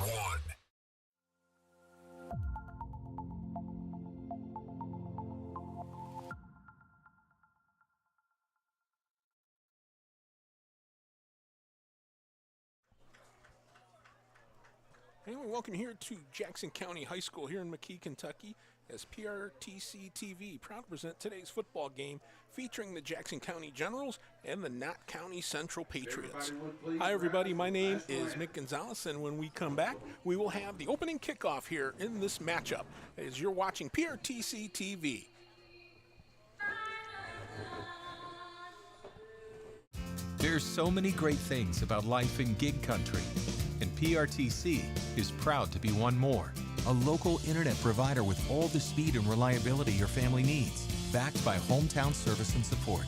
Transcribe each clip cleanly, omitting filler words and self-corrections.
1. Anyway, welcome here to Jackson County High School here in McKee, Kentucky, as PRTC TV proud to present today's football game featuring the Jackson County Generals and the Knott County Central Patriots. Hi, everybody. My name is Mick Gonzalez, and when we come back, we will have the opening kickoff here in this matchup as you're watching PRTC TV. There's so many great things about life in gig country, and PRTC is proud to be one more. A local internet provider with all the speed and reliability your family needs, backed by hometown service and support.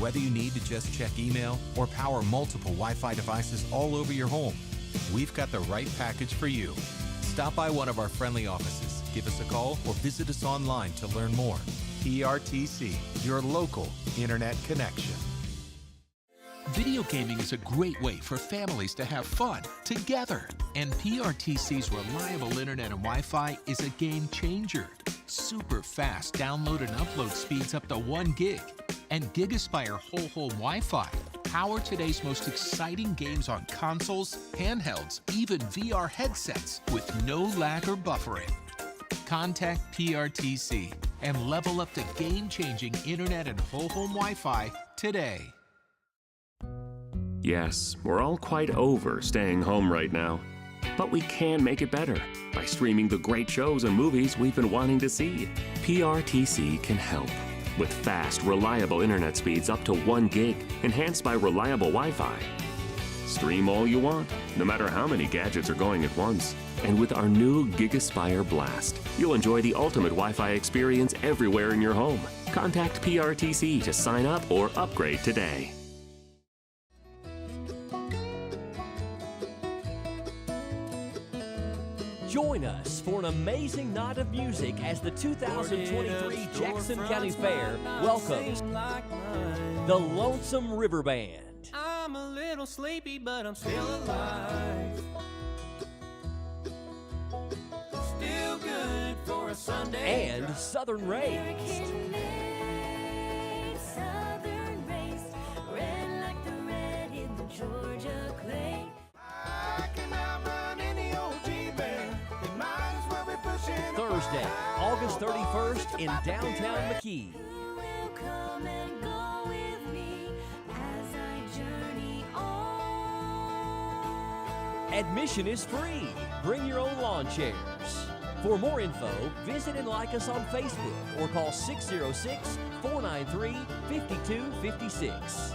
Whether you need to just check email or power multiple Wi-Fi devices all over your home, we've got the right package for you. Stop by one of our friendly offices, give us a call, or visit us online to learn more. PRTC, your local internet connection. Video gaming is a great way for families to have fun together. And PRTC's reliable internet and Wi-Fi is a game changer. Super fast download and upload speeds up to 1 gig. And GigaSpire whole home Wi-Fi power today's most exciting games on consoles, handhelds, even VR headsets with no lag or buffering. Contact PRTC and level up to game-changing internet and whole home Wi-Fi today. Yes, we're all quite over staying home right now. But we can make it better by streaming the great shows and movies we've been wanting to see. PRTC can help with fast, reliable internet speeds up to 1 gig, enhanced by reliable Wi-Fi. Stream all you want, no matter how many gadgets are going at once. And with our new GigaSpire Blast, you'll enjoy the ultimate Wi-Fi experience everywhere in your home. Contact PRTC to sign up or upgrade today. Join us for an amazing night of music as the 2023 Jackson County Fair welcomes the Lonesome River Band. I'm a little sleepy, but I'm still alive. Still good for a Sunday. And Southern Raised. Southern Raised, red like the red in the Georgia clay. Thursday, August 31st in downtown McKee. Who will come and go with me as I journey on? Admission is free. Bring your own lawn chairs. For more info, visit and like us on Facebook or call 606-493-5256.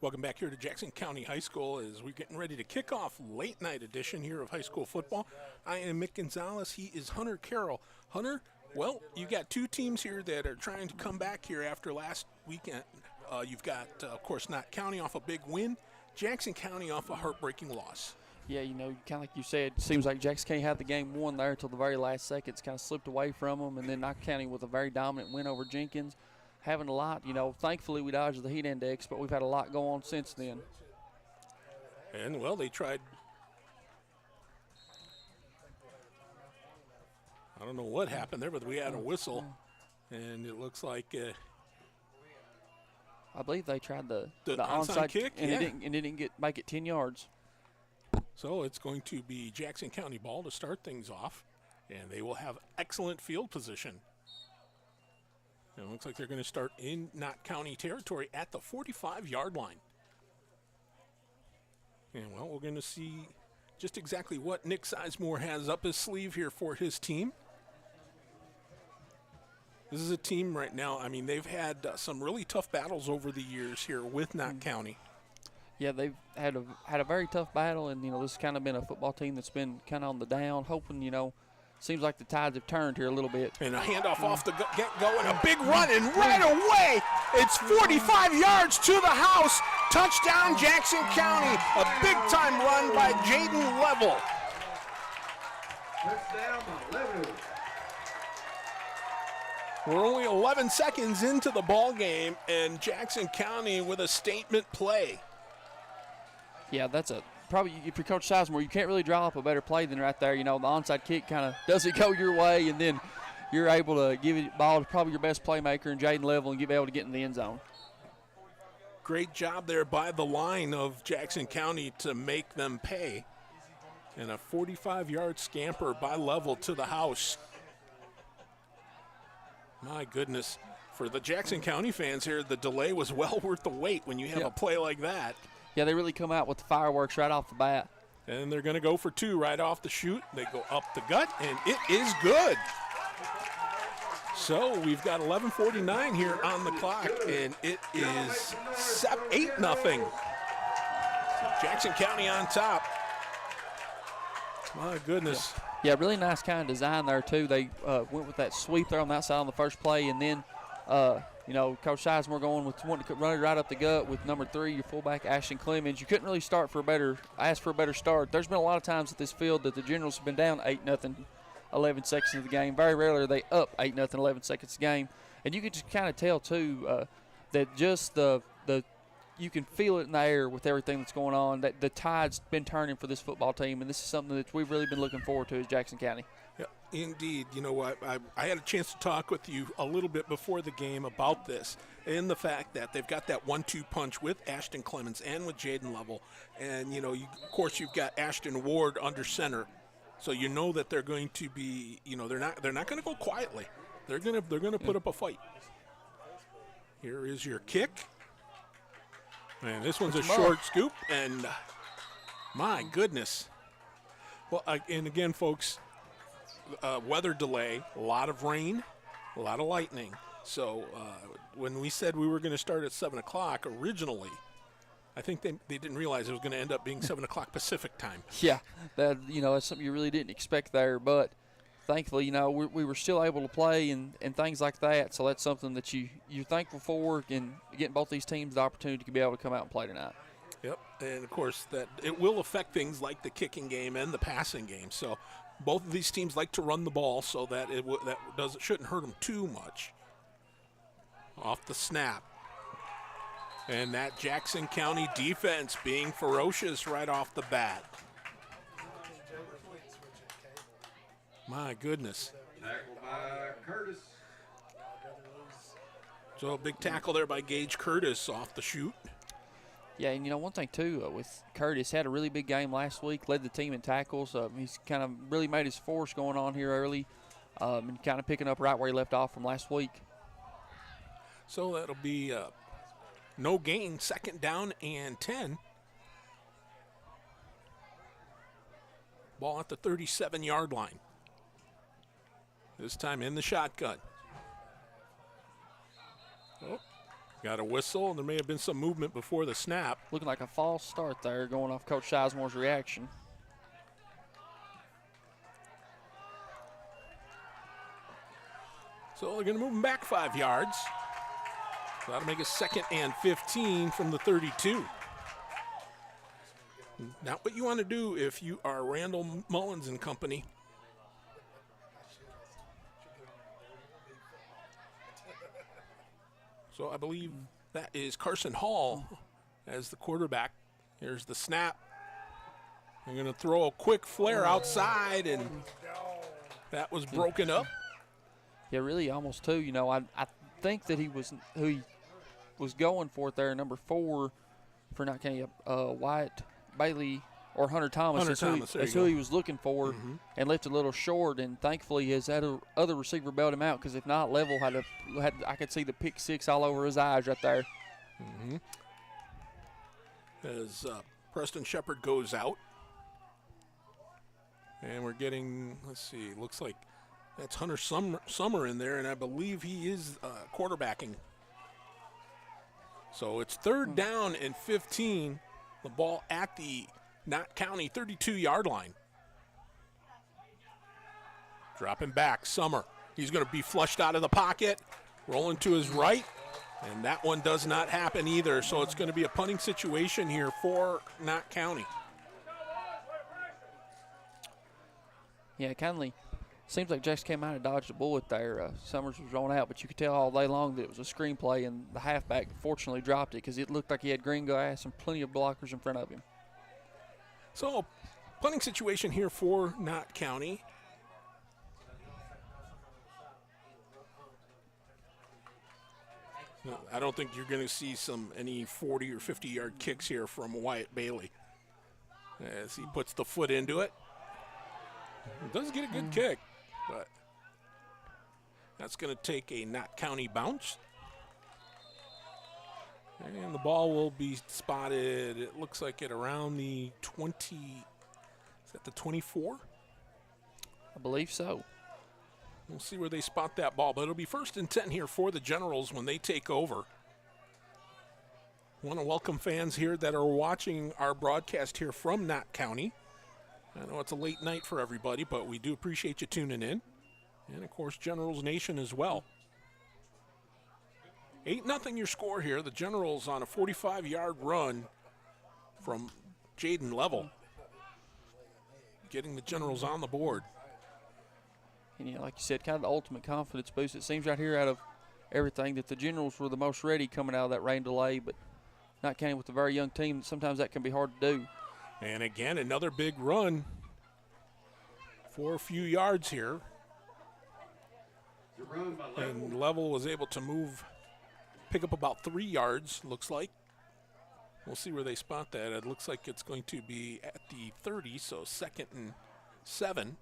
Welcome back here to Jackson County High School as we're getting ready to kick off late night edition here of high school football. I am Mick Gonzalez. He is Hunter Carroll. Hunter, well, you got 2 teams here that are trying to come back here after last weekend. You've got, of course, Knott County off a big win, Jackson County off a heartbreaking loss. Yeah, you know, kind of like you said, it seems like Jackson County had the game won there until the very last seconds, kind of slipped away from them, and then Knott County with a very dominant win over Jenkins. Having a lot, you know, thankfully we dodged the heat index, but we've had a lot go on since then. And, well, they tried, I don't know what happened there, but we had a whistle, and it looks like I believe they tried the onside kick, and yeah. it didn't make it 10 yards. So it's going to be Jackson County ball to start things off, and they will have excellent field position. And it looks like they're going to start in Knott County territory at the 45-yard line. And, well, we're going to see just exactly what Nick Sizemore has up his sleeve here for his team. This is a team right now, I mean, they've had some really tough battles over the years here with Knott County. Yeah, they've had a very tough battle, and, you know, this has kind of been a football team that's been kind of on the down, hoping, you know, seems like the tides have turned here a little bit. And a handoff off the get-go and a big run, and right away, it's 45 yards to the house. Touchdown, Jackson County. A big-time run by Jaden Level. We're only 11 seconds into the ball game, and Jackson County with a statement play. Yeah, that's probably if you're Coach Sizemore, you can't really draw up a better play than right there. The onside kick kind of doesn't go your way, and then you're able to give it ball to probably your best playmaker in Jaden Level and be able to get in the end zone. Great job there by the line of Jackson County to make them pay. And a 45-yard scamper by Level to the house. My goodness. For the Jackson County fans here, the delay was well worth the wait when you have a play like that. Yeah, they really come out with the fireworks right off the bat. And they're going to go for 2 right off the shoot. They go up the gut, and it is good. So we've got 11:49 here on the clock, and it is 8-0. Jackson County on top. My goodness. Yeah, really nice kind of design there, too. They went with that sweep there on that side on the first play, and then, Coach Sizemore going with wanting to run it right up the gut with number 3, your fullback, Ashton Clemens. You couldn't really ask for a better start. There's been a lot of times at this field that the Generals have been down 8-0, 11 seconds of the game. Very rarely are they up 8-0, 11 seconds of the game. And you can just kind of tell, too, that just you can feel it in the air with everything that's going on, that the tide's been turning for this football team, and this is something that we've really been looking forward to as Jackson County. Yeah, indeed. You know what? I had a chance to talk with you a little bit before the game about this and the fact that they've got that 1-2 punch with Ashton Clemens and with Jaden Level. And, of course, you've got Ashton Ward under center. So you know that they're going to be, they're not going to go quietly. They're going to put up a fight. Here is your kick. And this one's a short scoop, and my goodness. Well, and again, folks, weather delay, a lot of rain, a lot of lightning. So when we said we were going to start at 7 o'clock originally, I think they didn't realize it was going to end up being 7 o'clock Pacific time. Yeah, that's something you really didn't expect there. But thankfully, we were still able to play and things like that. So that's something that you're thankful for, and getting both these teams the opportunity to be able to come out and play tonight. Yep, and of course that it will affect things like the kicking game and the passing game. So both of these teams like to run the ball, so that shouldn't hurt them too much. Off the snap. And that Jackson County defense being ferocious right off the bat. My goodness. Tackle by Curtis. So a big tackle there by Gage Curtis off the shoot. Yeah, and one thing too with Curtis, had a really big game last week, led the team in tackles. He's kind of really made his force going on here early, and kind of picking up right where he left off from last week. So that'll be no gain, 2nd down and 10. Ball at the 37-yard line. This time in the shotgun. Oh, got a whistle, and there may have been some movement before the snap. Looking like a false start there, going off Coach Sizemore's reaction. So they're going to move him back 5 yards. So that'll make it 2nd and 15 from the 32. Not what you want to do if you are Randall Mullins and company. So I believe that is Carson Hall as the quarterback. Here's the snap. They're going to throw a quick flare outside, and that was broken up. Yeah, really almost too. I think that who he was going for it there, number 4 for Knott County, Wyatt Bailey or Hunter Thomas. That's who he was looking for, and left a little short. And thankfully, his other receiver bailed him out, because if not, Level I could see the pick 6 all over his eyes right there. As Preston Shepard goes out, and we're getting, looks like that's Hunter Summer in there, and I believe he is quarterbacking. So it's 3rd down and 15. The ball at the Knott County 32-yard line. Dropping back, Summer. He's going to be flushed out of the pocket, rolling to his right, and that one does not happen either. So it's going to be a punting situation here for Knott County. Yeah, kindly. Seems like Jackson came out and dodged a bullet there. Summers was rolling out, but you could tell all day long that it was a screenplay, and the halfback fortunately dropped it because it looked like he had green grass and plenty of blockers in front of him. So, punting situation here for Knott County. No, I don't think you're going to see any 40 or 50-yard kicks here from Wyatt Bailey as he puts the foot into it. He does get a good kick, but that's going to take a Knott County bounce. And the ball will be spotted, it looks like at around the 20, is that the 24? I believe so. We'll see where they spot that ball, but it'll be 1st and 10 here for the Generals when they take over. Want to welcome fans here that are watching our broadcast here from Knott County. I know it's a late night for everybody, but we do appreciate you tuning in. And, of course, Generals Nation as well. 8-0 your score here. The Generals on a 45-yard run from Jaden Level, getting the Generals on the board. And, you know, like you said, kind of the ultimate confidence boost. It seems right here out of everything that the Generals were the most ready coming out of that rain delay, but Knott County with a very young team, sometimes that can be hard to do. And again, another big run for a few yards here. And Level was able to pick up about 3 yards, looks like. We'll see where they spot that. It looks like it's going to be at the 30, so 2nd and 7.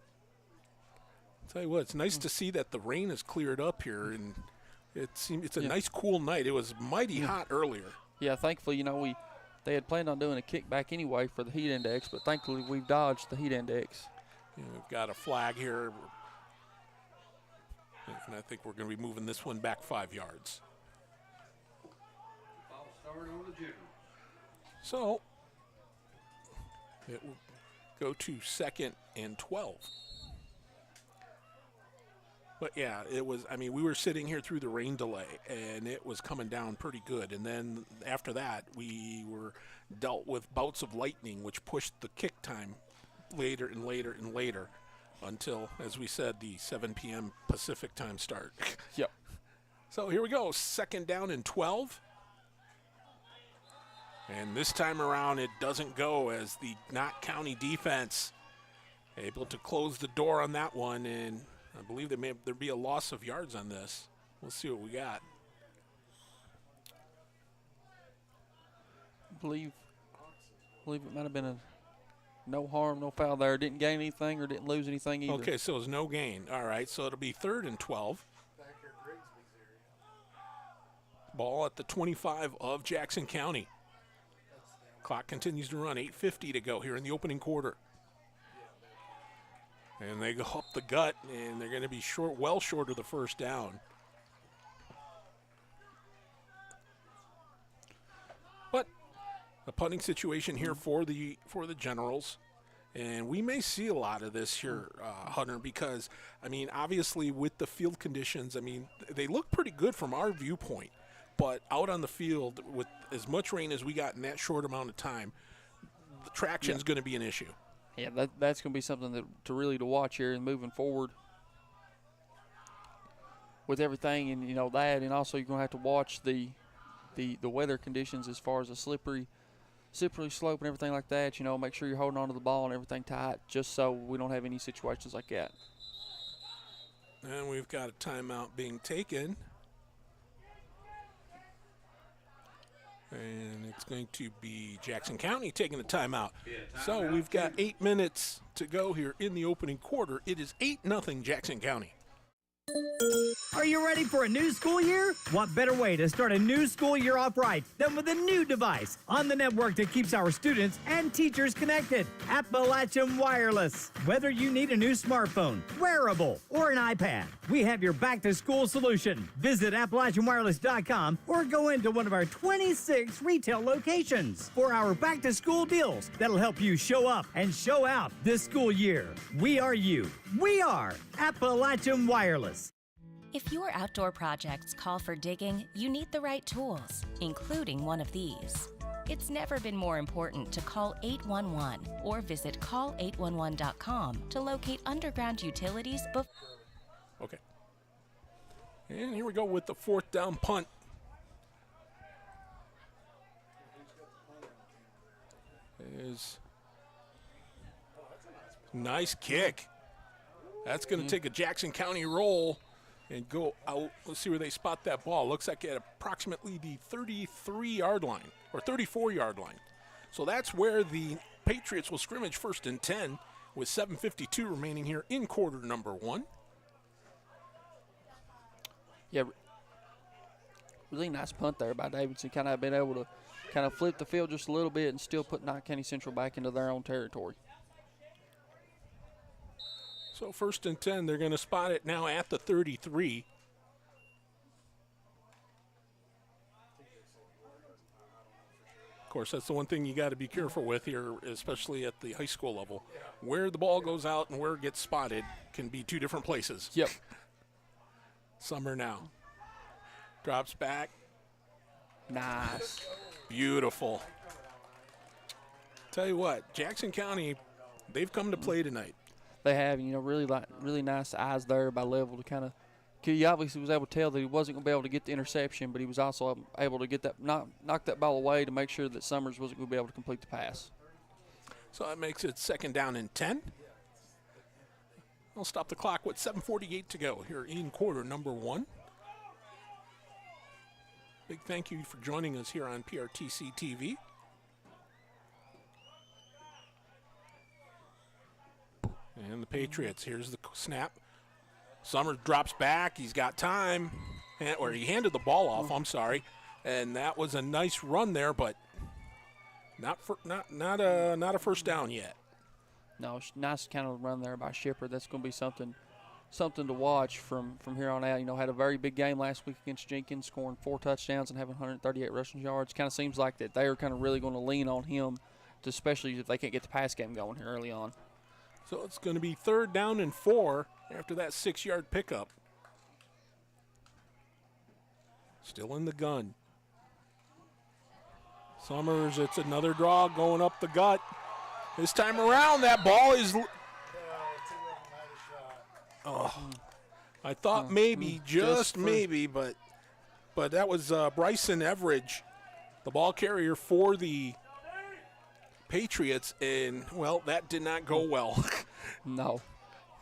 I'll tell you what, it's nice to see that the rain has cleared up here, and it's a nice cool night. It was mighty hot earlier. Yeah, thankfully, you know, they had planned on doing a kickback anyway for the heat index, but thankfully we've dodged the heat index. We've got a flag here, and I think we're going to be moving this one back 5 yards. So it will go to 2nd and 12. But yeah, it was, I mean, we were sitting here through the rain delay, and it was coming down pretty good. And then after that, we were dealt with bouts of lightning, which pushed the kick time later and later and later until, as we said, the 7 p.m. Pacific time start. Yep. So here we go, 2nd down and 12. And this time around, it doesn't go as the Knott County defense able to close the door on that one, and I believe there'd be a loss of yards on this. We'll see what we got. I believe it might have been a no harm, no foul there. Didn't gain anything or didn't lose anything either. Okay, so it was no gain. All right, so it'll be 3rd and 12. Ball at the 25 of Jackson County. Clock continues to run, 8:50 to go here in the opening quarter. And they go up the gut, and they're going to be well short of the 1st down. But a punting situation here for the Generals, and we may see a lot of this here, Hunter, because I mean, obviously with the field conditions, I mean, they look pretty good from our viewpoint, but out on the field with as much rain as we got in that short amount of time, the traction is going to be an issue. Yeah, that's going to be something to watch here and moving forward with everything, and you know that, and also you're going to have to watch the weather conditions as far as a slippery slope and everything like that. You know, make sure you're holding on to the ball and everything tight, just so we don't have any situations like that. And we've got a timeout being taken. And it's going to be Jackson County taking the timeout. So we've got 8 minutes to go here in the opening quarter. It is 8-0 Jackson County. Are you ready for a new school year? What better way to start a new school year off right than with a new device on the network that keeps our students and teachers connected? Appalachian Wireless. Whether you need a new smartphone, wearable, or an iPad, we have your back-to-school solution. Visit AppalachianWireless.com or go into one of our 26 retail locations for our back-to-school deals that'll help you show up and show out this school year. We are you. We are Appalachian Wireless. If your outdoor projects call for digging, you need the right tools, including one of these. It's never been more important to call 811 or visit call811.com to locate underground utilities before. Okay. And here we go with the 4th down punt. Nice kick. That's going to take a Jackson County roll and go out. Let's see where they spot that ball. Looks like at approximately the 33-yard line or 34-yard line. So that's where the Patriots will scrimmage 1st and 10 with 7:52 remaining here in quarter number 1. Yeah, really nice punt there by Davidson. Kind of been able to kind of flip the field just a little bit and still put Knott County Central back into their own territory. So 1st and 10, they're going to spot it now at the 33. Of course, that's the one thing you got to be careful with here, especially at the high school level. Where the ball goes out and where it gets spotted can be two different places. Yep. Summer now. Drops back. Nice. Beautiful. Tell you what, Jackson County, they've come to play tonight. They have, really nice eyes there by Level to kind of. He obviously was able to tell that he wasn't going to be able to get the interception, but he was also able to get that knock that ball away to make sure that Summers wasn't going to be able to complete the pass. So that makes it 2nd down and 10. I'll stop the clock with 7:48 to go here in quarter number 1. Big thank you for joining us here on PRTC TV. And the Patriots, here's the snap. Summers drops back. He's got time, or he handed the ball off. I'm sorry, and that was a nice run there, but not a first down yet. No, nice kind of run there by Shipper. That's going to be something to watch from here on out. Had a very big game last week against Jenkins, scoring 4 touchdowns and having 138 rushing yards. Kind of seems like that they are kind of really going to lean on him, especially if they can't get the pass game going here early on. So it's going to be 3rd down and 4 after that 6-yard pickup. Still in the gun. Summers, it's another draw going up the gut. This time around, that ball is. Oh, I thought maybe, just maybe, but that was Bryson Everidge, the ball carrier for the Patriots, and well, that did not go well. No,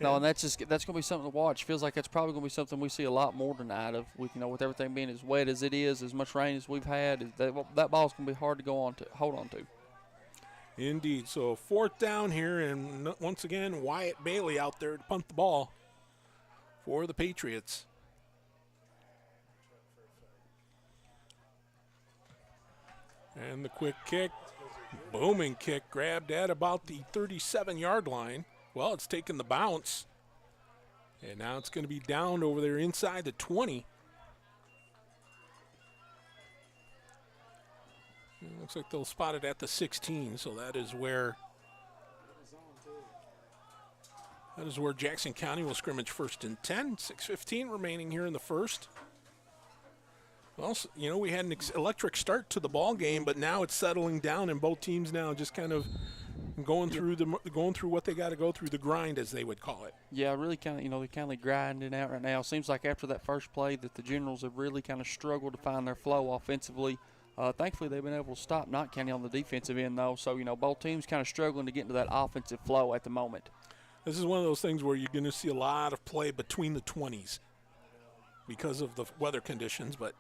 and that's going to be something to watch. Feels like that's probably going to be something we see a lot more tonight. With everything being as wet as it is, as much rain as we've had, that ball's going to be hard to hold on to. Indeed. So 4th down here, and once again, Wyatt Bailey out there to punt the ball for the Patriots. And the quick kick, booming kick, grabbed at about the 37-yard line. Well, it's taken the bounce, and now it's going to be down over there inside the 20. It looks like they'll spot it at the 16, so that is where Jackson County will scrimmage 1st and 10. 6:15 remaining here in the first. Well, we had an electric start to the ball game, but now it's settling down, and both teams now just kind of going through what they got to go through, the grind, as they would call it. Yeah, really kind of, they're kind of grinding out right now. Seems like after that first play that the Generals have really kind of struggled to find their flow offensively. Thankfully, they've been able to stop Knott County on the defensive end, though. So, both teams kind of struggling to get into that offensive flow at the moment. This is one of those things where you're going to see a lot of play between the 20s because of the weather conditions. But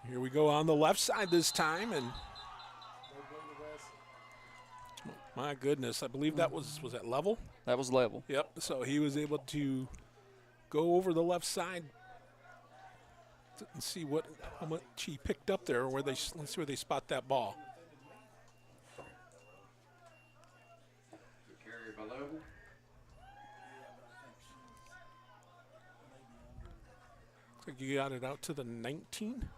here we go on the left side this time, and my goodness, I believe that was that level? That was level. Yep, so he was able to go over the left side and see how much he picked up there. Let's see where they spot that ball. Carry by level. Looks like you got it out to the 19.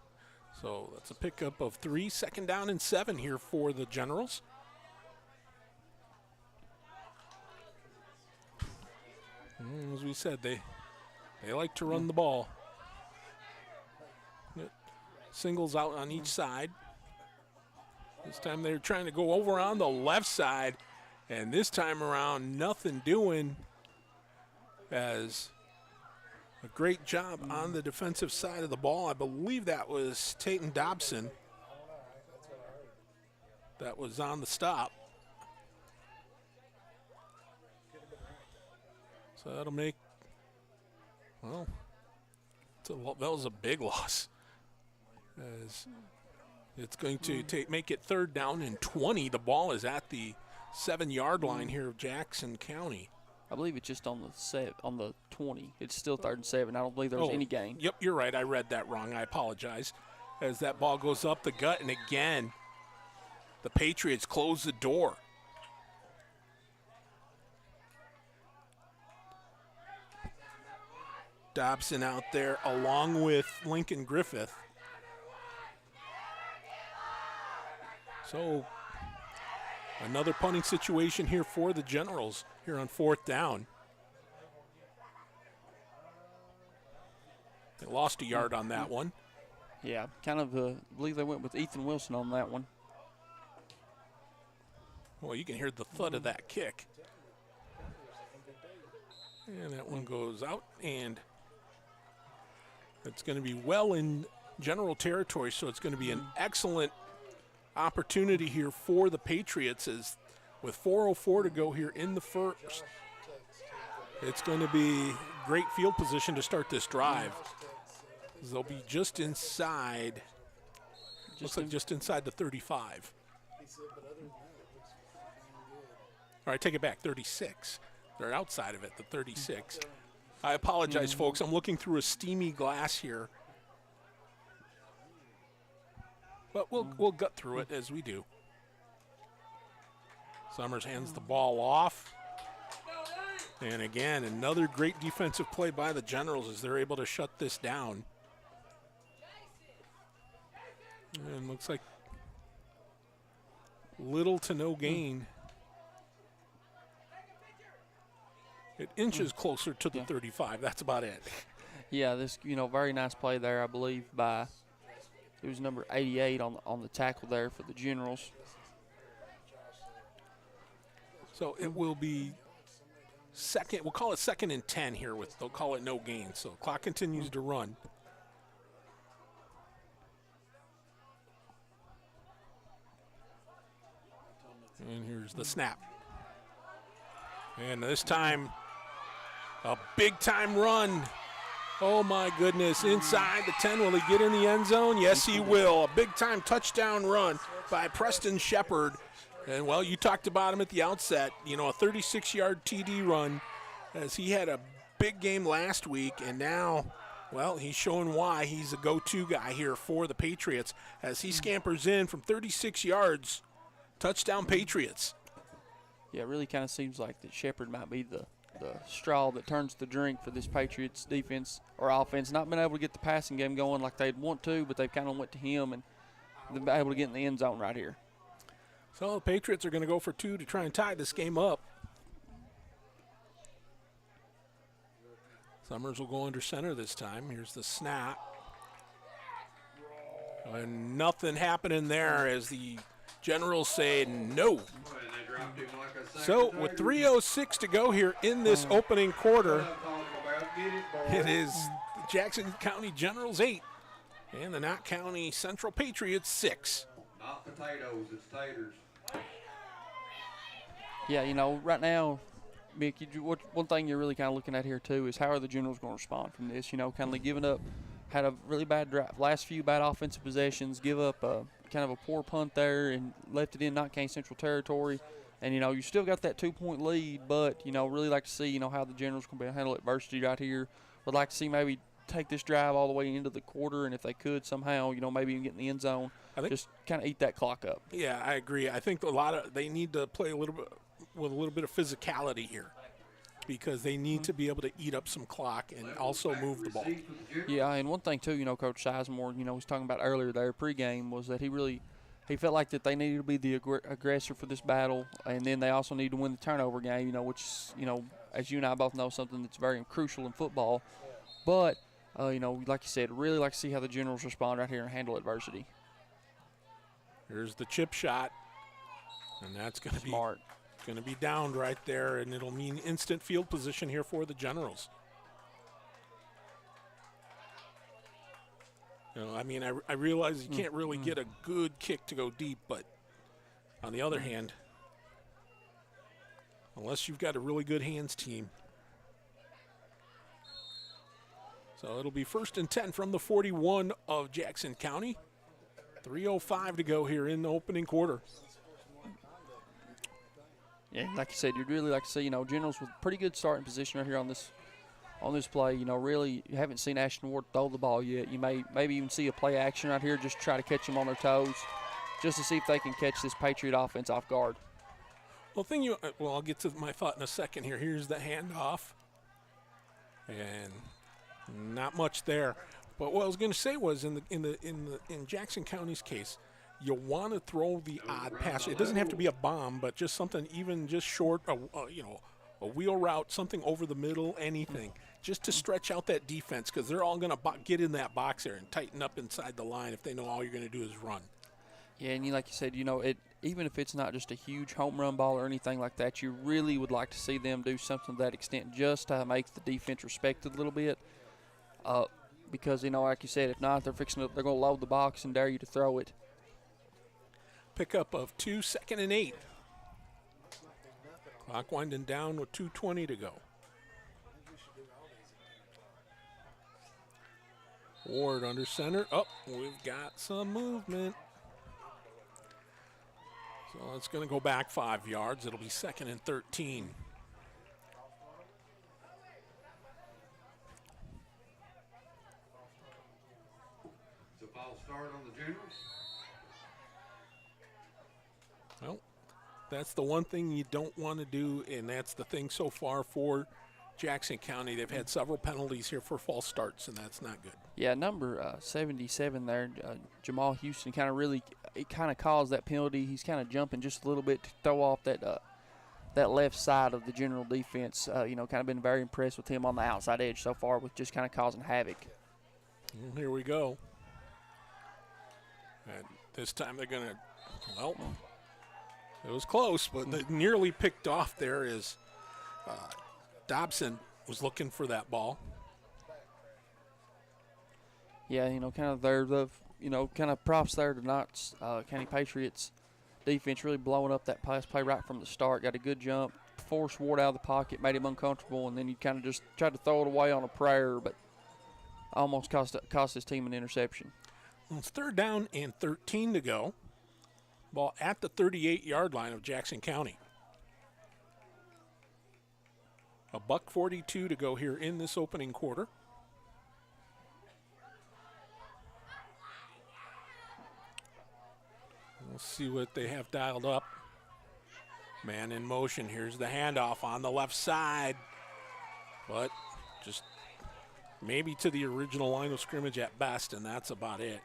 So that's a pickup of 3, 2nd down and 7 here for the Generals. As we said, they like to run the ball. Singles out on each side. This time they're trying to go over on the left side, and this time around, nothing doing. As a great job on the defensive side of the ball. I believe that was Tayton Dobson that was on the stop. So that'll make, well, that was a big loss. As it's going to make it 3rd down and 20. The ball is at the 7-yard line here of Jackson County. I believe it's just on the 20. It's still 3rd and 7. I don't believe there's any gain. Yep, you're right. I read that wrong. I apologize. As that ball goes up the gut, and again, the Patriots close the door. Dobson out there along with Lincoln Griffith. So another punting situation here for the Generals here on 4th down. They lost a yard on that one. Yeah, kind of, I believe they went with Ethan Wilson on that one. Well, you can hear the thud of that kick. And that one goes out, and it's going to be well in general territory, so it's going to be an excellent opportunity here for the Patriots as with 4:04 to go here in the first. It's going to be great field position to start this drive. They'll be just inside, looks like just inside the 35. All right, take it back, 36. They're outside of it, the 36. I apologize, folks. I'm looking through a steamy glass here. But we'll gut through it as we do. Summers hands the ball off. And again, another great defensive play by the Generals as they're able to shut this down. And looks like little to no gain. It inches closer to the 35. That's about it. Yeah, this, very nice play there, I believe, by, it was number 88 on the tackle there for the Generals. So it will be second, we'll call it 2nd and 10 here they'll call it no gain. So clock continues to run. And here's the snap. And this time, a big-time run. Oh, my goodness. Inside the 10. Will he get in the end zone? Yes, he will. A big-time touchdown run by Preston Shepard. And, well, you talked about him at the outset. A 36-yard TD run as he had a big game last week. And now, well, he's showing why he's a go-to guy here for the Patriots as he scampers in from 36 yards. Touchdown Patriots. Yeah, it really kind of seems like that Shepard might be the straw that turns the drink for this Patriots defense or offense. Not been able to get the passing game going like they'd want to, but they've kind of went to him and they've been able to get in the end zone right here. So the Patriots are going to go for 2 to try and tie this game up. Summers will go under center this time. Here's the snap. And nothing happening there as the Generals say no. So with 3:06 to go here in this opening quarter, it is the Jackson County Generals 8 and the Knott County Central Patriots 6. Not potatoes, it's taters. Yeah, right now, Mick, one thing you're really kind of looking at here too is how are the Generals going to respond from this? Kind of giving up, had a really bad drive, last few bad offensive possessions, give up kind of a poor punt there and left it in Knott County Central territory. And, you still got that 2-point lead, but, really like to see, how the Generals can handle adversity right here. Would like to see maybe take this drive all the way into the quarter, and if they could somehow, maybe even get in the end zone, just kind of eat that clock up. Yeah, I agree. I think they need to play a little bit with a little bit of physicality here because they need to be able to eat up some clock and also move the ball. Yeah, and one thing, too, Coach Sizemore, was talking about earlier there pregame was that he felt like that they needed to be the aggressor for this battle, and then they also need to win the turnover game, which, as you and I both know, something that's very crucial in football. But, like you said, really like to see how the Generals respond right here and handle adversity. Here's the chip shot, and that's going to be downed right there, and it'll mean instant field position here for the Generals. I realize you can't really get a good kick to go deep, but on the other hand, unless you've got a really good hands team, So it'll be 1st and 10 from the 41 of Jackson County. 3:05 to go here in the opening quarter. Yeah, like you said, you'd really like to see, Generals with pretty good starting position right here on this play. Really, you haven't seen Ashton Ward throw the ball yet. You maybe even see a play action right here, just try to catch them on their toes, just to see if they can catch this Patriot offense off guard. Well, I'll get to my thought in a second here. Here's the handoff, and not much there. But what I was going to say was, in Jackson County's case, you want to throw the odd pass. It doesn't have to be a bomb, but just something even just short, a wheel route, something over the middle, anything, just to stretch out that defense, because they're all going to get in that box there and tighten up inside the line if they know all you're going to do is run. Yeah, and like you said, even if it's not just a huge home run ball or anything like that, you really would like to see them do something to that extent just to make the defense respect it a little bit. Because, like you said, if not, they're going to load the box and dare you to throw it. Pickup of 2, 2nd and 8. Clock winding down with 2:20 to go. Ward under center. We've got some movement. So it's going to go back 5 yards. It'll be 2nd and 13. So I'll start on the Generals. Well, that's the one thing you don't want to do, and that's the thing so far for Jackson County. They've had several penalties here for false starts, and that's not good. Yeah, number 77 there, Jamal Houston, kind of caused that penalty. He's kind of jumping just a little bit to throw off that left side of the General defense. Kind of been very impressed with him on the outside edge so far, with just kind of causing havoc. Here we go. And this time they're going to, it was close, but they nearly picked off there as Dobson was looking for that ball. Yeah, kind of props there to Knott's County Patriots defense, really blowing up that pass play right from the start. Got a good jump, forced Ward out of the pocket, made him uncomfortable, and then you kind of just tried to throw it away on a prayer, but almost cost his team an interception. Well, it's 3rd down and 13 to go. Ball at the 38-yard line of Jackson County. $1:42 to go here in this opening quarter. We'll see what they have dialed up. Man in motion. Here's the handoff on the left side. But just maybe to the original line of scrimmage at best, and that's about it.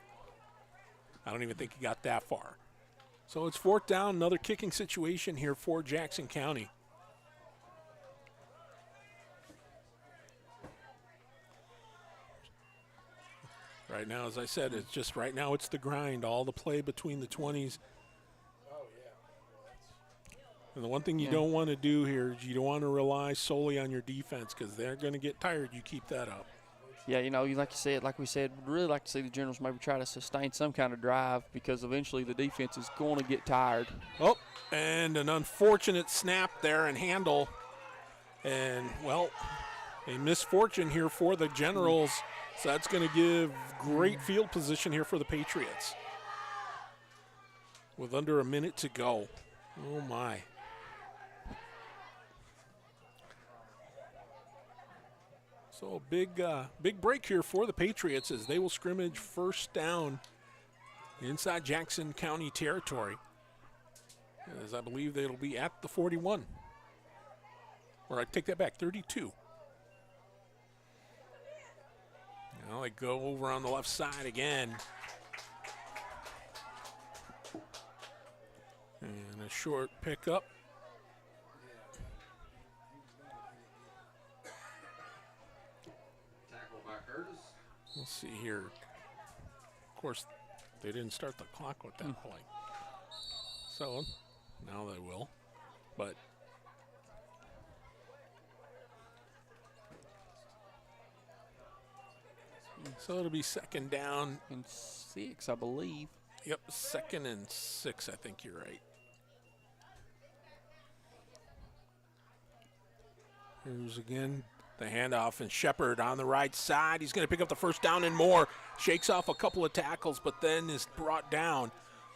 I don't even think he got that far. So it's 4th down, another kicking situation here for Jackson County. Right now, as I said, it's just right now it's the grind, all the play between the 20s. And the one thing you don't want to do here is you don't want to rely solely on your defense, because they're going to get tired. You keep that up. Yeah, like we said, we'd really like to see the Generals maybe try to sustain some kind of drive, because eventually the defense is going to get tired. Oh, and an unfortunate snap there and handle. And, well, a misfortune here for the Generals. So that's going to give great field position here for the Patriots with under a minute to go. Oh, my. So big break here for the Patriots as they will scrimmage 1st down inside Jackson County territory, as I believe they'll be at the 41. Or I take that back, 32. Now they go over on the left side again. And a short pickup. Tackle by Curtis. We'll see here. Of course, they didn't start the clock with that play. So now they will. But so it'll be 2nd down and 6, I believe. Yep, 2nd and 6, I think you're right. Here's again The handoff, and Shepard on the right side. He's going to pick up the first down and more. Shakes off a couple of tackles, but then is brought down.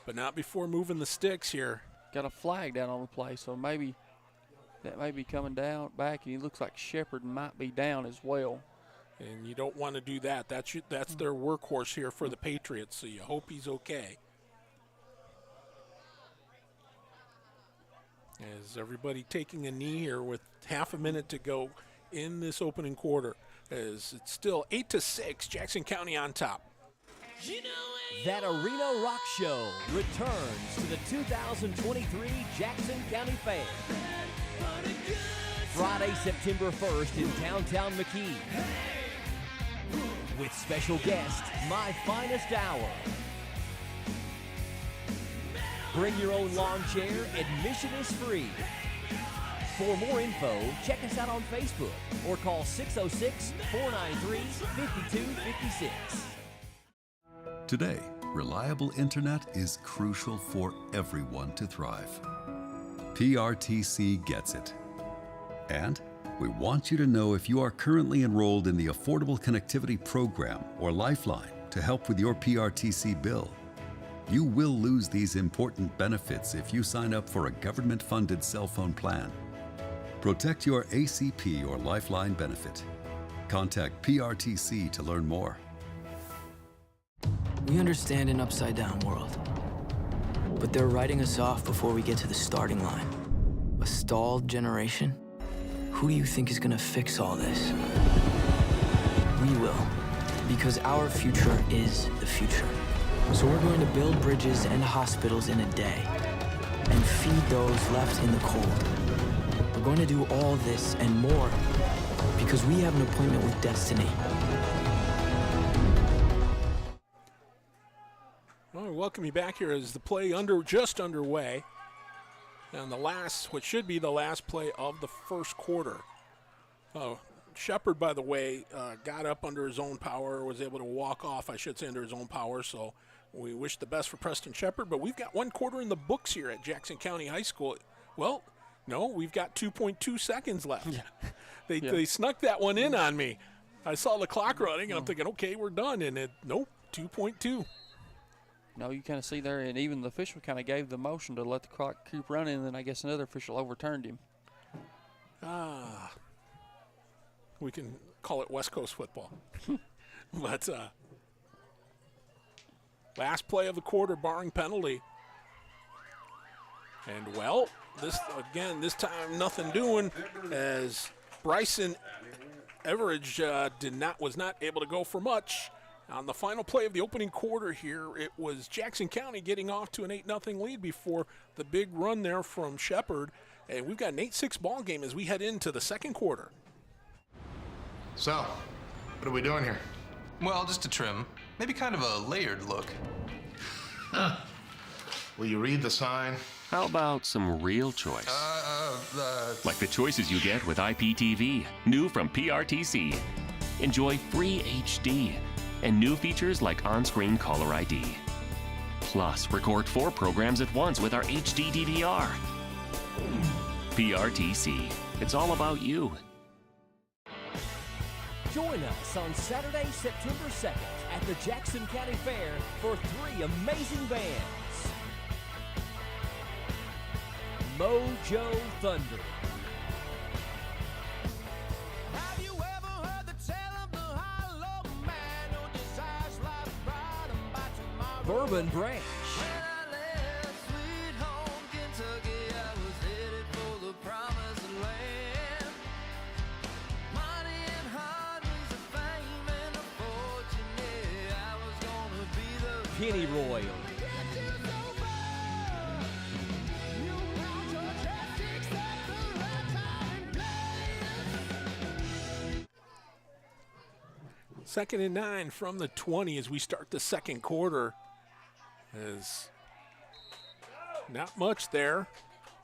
But not before moving the sticks here. Got a flag down on the play, so maybe that may be coming down back, and he looks like Shepard might be down as well. And you don't want to do that. That's their workhorse here for the Patriots, so you hope he's okay. As everybody taking a knee here with half a minute to go in this opening quarter, as it's still 8-6, Jackson County on top. That Arena Rock Show returns to the 2023 Jackson County Fair. Friday, September 1st in downtown McKee. With special guest, My Finest Hour. Bring your own lawn chair, admission is free. For more info, check us out on Facebook or call 606-493-5256. Today, reliable internet is crucial for everyone to thrive. PRTC gets it. And we want you to know if you are currently enrolled in the Affordable Connectivity Program or Lifeline to help with your PRTC bill. You will lose these important benefits if you sign up for a government-funded cell phone plan. Protect your ACP or Lifeline benefit. Contact PRTC to learn more. We understand an upside-down world, but they're writing us off before we get to the starting line. A stalled generation? Who do you think is gonna fix all this? We will, because our future is the future. So we're going to build bridges and hospitals in a day and feed those left in the cold. We're going to do all this and more because we have an appointment with destiny. Well, we welcome you back here as the play just underway. And what should be the last play of the first quarter. Shepard, by the way, got up under his own power, was able to walk off, I should say, under his own power. So we wish the best for Preston Shepard. But we've got one quarter in the books here at Jackson County High School. Well, no, we've got 2.2 seconds left. Yeah. They snuck that one in on me. I saw the clock running, and I'm thinking, okay, we're done. And nope, 2.2. No, you kind of see there, and even the official kind of gave the motion to let the clock keep running, and then I guess another official overturned him. We can call it West Coast football. But last play of the quarter, barring penalty. And, well, this time nothing doing, as Bryson Everidge was not able to go for much. On the final play of the opening quarter here, it was Jackson County getting off to an 8-0 lead before the big run there from Shepard. And we've got an 8-6 ball game as we head into the second quarter. So, what are we doing here? Well, just a trim. Maybe kind of a layered look. Will you read the sign? How about some real choice? Like the choices you get with IPTV, new from PRTC. Enjoy free HD and new features like on-screen caller ID. Plus, record 4 programs at once with our HD DVR. PRTC, it's all about you. Join us on Saturday, September 2nd at the Jackson County Fair for 3 amazing bands. Mojo Thunder. Have you ever heard the tale of the hollow man who desires life bright and by tomorrow? Bourbon Branch. When I left sweet home Kentucky, I was headed for the promised land. Money and hard was the fame and the fortune, yeah, I was gonna be the Penny Royal. Second and 9 from the 20 as we start the second quarter. Is not much there,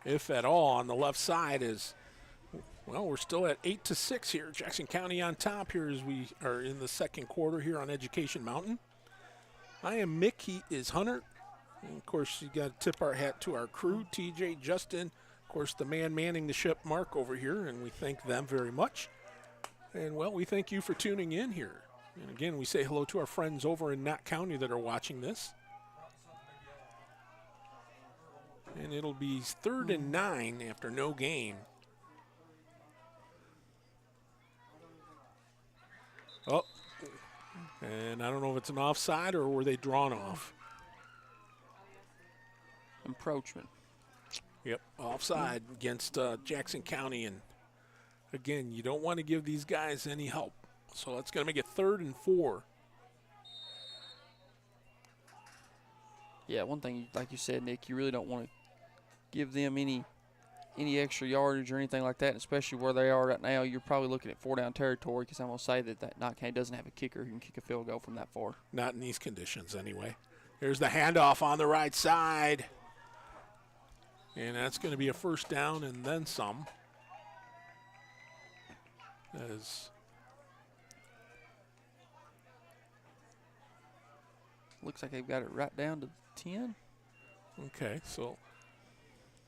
if at all, on the left side. Well, we're still at 8-6 here. Jackson County on top here as we are in the second quarter here on Education Mountain. I am Mick. He is Hunter. And of course, you got to tip our hat to our crew, TJ, Justin, of course, the man manning the ship, Mark, over here, and we thank them very much. And, well, we thank you for tuning in here. And, again, we say hello to our friends over in Knott County that are watching this. And it'll be 3rd and 9 after no gain. Oh, and I don't know if it's an offside or were they drawn off. Encroachment. Yep, offside against Jackson County. And, again, you don't want to give these guys any help. So that's going to make it 3rd and 4. Yeah, one thing, like you said, Nick, you really don't want to give them any extra yardage or anything like that, especially where they are right now. You're probably looking at 4-down territory, because I'm going to say that Knott County doesn't have a kicker who can kick a field goal from that far. Not in these conditions anyway. Here's the handoff on the right side. And that's going to be a 1st down and then some. As looks like they've got it right down to 10. Okay, so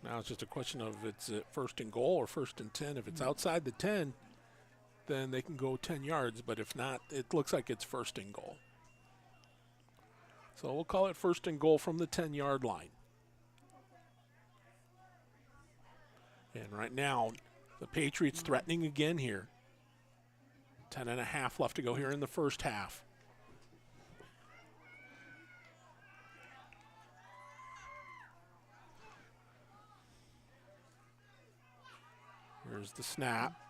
now it's just a question of it's 1st and goal or 1st and 10. If it's outside the 10, then they can go 10 yards. But if not, it looks like it's 1st and goal. So we'll call it 1st and goal from the 10-yard line. And right now, the Patriots threatening again here. 10.5 left to go here in the first half. Here's the snap.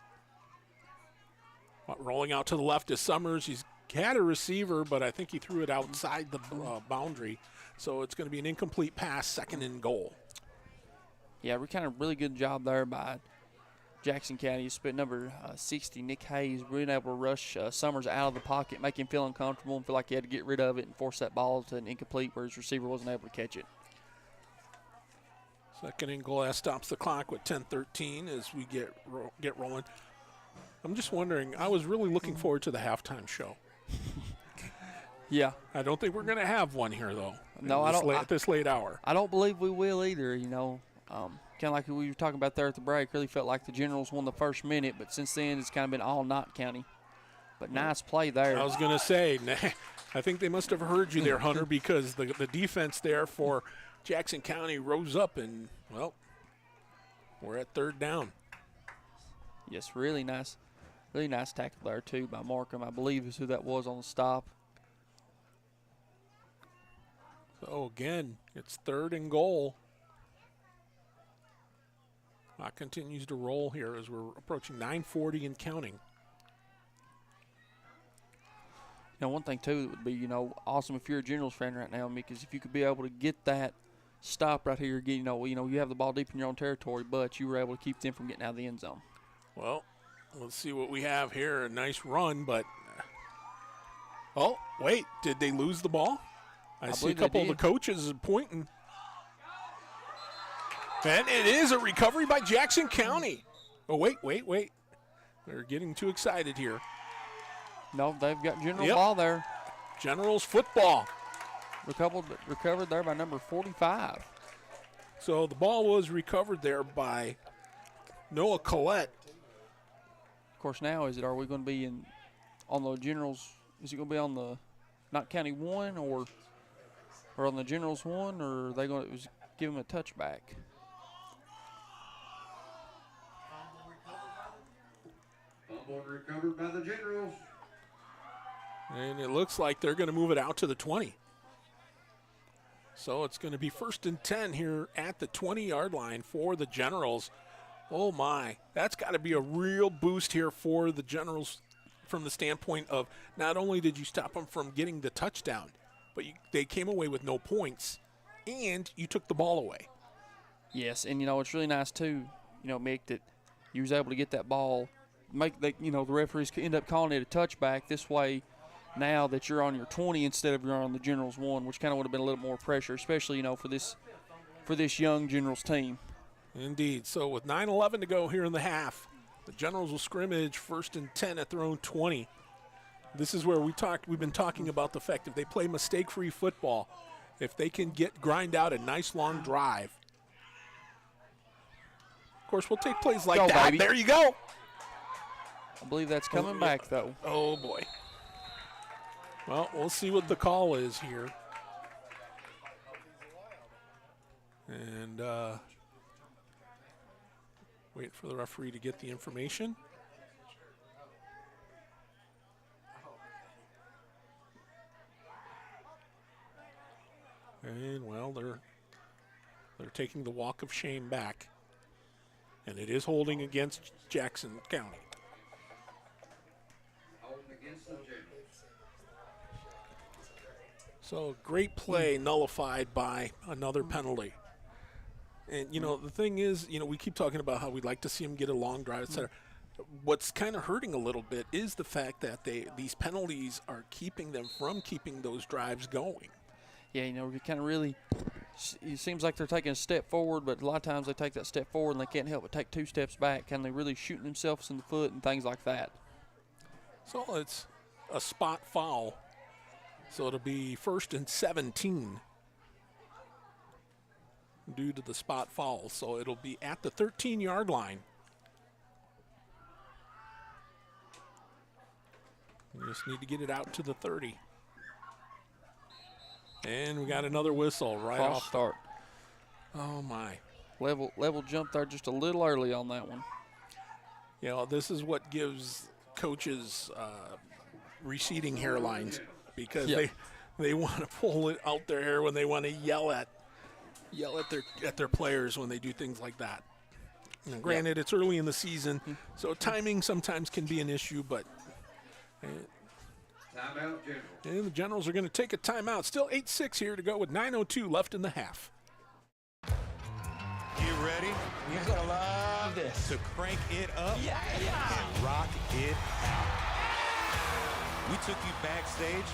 Rolling out to the left is Summers. He's had a receiver, but I think he threw it outside the boundary. So it's going to be an incomplete pass, 2nd and goal. Yeah, we're kind of really good job there by Jackson County. Split number 60, Nick Hayes, being able to rush Summers out of the pocket, make him feel uncomfortable and feel like he had to get rid of it and force that ball to an incomplete where his receiver wasn't able to catch it. 2nd and goal. That stops the clock with 10:13 as we get rolling. I'm just wondering, I was really looking forward to the halftime show. Yeah. I don't think we're going to have one here, though. No, at this late hour. I don't believe we will either, you know. Kind of like we were talking about there at the break, really felt like the Generals won the first minute, but since then it's kind of been all Knott County. But nice play there. I was going to say, I think they must have heard you there, Hunter, because the defense there for Jackson County rose up and, well, we're at 3rd down. Yes, really nice tackle there, too, by Markham. I believe is who that was on the stop. So, again, it's 3rd and goal. Clock continues to roll here as we're approaching 9:40 and counting. You know, one thing, too, that would be, you know, awesome if you're a Generals fan right now, because if you could be able to get that stop right here, you know, you have the ball deep in your own territory, but you were able to keep them from getting out of the end zone. Well, let's see what we have here. A nice run, but oh, wait, did they lose the ball? I see a couple of the coaches pointing. And it is a recovery by Jackson County. Oh, wait. They're getting too excited here. No, they've got General ball there. Generals football. Recovered there by number 45. So the ball was recovered there by Noah Collette. Of course, now are we going to be on the Generals? Is it going to be on the Knott County 1 or on the Generals 1, or are they going to give them a touchback? Fumble recovered by the Generals. And it looks like they're going to move it out to the 20. So it's going to be 1st and 10 here at the 20-yard line for the Generals. Oh, my. That's got to be a real boost here for the Generals from the standpoint of not only did you stop them from getting the touchdown, but they came away with no points, and you took the ball away. Yes, and, you know, it's really nice, too, you know, Mick, that you was able to get that ball, the referees could end up calling it a touchback. This way, now that you're on your 20 instead of you're on the Generals 1, which kind of would have been a little more pressure, especially, you know, for this young Generals team. Indeed. So with 9:11 to go here in the half, the Generals will scrimmage 1st and 10 at their own 20. This is where we've been talking about the fact if they play mistake-free football, if they can grind out a nice long drive. Of course, we'll take plays like that. Baby. There you go. I believe that's coming back, though. Oh, boy. Well, we'll see what the call is here. And wait for the referee to get the information. And, well, they're taking the walk of shame back. And it is holding against Jackson County. Holding against the Generals. So great play nullified by another penalty. And, you know, the thing is, you know, we keep talking about how we'd like to see them get a long drive, et cetera. What's kind of hurting a little bit is the fact that these penalties are keeping them from keeping those drives going. Yeah, you know, we kind of really, it seems like they're taking a step forward, but a lot of times they take that step forward and they can't help but take 2 steps back. And they're really shooting themselves in the foot and things like that. So it's a spot foul. So it'll be 1st and 17 due to the spot foul. So it'll be at the 13-yard line. We just need to get it out to the 30. And we got another whistle right False off. start. Oh, my. Level jump there just a little early on that one. You know, this is what gives coaches receding hairlines, because they want to pull it out their hair when they want to yell at their players when they do things like that. You know, granted, it's early in the season, so timing sometimes can be an issue, but Timeout, Generals. and the Generals are going to take a timeout. Still 8-6 here to go with 9:02 left in the half. You ready? You're gonna love this. To crank it up and rock it out. We took you backstage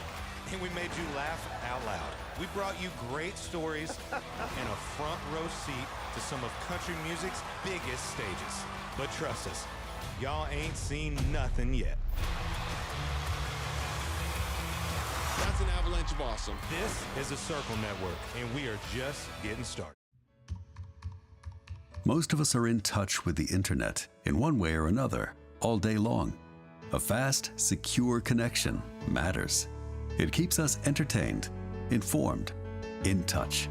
and we made you laugh out loud. We brought you great stories and a front row seat to some of country music's biggest stages. But trust us, y'all ain't seen nothing yet. That's an avalanche of awesome. This is the Circle Network, and we are just getting started. Most of us are in touch with the internet in one way or another all day long. A fast, secure connection matters. It keeps us entertained, informed, in touch.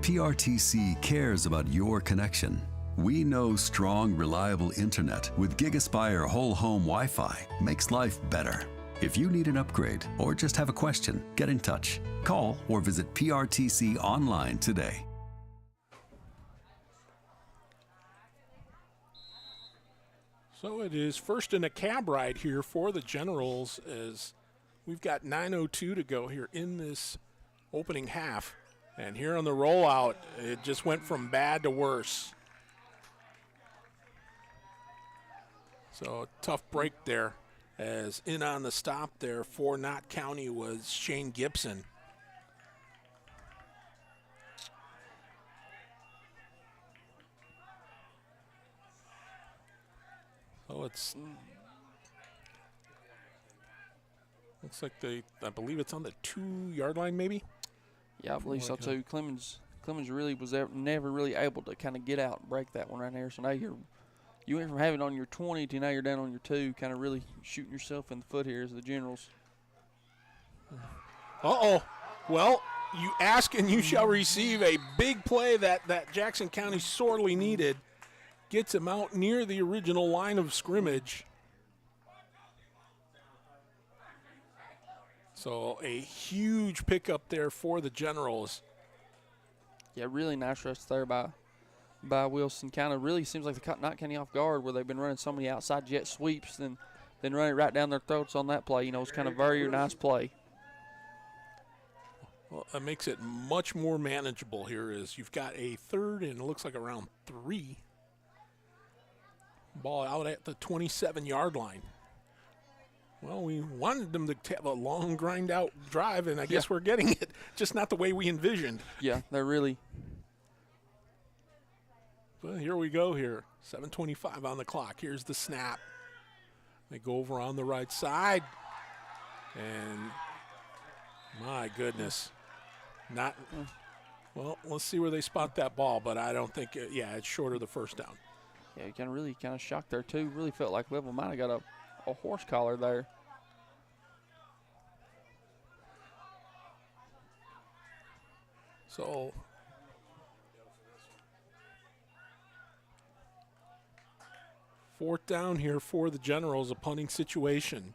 PRTC cares about your connection. We know strong, reliable internet with GigaSpire whole home Wi-Fi makes life better. If you need an upgrade or just have a question, get in touch. Call or visit PRTC online today. So it is first in a cab ride here for the Generals, as we've got 9:02 to go here in this opening half. And here on the rollout, it just went from bad to worse. So tough break there, as in on the stop there for Knott County was Shane Gibson. So it's looks like I believe it's on the 2-yard line, maybe. Yeah, I believe so too. Clemens really was never really able to kind of get out and break that one right there. So now you went from having it on your 20 to now you're down on your 2, kind of really shooting yourself in the foot here as the Generals. Uh-oh. Well, you ask and you shall receive. A big play that Jackson County sorely needed. Gets him out near the original line of scrimmage. So a huge pickup there for the Generals. Yeah, really nice rush there by Wilson. Kind of really seems like they caught Knott County off guard, where they've been running so many outside jet sweeps, then run it right down their throats on that play. You know, it's kind of very nice play. Well, that makes it much more manageable here, as you've got a 3rd and it looks like around 3. Ball out at the 27-yard line. Well, we wanted them to have a long grind-out drive, and I guess we're getting it, just not the way we envisioned. Yeah, they're really. But here we go here. 7:25 on the clock. Here's the snap. They go over on the right side. And my goodness. Not well, let's see where they spot that ball, but I don't think it's short of the first down. Yeah, you kind of shocked there too. Really felt like Level might have got a horse collar there. So fourth down here for the Generals, a punting situation.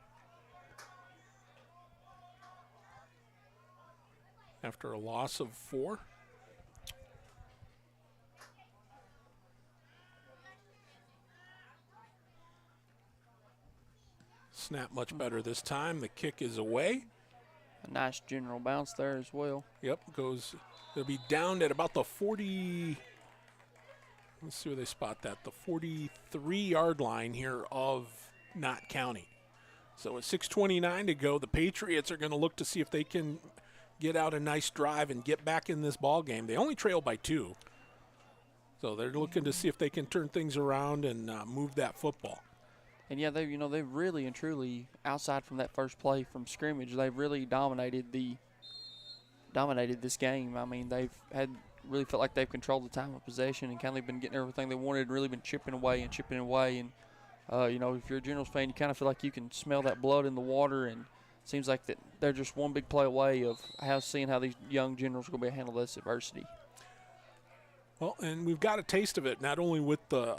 After a loss of 4. Snap much better this time. The kick is away. A nice general bounce there as well. Yep, goes. They'll be down at about the 40. Let's see where they spot that. The 43-yard line here of Knott County. So with 6:29 to go, the Patriots are going to look to see if they can get out a nice drive and get back in this ball game. They only trail by 2. So they're looking to see if they can turn things around and move that football. And yeah, they've really and truly, outside from that first play from scrimmage, they've really dominated this game. I mean, they've really felt like they've controlled the time of possession and kind of been getting everything they wanted, really been chipping away. And if you're a Generals fan, you kind of feel like you can smell that blood in the water, and it seems like that they're just one big play away of seeing how these young Generals are going to be handle this adversity. Well, and we've got a taste of it, not only with the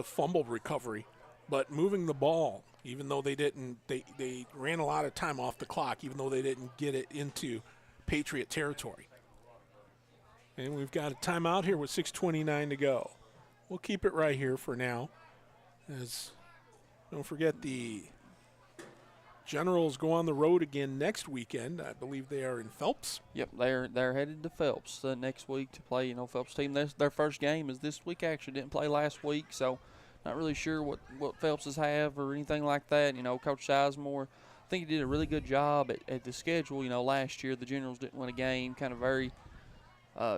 fumble recovery, but moving the ball. Even though they ran a lot of time off the clock, even though they didn't get it into Patriot territory. And we've got a timeout here with 6:29 to go. We'll keep it right here for now. As don't forget, the Generals go on the road again next weekend. I believe they are in Phelps. Yep, they're headed to Phelps next week to play. Phelps team. Their first game is this week. Actually, didn't play last week, so not really sure what Phelps's have or anything like that. Coach Sizemore, I think he did a really good job at the schedule. Last year the Generals didn't win a game. Kind of very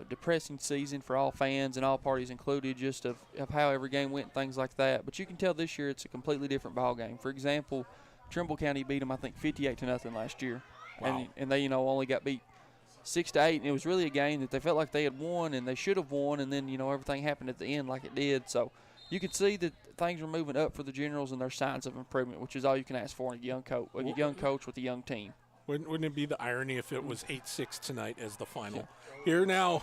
depressing season for all fans and all parties included, just of how every game went and things like that. But you can tell this year it's a completely different ball game. For example, Trimble County beat them, I think, 58-0 last year. Wow. And they, only got beat 6-8. And it was really a game that they felt like they had won and they should have won. And then, everything happened at the end like it did. So you could see that things were moving up for the Generals and there's signs of improvement, which is all you can ask for in a young coach with a young team. Wouldn't it be the irony if it was 8-6 tonight as the final? Yeah. Here now,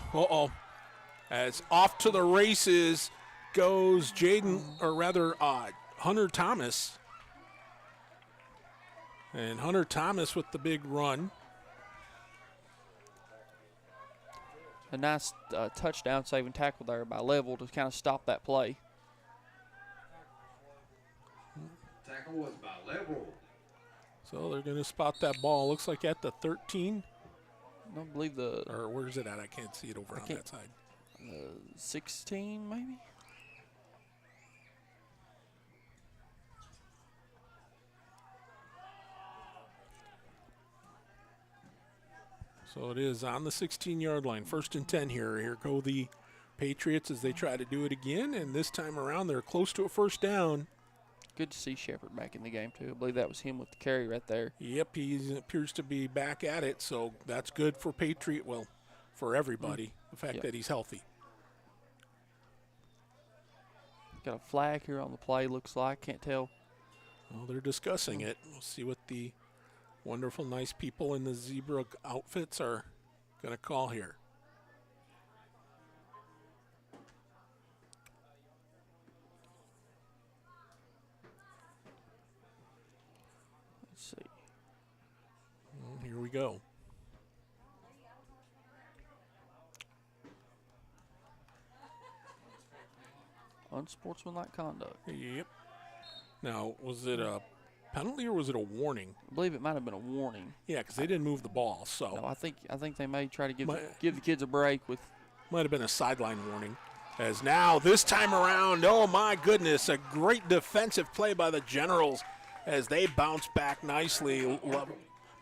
as off to the races goes Hunter Thomas. And Hunter Thomas with the big run. A nice touchdown saving tackle there by Level to kind of stop that play. Tackle was by Level. So they're going to spot that ball. Looks like at the 13. I don't believe or where is it at? I can't see it over on that side. 16 maybe? So it is on the 16-yard line. 1st and 10 here. Here go the Patriots as they try to do it again. And this time around, they're close to a first down. Good to see Shepard back in the game, too. I believe that was him with the carry right there. Yep, he appears to be back at it, so that's good for for everybody, the fact that he's healthy. Got a flag here on the play, looks like. Can't tell. Well, they're discussing it. We'll see what the wonderful, nice people in the zebra outfits are going to call here. See. Here we go. Unsportsmanlike conduct. Yep. Now, was it a penalty or was it a warning? I believe it might have been a warning. Yeah, because they didn't move the ball. So no, I think they may try to give the kids a break with. Might have been a sideline warning. As now this time around, oh my goodness, a great defensive play by the Generals as they bounce back nicely.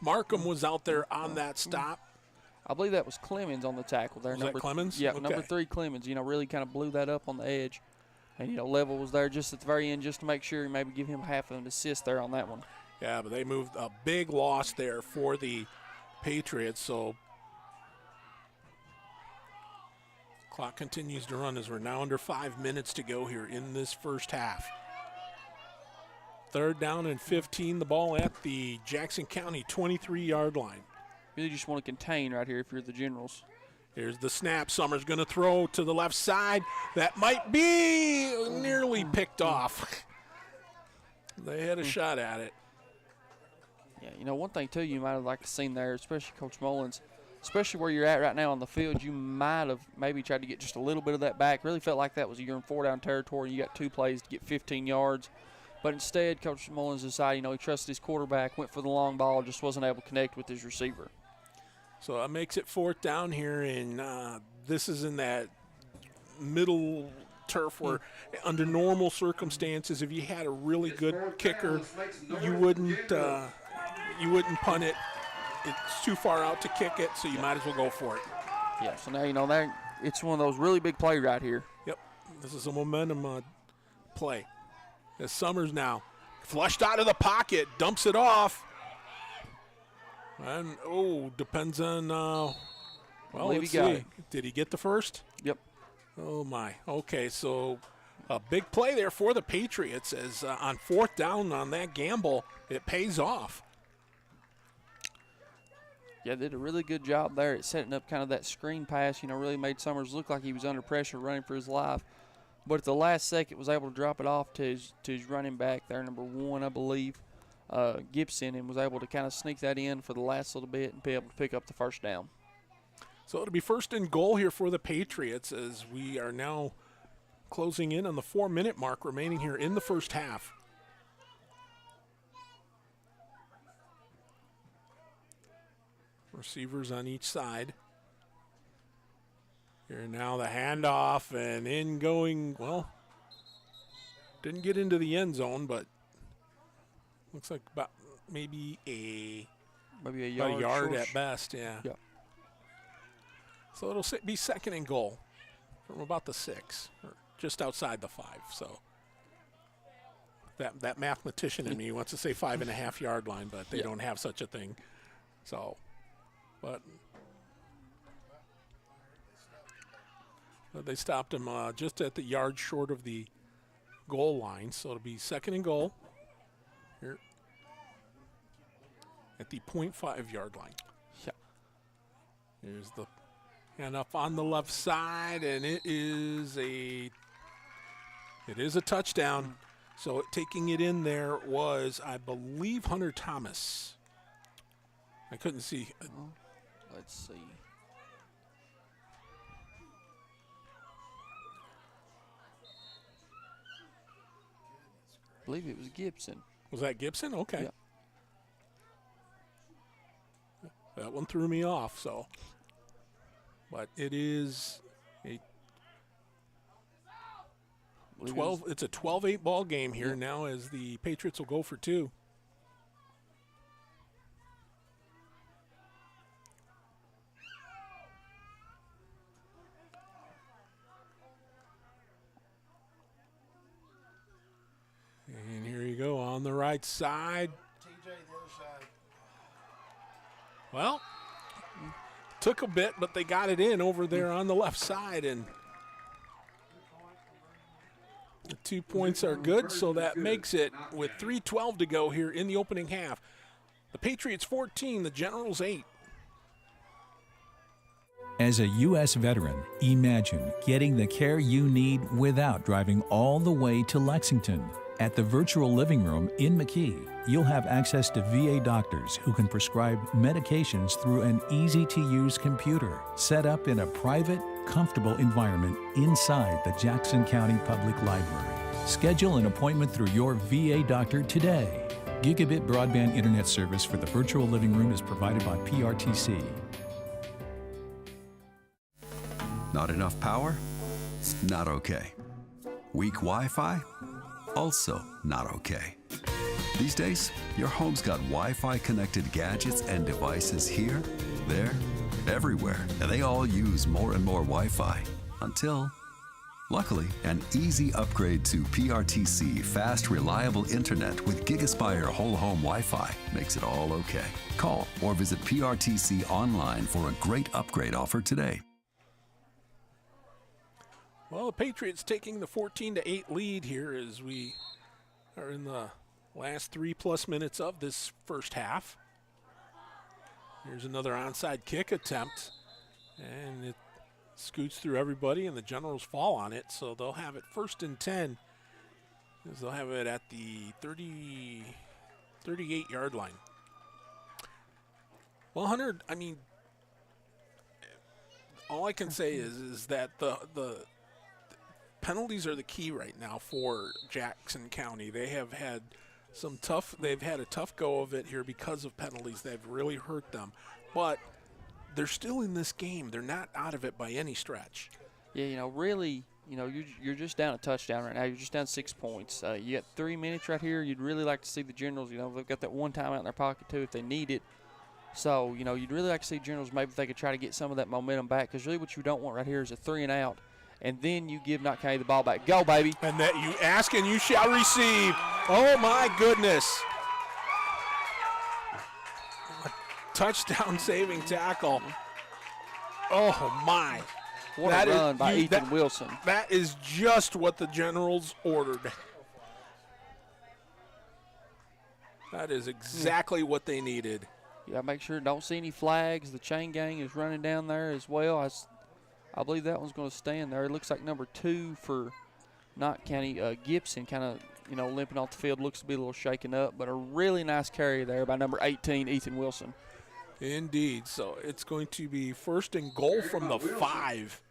Markham was out there on that stop. I believe that was Clemens on the tackle there. Was that Clemens? Yeah, okay. Number 3 Clemens. Really kind of blew that up on the edge. And, Level was there just at the very end just to make sure, maybe give him half of an assist there on that one. Yeah, but they moved a big loss there for the Patriots. So clock continues to run as we're now under 5 minutes to go here in this first half. 3rd down and 15. The ball at the Jackson County 23-yard line. Really just want to contain right here if you're the Generals. Here's the snap. Summers going to throw to the left side. That might be nearly picked off. They had a shot at it. Yeah, you know, one thing, too, you might have liked to seen there, especially Coach Mullins, especially where you're at right now on the field, you might have maybe tried to get just a little bit of that back. Really felt like that was you're in 4-down territory. You got 2 plays to get 15 yards. But instead, Coach Mullins decided, you know, he trusted his quarterback, went for the long ball, just wasn't able to connect with his receiver. So it makes it 4th down here, and this is in that middle turf where under normal circumstances, if you had a really good kicker, you wouldn't punt it. It's too far out to kick it, so you might as well go for it. Yeah, so now, you know, that it's one of those really big plays right here. Yep, this is a momentum play. As Summers now flushed out of the pocket, dumps it off. And, depends on, well, let's see. Did he get the first? Yep. Oh, my. Okay, so a big play there for the Patriots as on 4th down on that gamble, it pays off. Yeah, did a really good job there at setting up kind of that screen pass. You know, really made Summers look like he was under pressure running for his life. But at the last second was able to drop it off to his running back there, number 1, I believe, Gibson, and was able to kind of sneak that in for the last little bit and be able to pick up the 1st down. So it'll be 1st and goal here for the Patriots as we are now closing in on the 4-minute mark remaining here in the first half. Receivers on each side. Here now the handoff and in going, well, didn't get into the end zone, but looks like about maybe a yard at best, yeah. So it'll be 2nd and goal from about the 6, or just outside the 5. So that mathematician in me wants to say 5.5-yard line, but they don't have such a thing. So, but they stopped him just at the yard short of the goal line. So it'll be 2nd and goal here at the 0.5-yard line. Yeah. Here's the hand up on the left side, and it is a touchdown. So taking it in there was, I believe, Hunter Thomas. I couldn't see. Let's see. I believe it was Gibson. Was that Gibson? Okay. Yeah. That one threw me off, so. But it is a 12. It's a 12-8 ball game here now as the Patriots will go for 2. And here you go on the right side. TJ, the other side. Well, took a bit, but they got it in over there on the left side, and the 2 points are good, so that makes it with 3:12 to go here in the opening half. The Patriots 14, the Generals 8. As a U.S. veteran, imagine getting the care you need without driving all the way to Lexington. At the Virtual Living Room in McKee, you'll have access to VA doctors who can prescribe medications through an easy-to-use computer set up in a private, comfortable environment inside the Jackson County Public Library. Schedule an appointment through your VA doctor today. Gigabit broadband internet service for the Virtual Living Room is provided by PRTC. Not enough power? Not okay. Weak Wi-Fi? Also not okay. These days, your home's got Wi-Fi connected gadgets and devices here, there, everywhere, and they all use more and more Wi-Fi until, luckily, an easy upgrade to PRTC fast, reliable internet with GigaSpire whole home Wi-Fi makes it all okay. Call or visit PRTC online for a great upgrade offer today. Well, the Patriots taking the 14-8 lead here as we are in the Last 3+ minutes of this first half. Here's another onside kick attempt, and it scoots through everybody, and the Generals fall on it, so they'll have it 1st and 10. As they'll have it at the 38-yard line. Well, Hunter, I mean, all I can say is that the penalties are the key right now for Jackson County. They have had they've had a tough go of it here because of penalties. They've really hurt them, but they're still in this game. They're not out of it by any stretch. Yeah, really, you're just down a touchdown right now. You're just down 6 points. You got 3 minutes right here. You'd really like to see the Generals, they've got that one timeout in their pocket too if they need it. So, you'd really like to see Generals maybe if they could try to get some of that momentum back, because really what you don't want right here is a 3 and out, and then you give Knott County the ball back. Go, baby. And that you ask and you shall receive. Oh, my goodness. A touchdown saving tackle. Oh, my. What a run by Ethan Wilson. That is just what the Generals ordered. That is exactly what they needed. Yeah, make sure don't see any flags. The chain gang is running down there as well. I believe that one's going to stand there. It looks like number 2 for Knott County, Gibson, kind of, limping off the field. Looks to be a little shaken up, but a really nice carry there by number 18, Ethan Wilson. Indeed. So it's going to be 1st and goal from the 5.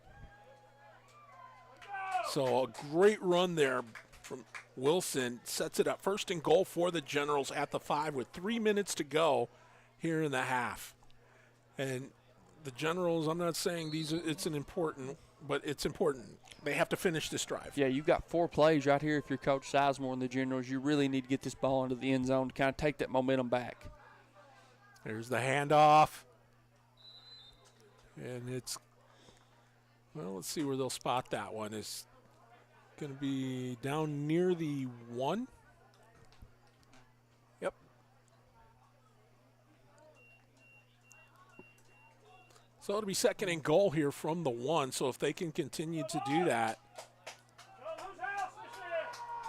So a great run there from Wilson. Sets it up 1st and goal for the Generals at the 5 with 3 minutes to go here in the half. And the Generals, I'm not saying it's important, but it's important. They have to finish this drive. Yeah, you've got 4 plays right here. If you're Coach Sizemore and the Generals, you really need to get this ball into the end zone to kind of take that momentum back. There's the handoff. And it's, well, let's see where they'll spot that one. It's going to be down near the 1. Yep. So it'll be 2nd and goal here from the 1. So if they can continue to do that.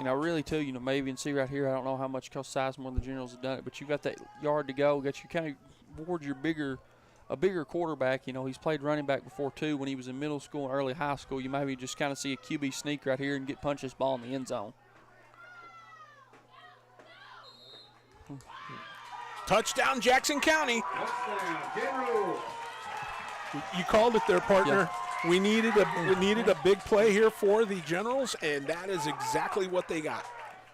Really, too, maybe and see right here, I don't know how much Coach Sizemore and the Generals have done it, but you got that yard to go. Got you kind of towards a bigger quarterback. He's played running back before, too, when he was in middle school and early high school. You maybe just kind of see a QB sneak right here and get punch this ball in the end zone. Touchdown, Jackson County. Touchdown, Generals. You called it there, partner. Yeah. We needed a big play here for the Generals, and that is exactly what they got.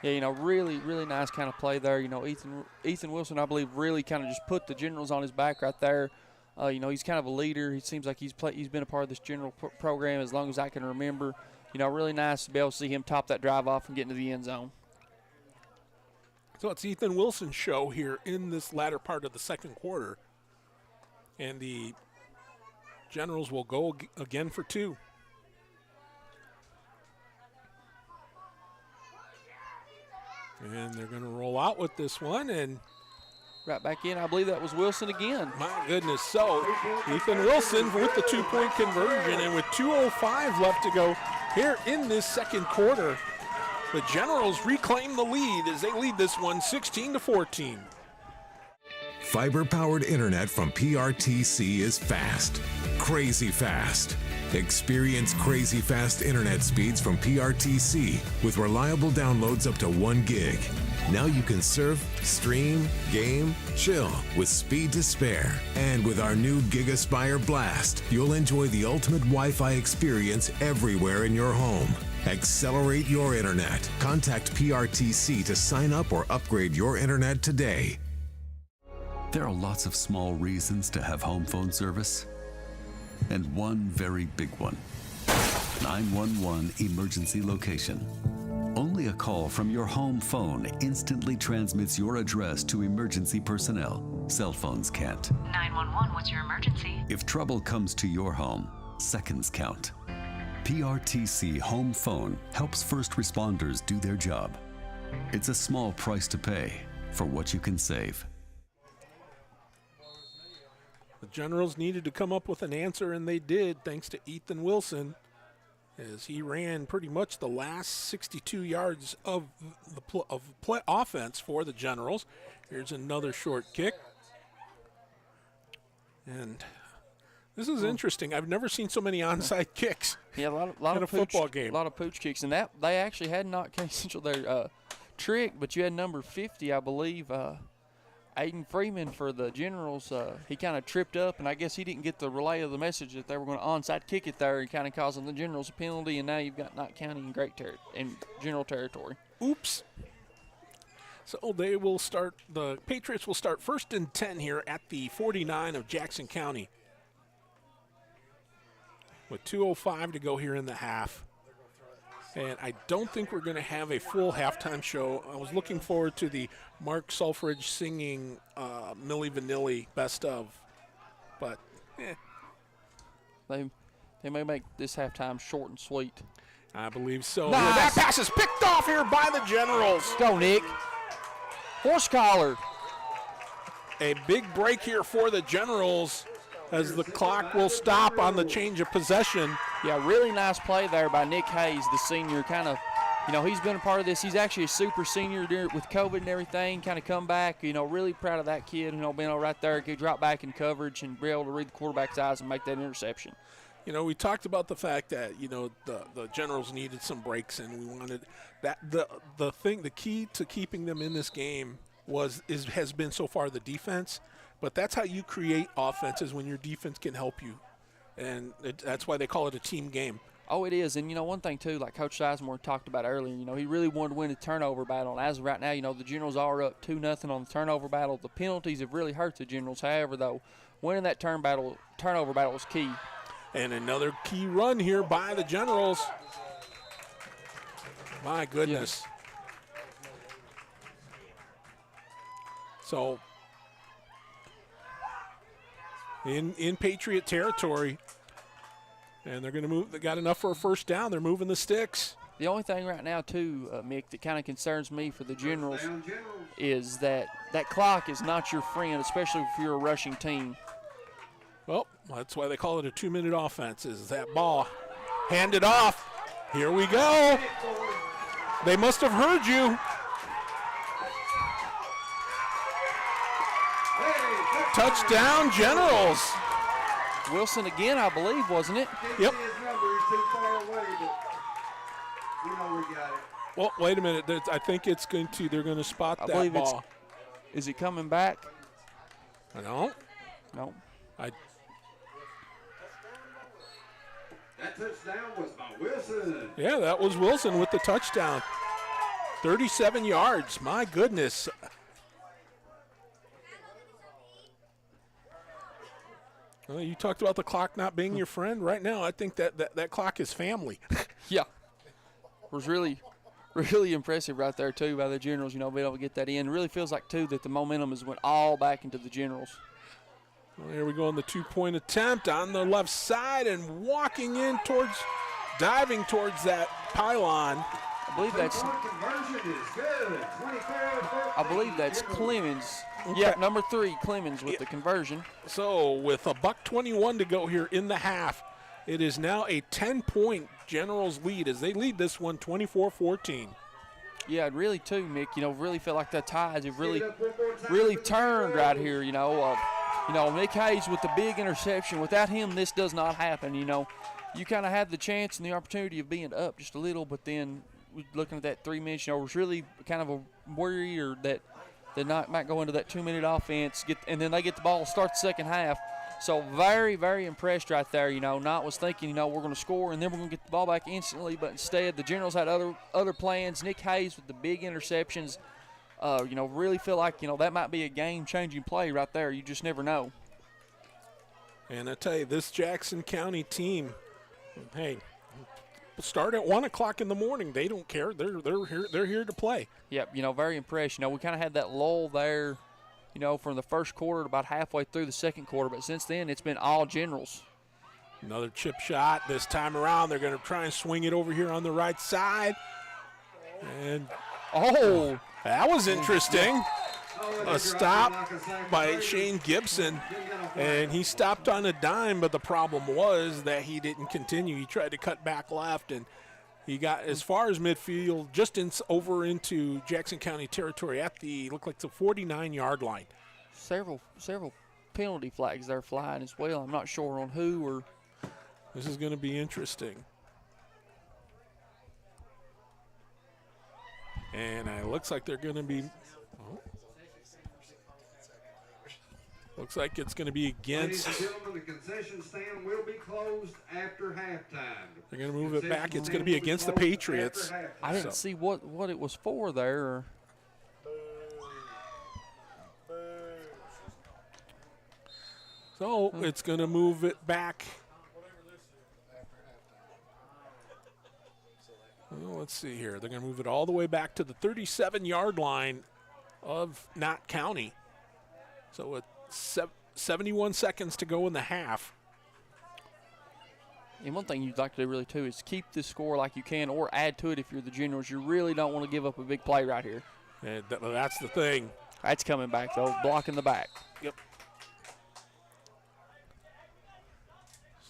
Yeah, really, really nice kind of play there. Ethan Wilson, I believe, really kind of just put the Generals on his back right there. He's kind of a leader. He seems like he's been a part of this General program as long as I can remember. Really nice to be able to see him top that drive off and get into the end zone. So it's Ethan Wilson's show here in this latter part of the 2nd quarter. And the Generals will go again for 2. And they're going to roll out with this one. And right back in. I believe that was Wilson again. My goodness. So Ethan Wilson with the 2-point conversion, and with 2:05 left to go here in this 2nd quarter, the Generals reclaim the lead as they lead this one 16-14. Fiber-powered internet from PRTC is fast, crazy fast. Experience crazy fast internet speeds from PRTC with reliable downloads up to 1 gig. Now you can surf, stream, game, chill with speed to spare. And with our new GigaSpire Blast, you'll enjoy the ultimate Wi-Fi experience everywhere in your home. Accelerate your internet. Contact PRTC to sign up or upgrade your internet today. There are lots of small reasons to have home phone service, and one very big one. 911 emergency location. Only a call from your home phone instantly transmits your address to emergency personnel. Cell phones can't. 911, what's your emergency? If trouble comes to your home, seconds count. PRTC Home Phone helps first responders do their job. It's a small price to pay for what you can save. The Generals needed to come up with an answer, and they did, thanks to Ethan Wilson. as he ran pretty much the last 62 yards of the offense for the Generals. Here's another short kick. And this is interesting. I've never seen so many onside kicks. Yeah, a lot in of a football game. A lot of pooch kicks, and that they actually had Knott County Central their trick, but you had number 50, I believe, Aiden Freeman for the Generals. He kind of tripped up, and I guess he didn't get the relay of the message that they were going to onside kick it there, and kind of causing the Generals a penalty. And now you've got Knott County in General territory. Oops. So they will start. The Patriots will start 1st and 10 here at the 49 of Jackson County, with 2:05 to go here in the half. And I don't think we're going to have a full halftime show. I was looking forward to the Mark Sulfridge singing Milli Vanilli best of, but They may make this halftime short and sweet. I believe so. Nice. That pass is picked off here by the Generals. Go, Nick. Horse collar. A big break here for the Generals as the clock will stop on the change of possession. Yeah, really nice play there by Nick Hayes, the senior. Kind of, he's been a part of this. He's actually a super senior with COVID and everything. Kind of come back, really proud of that kid. Being right there, could drop back in coverage and be able to read the quarterback's eyes and make that interception. We talked about the fact that the Generals needed some breaks, and we wanted that. The key to keeping them in this game has been so far the defense. But that's how you create offenses, when your defense can help you. And that's why they call it a team game. Oh, it is. And, one thing, too, like Coach Sizemore talked about earlier, he really wanted to win a turnover battle. And as of right now, the Generals are up 2-0 on the turnover battle. The penalties have really hurt the Generals. However, though, winning that turnover battle is key. And another key run here by the Generals. My goodness. Yes. So in Patriot territory, and they're going to move. They got enough for a first down. They're moving the sticks. The only thing right now, too, Mick, that kind of concerns me for the Generals is that clock is not your friend, especially if you're a rushing team. Well, that's why they call it a 2-minute offense, is that ball handed off. Here we go. They must have heard you. Touchdown, Generals. Wilson again, I believe, wasn't it? Yep. Well, wait a minute. I think it's going to. They're going to spot that believe ball. Is it coming back? No. No. That touchdown was by Wilson. Yeah, that was Wilson with the touchdown. 37 yards. My goodness. Well, you talked about the clock not being your friend. Right now, I think that clock is family. Yeah. It was really, really impressive right there, too, by the Generals, being able to get that in. It really feels like, too, that the momentum has went all back into the Generals. Well, here we go on the 2-point attempt on the left side and diving towards that pylon. I believe that's Clemens. Okay. Yeah, number 3, Clemens with the conversion. So with $1:21 to go here in the half, it is now a 10-point Generals lead as they lead this one 24-14. Yeah, really too, Mick. Really felt like the tides have really turned right here. Nick Hayes with the big interception. Without him, this does not happen. You kind of had the chance and the opportunity of being up just a little, but then looking at that 3 minutes, was really kind of a worry or that might go into that 2-minute offense, and then they get the ball, start the second half. So very, very impressed right there. Knott was thinking, we're going to score and then we're going to get the ball back instantly, but instead the Generals had other plans. Nick Hayes with the big interceptions. Really feel like, that might be a game-changing play right there. You just never know. And I tell you, this Jackson County team, hey, start at 1 o'clock in the morning. They don't care. They're here to play. Yep, very impressed. We kind of had that lull there, from the first quarter to about halfway through the second quarter, but since then it's been all Generals. Another chip shot this time around. They're going to try and swing it over here on the right side. And oh, that was interesting. a stop by Shane Gibson, and he stopped on a dime, but the problem was that he didn't continue. He tried to cut back left, and he got as far as midfield, just over into Jackson County territory at the, looked like the 49-yard line. Several penalty flags there flying as well. I'm not sure on who or. This is going to be interesting. And it looks like they're going to be. Looks like it's going to be against. Ladies and gentlemen, the concession stand will be closed after halftime. They're going to move it back. It's going to be against the Patriots. I didn't see what it was for there. So it's going to move it back. Well, let's see here. They're going to move it all the way back to the 37-yard line of Knott County. So with 71 seconds to go in the half. And one thing you'd like to do really too is keep this score like you can, or add to it if you're the Generals. You really don't want to give up a big play right here. And that's the thing. That's coming back though, blocking the back. Yep.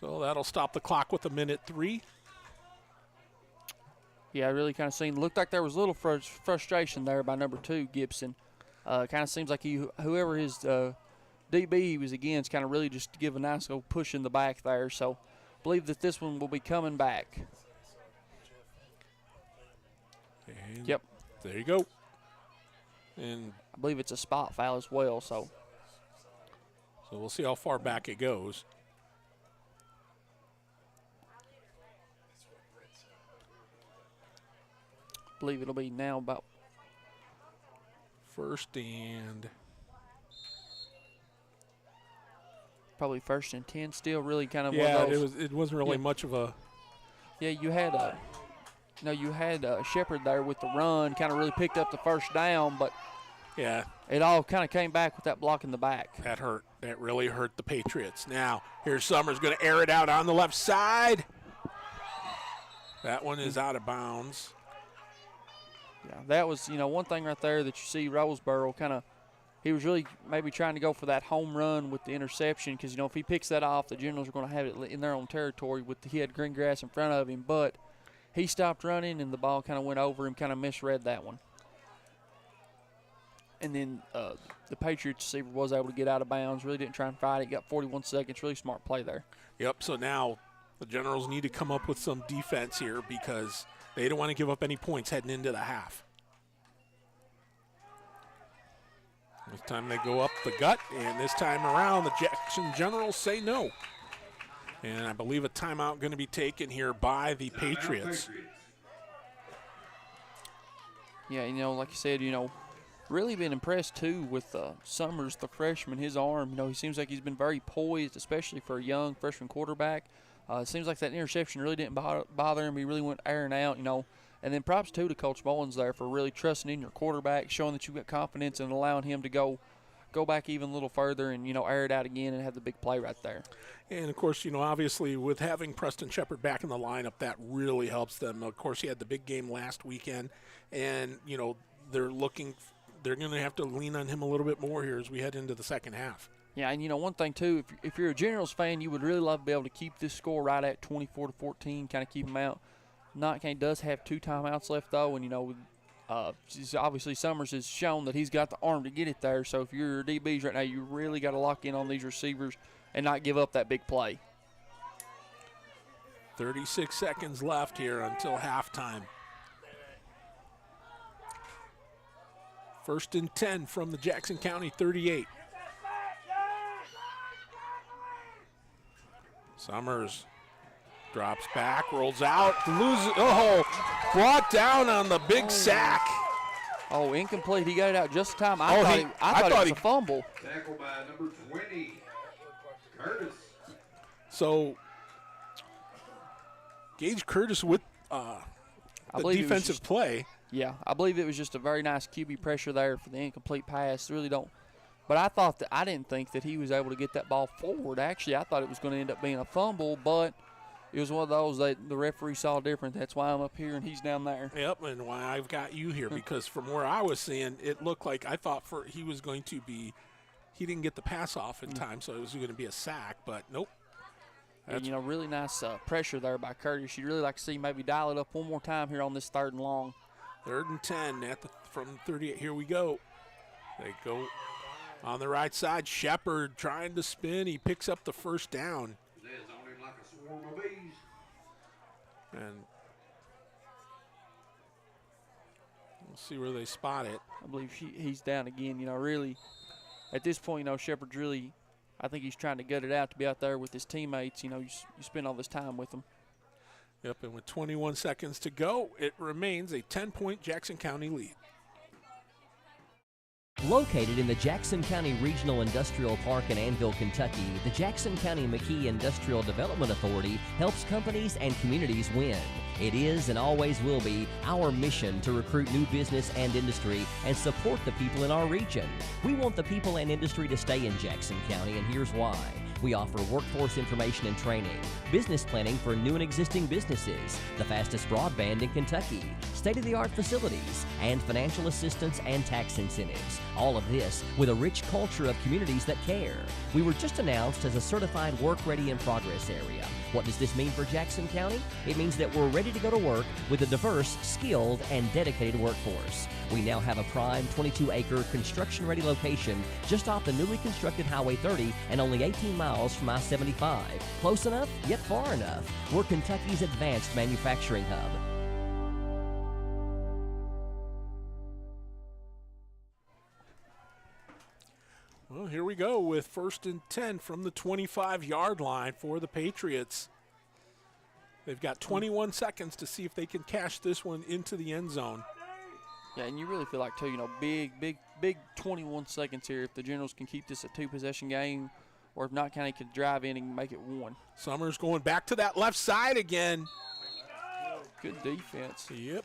So that'll stop the clock with 1:03. Yeah, I really kind of looked like there was a little frustration there by number 2, Gibson. Kind of seems like whoever his DB he was against, kind of really just to give a nice little push in the back there. So I believe that this one will be coming back. And yep. There you go. And I believe it's a spot foul as well. So we'll see how far back it goes. I believe it'll be now about first and probably 1st and 10 still, really kind of yeah, one of those. it wasn't really much of a. Yeah, you had Shepard there with the run, kind of really picked up the first down, but yeah, it all kind of came back with that block in the back. That hurt. That really hurt the Patriots. Now here's Summers going to air it out on the left side. That one is out of bounds. Yeah, that was, one thing right there that you see Roseboro kind of, he was really maybe trying to go for that home run with the interception because, if he picks that off, the Generals are going to have it in their own territory he had green grass in front of him, but he stopped running and the ball kind of went over him, kind of misread that one. And then the Patriots receiver was able to get out of bounds, really didn't try and fight it, got 41 seconds, really smart play there. Yep, so now the Generals need to come up with some defense here because they don't want to give up any points heading into the half. This time they go up the gut, and this time around the Jackson Generals say no. And I believe a timeout going to be taken here by the Patriots. Yeah, like you said, really been impressed too with Summers, the freshman, his arm. He seems like he's been very poised, especially for a young freshman quarterback. It seems like that interception really didn't bother him. He really went airing out, And then props, too, to Coach Mullins there for really trusting in your quarterback, showing that you've got confidence and allowing him to go back even a little further and, air it out again and have the big play right there. And, of course, obviously with having Preston Shepard back in the lineup, that really helps them. Of course, he had the big game last weekend, and, they're going to have to lean on him a little bit more here as we head into the second half. Yeah, and one thing too, if you're a Generals fan, you would really love to be able to keep this score right at 24-14, kind of keep them out. Knott County does have 2 timeouts left though, and obviously Summers has shown that he's got the arm to get it there. So if you're DBs right now, you really got to lock in on these receivers and not give up that big play. 36 seconds left here until halftime. 1st and 10 from the Jackson County 38. Summers drops back, rolls out, loses. Oh, brought down on the big sack. Oh, incomplete. He got it out just in time. I thought it was a fumble. Tackled by number 20, Curtis. So, Gage Curtis with the defensive play. Yeah, I believe it was just a very nice QB pressure there for the incomplete pass. Really don't. But I didn't think that he was able to get that ball forward. Actually, I thought it was going to end up being a fumble, but it was one of those that the referee saw different. That's why I'm up here and he's down there. Yep, and why I've got you here, because from where I was seeing, it looked like I thought he was going to be – he didn't get the pass off in time, so it was going to be a sack, but nope. And, really nice pressure there by Curtis. You'd really like to see maybe dial it up one more time here on this 3rd and long. 3rd and 10 from 38. Here we go. They go on the right side. Shepard trying to spin. He picks up the first down. There's on him like a swarm of bees. And we'll see where they spot it. I believe he's down again. Really, at this point, Shepard's really, I think he's trying to gut it out to be out there with his teammates. You spend all this time with them. Yep, and with 21 seconds to go, it remains a 10-point Jackson County lead. Located in the Jackson County Regional Industrial Park in Annville, Kentucky, the Jackson County McKee Industrial Development Authority helps companies and communities win. It is and always will be our mission to recruit new business and industry and support the people in our region. We want the people and industry to stay in Jackson County, and here's why. We offer workforce information and training, business planning for new and existing businesses, the fastest broadband in Kentucky, state-of-the-art facilities, and financial assistance and tax incentives. All of this with a rich culture of communities that care. We were just announced as a certified work-ready in progress area. What does this mean for Jackson County? It means that we're ready to go to work with a diverse, skilled, and dedicated workforce. We now have a prime 22-acre construction-ready location just off the newly constructed Highway 30 and only 18 miles from I-75. Close enough, yet far enough. We're Kentucky's advanced manufacturing hub. Well, here we go with 1st and 10 from the 25-yard line for the Patriots. They've got 21 seconds to see if they can cash this one into the end zone. Yeah, and you really feel like, too, big 21 seconds here. If the Generals can keep this a 2-possession game, or if not, County could drive in and make it 1. Summers going back to that left side again. Good defense. Yep.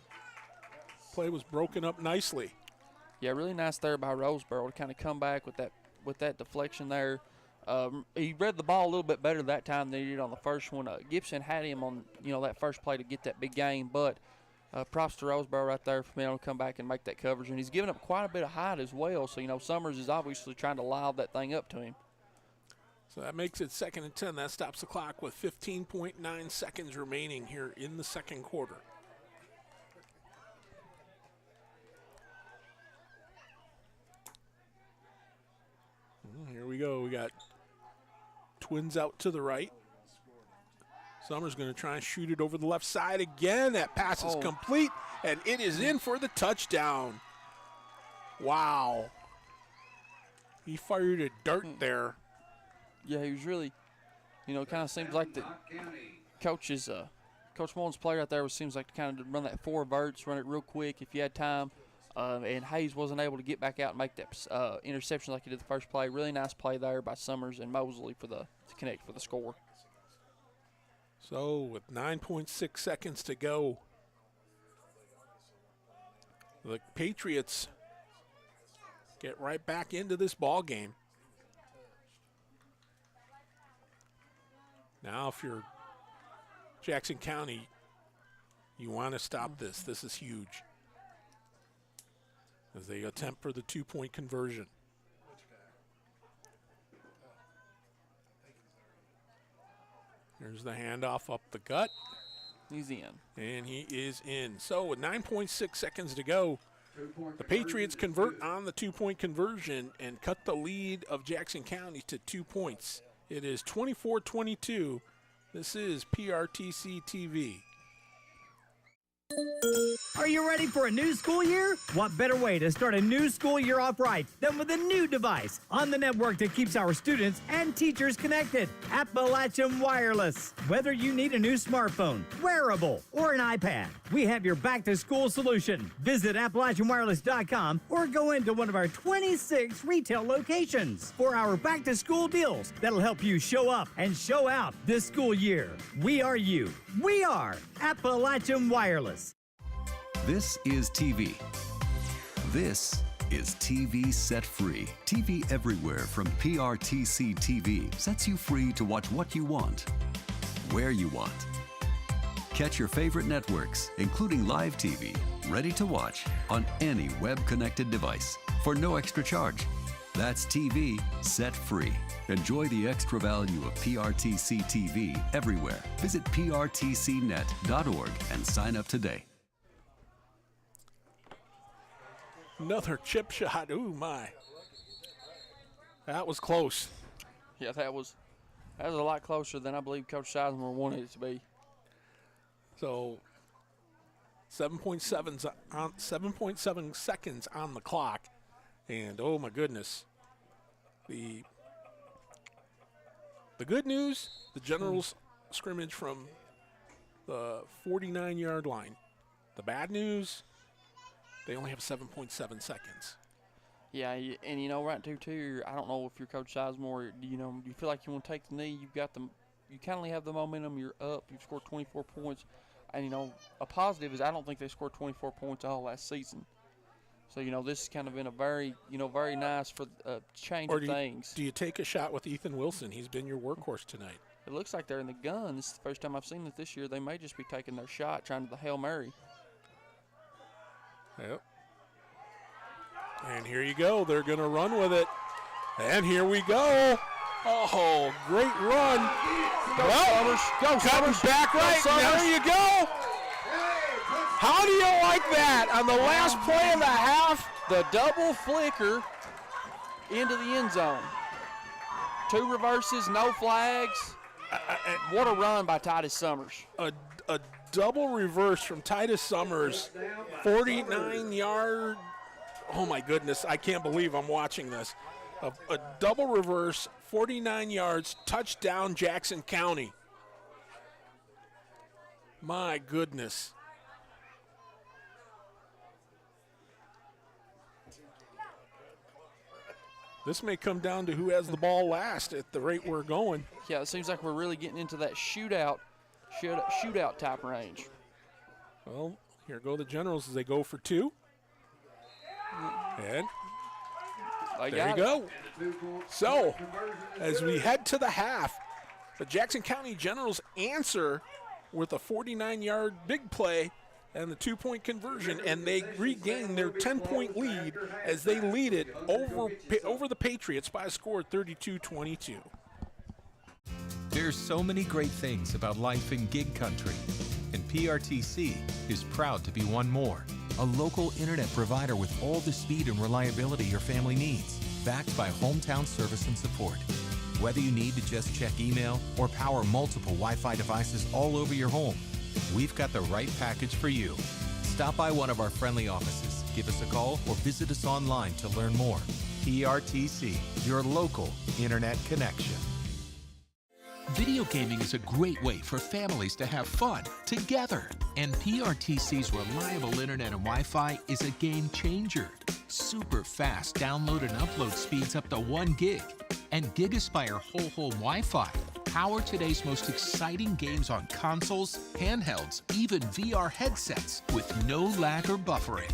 Play was broken up nicely. Yeah, really nice there by Roseboro to kind of come back with that deflection there. He read the ball a little bit better that time than he did on the first one. Gibson had him on, that first play to get that big gain, but props to Roseboro right there for being able to come back and make that coverage. And he's giving up quite a bit of height as well, so, Summers is obviously trying to lob that thing up to him. So that makes it 2nd and 10. That stops the clock with 15.9 seconds remaining here in the second quarter. Here we go. We got Twins out to the right. Summers going to try and shoot it over the left side again. That pass is complete, and it is in for the touchdown. Wow. He fired a dart there. Yeah, he was really, kind of seems like the Coach Mullen's play right there seems like to kind of run that 4 verts, run it real quick if you had time. And Hayes wasn't able to get back out and make that interception like he did the first play. Really nice play there by Summers and Mosley to connect for the score. So with 9.6 seconds to go, the Patriots get right back into this ball game. Now if you're Jackson County, you want to stop this. This is huge. As they attempt for the 2-point conversion. Here's the handoff up the gut. He's in. And he is in. So with 9.6 seconds to go, the Patriots convert on the 2-point conversion and cut the lead of Jackson County to 2 points. It is 24-22. This is PRTC TV. Are you ready for a new school year? What better way to start a new school year off right than with a new device on the network that keeps our students and teachers connected? Appalachian Wireless. Whether you need a new smartphone, wearable, or an iPad, we have your back-to-school solution. Visit AppalachianWireless.com or go into one of our 26 retail locations for our back-to-school deals that'll help you show up and show out this school year. We are you. We are Appalachian Wireless. This is TV. This is TV Set Free. TV everywhere from PRTC TV sets you free to watch what you want, where you want, Catch your favorite networks, including live TV, ready to watch on any web-connected device for no extra charge. That's TV set free. Enjoy the extra value of PRTC TV everywhere. Visit prtcnet.org and sign up today. Another chip shot. Ooh, my. That was close. Yeah, that was a lot closer than I believe Coach Sizemore wanted it to be. So 7.7 seconds on the clock. And oh my goodness. The good news, the Generals scrimmage from the 49-yard line. The bad news, they only have 7.7 seconds. Yeah, and right too, I don't know if you're Coach Sizemore, do you feel like you want to take the knee? You kind of have the momentum. You're up. You've scored 24 points, and a positive is I don't think they scored 24 points all last season. So this has kind of been a very very nice for change of things. Do you take a shot with Ethan Wilson? He's been your workhorse tonight. It looks like they're in the gun. This is the first time I've seen it this year. They may just be taking their shot, trying to the Hail Mary. Yep. And here you go. They're going to run with it. And here we go. Oh, great run. Go Summers back right. There you go. How do you like that on the last play of the half? The double flicker into the end zone. 2 reverses, no flags. What a run by Titus Summers. A double reverse from Titus Summers, 49-yard. Oh, my goodness. I can't believe I'm watching this. A double reverse, 49 yards, touchdown Jackson County. My goodness. This may come down to who has the ball last at the rate we're going. Yeah, it seems like we're really getting into that shootout type range. Well, here go the Generals as they go for 2. And there you go. So, as we head to the half, the Jackson County Generals answer with a 49-yard big play and the 2-point conversion, and they regain their 10-point lead as they lead it over the Patriots by a score of 32-22. There's so many great things about life in gig country, and PRTC is proud to be one more. A local internet provider with all the speed and reliability your family needs, backed by hometown service and support. Whether you need to just check email or power multiple Wi-Fi devices all over your home, we've got the right package for you. Stop by one of our friendly offices, give us a call, or visit us online to learn more. PRTC, your local internet connection. Video gaming is a great way for families to have fun together. And PRTC's reliable internet and Wi-Fi is a game changer. Super fast download and upload speeds up to 1 gig. And GigaSpire whole home Wi-Fi power today's most exciting games on consoles, handhelds, even VR headsets with no lag or buffering.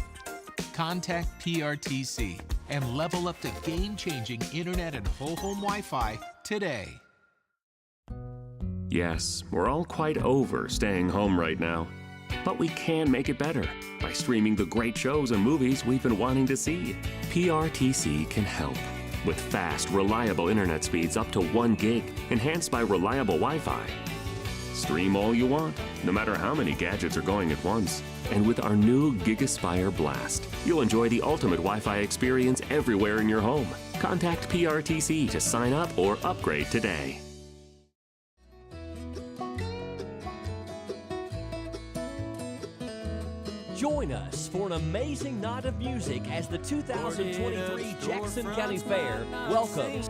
Contact PRTC and level up to game-changing internet and whole home Wi-Fi today. Yes, we're all quite over staying home right now. But we can make it better by streaming the great shows and movies we've been wanting to see. PRTC can help with fast, reliable internet speeds up to 1 gig, enhanced by reliable Wi-Fi. Stream all you want, no matter how many gadgets are going at once. And with our new GigaSpire Blast, you'll enjoy the ultimate Wi-Fi experience everywhere in your home. Contact PRTC to sign up or upgrade today. Join us for an amazing night of music as the 2023 Jackson County Fair welcomes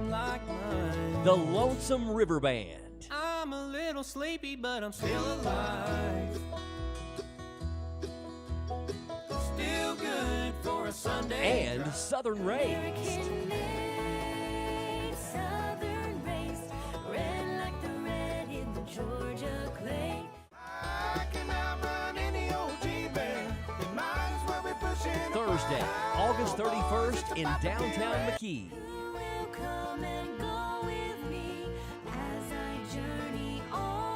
the Lonesome River Band. I'm a little sleepy, but I'm still alive. Still good for a Sunday. And Southern Raised. Southern Raised, red like the red in the Georgia clay. I can outrun any old G-band. It might as well be pushing Thursday, August 31st in downtown McKee. Who will come and go with me as I journey on?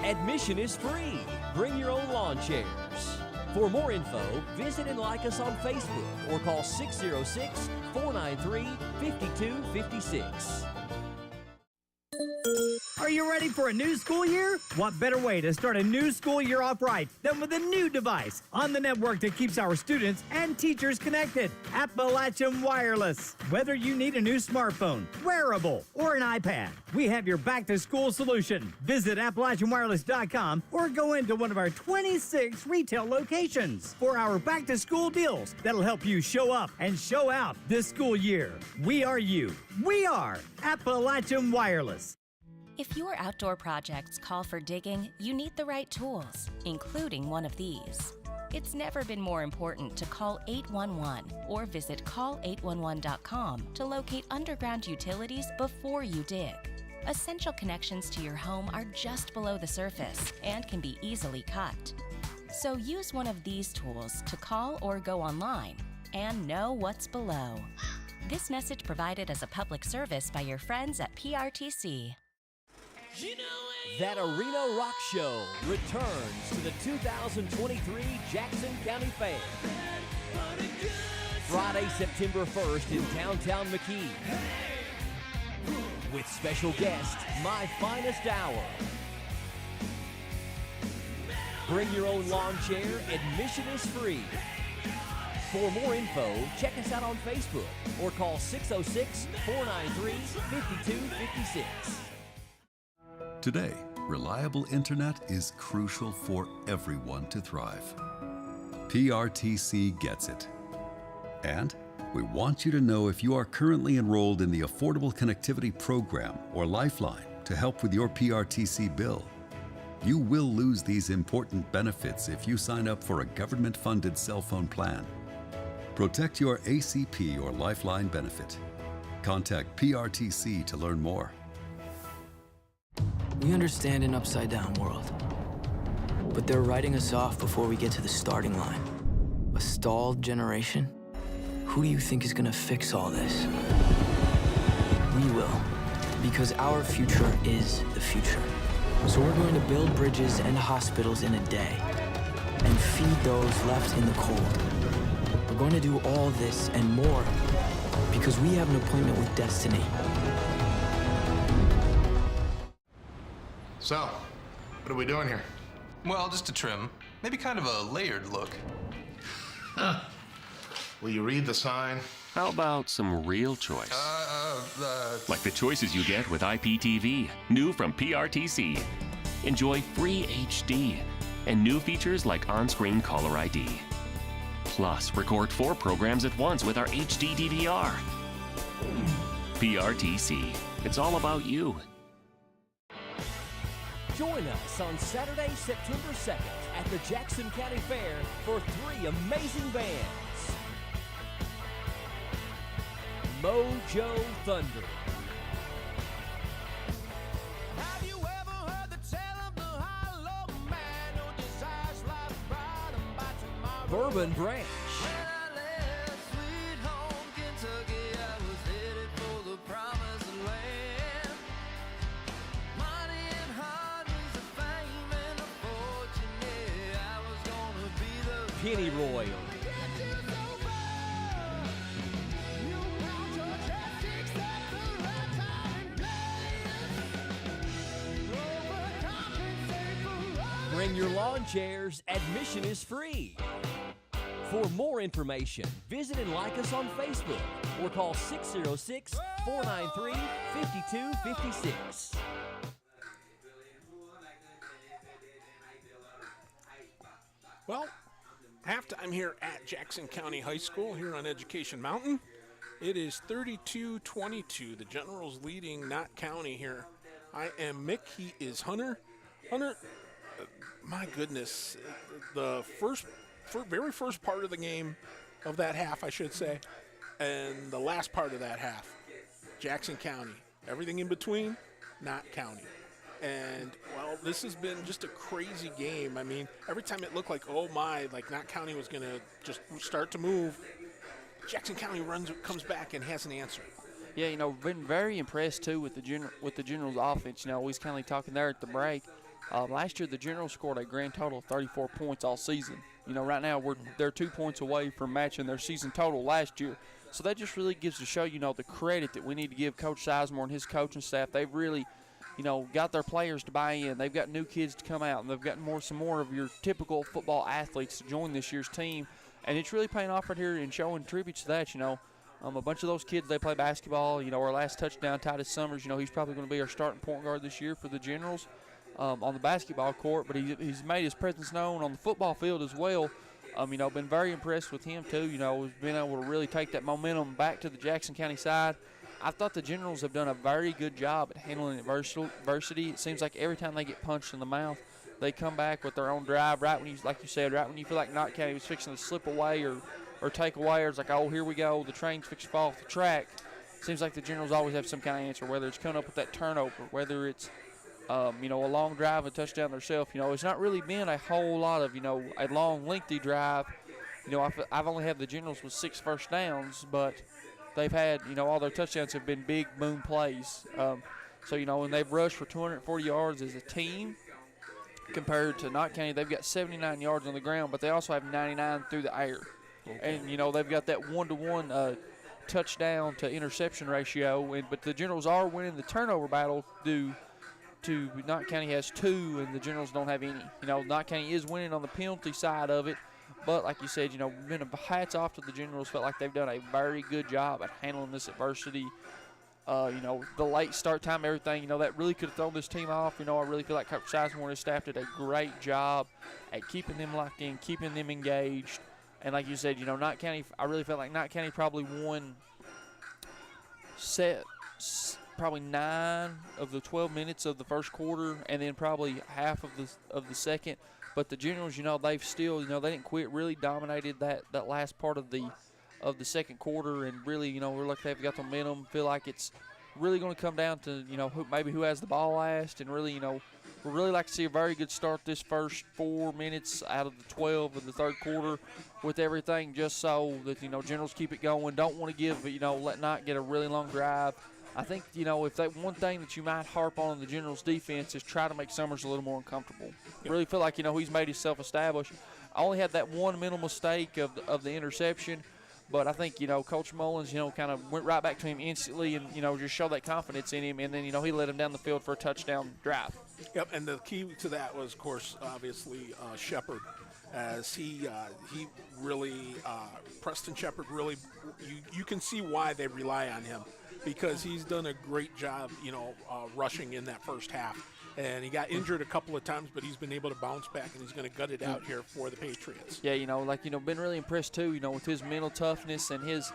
Admission is free. Bring your own lawn chairs. For more info, visit and like us on Facebook or call 606-493-5256. Are you ready for a new school year? What better way to start a new school year off right than with a new device on the network that keeps our students and teachers connected? Appalachian Wireless. Whether you need a new smartphone, wearable, or an iPad, we have your back-to-school solution. Visit AppalachianWireless.com or go into one of our 26 retail locations for our back-to-school deals that'll help you show up and show out this school year. We are you. We are Appalachian Wireless. If your outdoor projects call for digging, you need the right tools, including one of these. It's never been more important to call 811 or visit call811.com to locate underground utilities before you dig. Essential connections to your home are just below the surface and can be easily cut. So use one of these tools to call or go online and know what's below. This message provided as a public service by your friends at PRTC. That Arena Rock Show returns to the 2023 Jackson County Fair. Friday, September 1st in downtown McKee. With special guest, My Finest Hour. Bring your own lawn chair. Admission is free. For more info, check us out on Facebook or call 606-493-5256. Today, reliable internet is crucial for everyone to thrive. PRTC gets it. And we want you to know if you are currently enrolled in the Affordable Connectivity Program or Lifeline to help with your PRTC bill. You will lose these important benefits if you sign up for a government-funded cell phone plan. Protect your ACP or Lifeline benefit. Contact PRTC to learn more. We understand an upside-down world, but they're writing us off before we get to the starting line. A stalled generation? Who do you think is gonna fix all this? We will, because our future is the future. So we're going to build bridges and hospitals in a day and feed those left in the cold. We're going to do all this and more because we have an appointment with destiny. So, what are we doing here? Well, just a trim. Maybe kind of a layered look. Will you read the sign? How about some real choice? Like the choices you get with IPTV, new from PRTC. Enjoy free HD and new features like on-screen caller ID. Plus, record 4 programs at once with our HD DVR. PRTC. It's all about you. Join us on Saturday, September 2nd at the Jackson County Fair for 3 amazing bands. Mojo Thunder. Have you ever heard the tale of the hollow man who desires life bright and by tomorrow? Bourbon Branch. When I left sweet home Kentucky, I was headed for the promised land. Money and heart was the fame and the fortune, yeah, I was gonna be the Penny Royal. Bring your lawn chairs. Admission is free. For more information, visit and like us on Facebook or call 606-493-5256. Well, halftime here at Jackson County High School here on Education Mountain. It is 32-22. The Generals leading Knott County here. I am Mick. He is Hunter. Hunter, my goodness, the very first part of the game, of that half, I should say, and the last part of that half, Jackson County. Everything in between, Knott County. And, well, this has been just a crazy game. I mean, every time it looked like, oh my, like Knott County was going to just start to move, Jackson County comes back and has an answer. Yeah, you know, been very impressed too with the Generals offense. You know, we was kind of talking there at the break. Last year, the Generals scored a grand total of 34 points all season. Right now they're 2 points away from matching their season total last year. So that just really gives to show, the credit that we need to give Coach Sizemore and his coaching staff. They've really, got their players to buy in. They've got new kids to come out, and they've got some more of your typical football athletes to join this year's team. And it's really paying off right here and showing tributes to that, a bunch of those kids, they play basketball. Our last touchdown, Titus Summers, he's probably going to be our starting point guard this year for the Generals on the basketball court. But he's made his presence known on the football field as well. Been very impressed with him too. We've been able to really take that momentum back to the Jackson County side. I thought the Generals have done a very good job at handling adversity. It seems like every time they get punched in the mouth, they come back with their own drive right when like you said, right when you feel like Knott County was fixing to slip away or take away, or it's like, oh, here we go, the train's fixing to fall off the track. Seems like the Generals always have some kind of answer, whether it's coming up with that turnover, whether it's a long drive and touchdown themselves. It's not really been a whole lot of, a long, lengthy drive. I've only had the Generals with 6 first downs, but they've had, all their touchdowns have been big boom plays. And they've rushed for 240 yards as a team compared to Knott County. They've got 79 yards on the ground, but they also have 99 through the air. Okay. And, they've got that 1-to-1 touchdown to interception ratio. But the Generals are winning the turnover battle due to Knott County has 2 and the Generals don't have any. Knott County is winning on the penalty side of it. But like you said, hats off to the Generals. Felt like they've done a very good job at handling this adversity. The late start time, everything, that really could have thrown this team off. I really feel like Coach Sizemore and his staff did a great job at keeping them locked in, keeping them engaged. And like you said, Knott County, I really felt like Knott County probably won probably 9 of the 12 minutes of the first quarter, and then probably half of the second. But the Generals, they've still, they didn't quit. Really dominated that last part of the second quarter, and really, we're like they've got the momentum. Feel like it's really going to come down to who has the ball last, and really, we really like to see a very good start this first 4 minutes out of the 12 of the third quarter with everything, just so that Generals keep it going. Don't want to give let Knott get a really long drive. I think, if that one thing that you might harp on in the Generals' defense is try to make Summers a little more uncomfortable. Yep. Really feel like, he's made himself established. I only had that one mental mistake of the interception, but I think, Coach Mullins, kind of went right back to him instantly and, just showed that confidence in him, and then, he led him down the field for a touchdown drive. Yep, and the key to that was, of course, obviously Shepard. As he really, Preston Shepard really, you can see why they rely on him, because he's done a great job, rushing in that first half. And he got injured a couple of times, but he's been able to bounce back, and he's going to gut it out here for the Patriots. Yeah, been really impressed too, with his mental toughness and his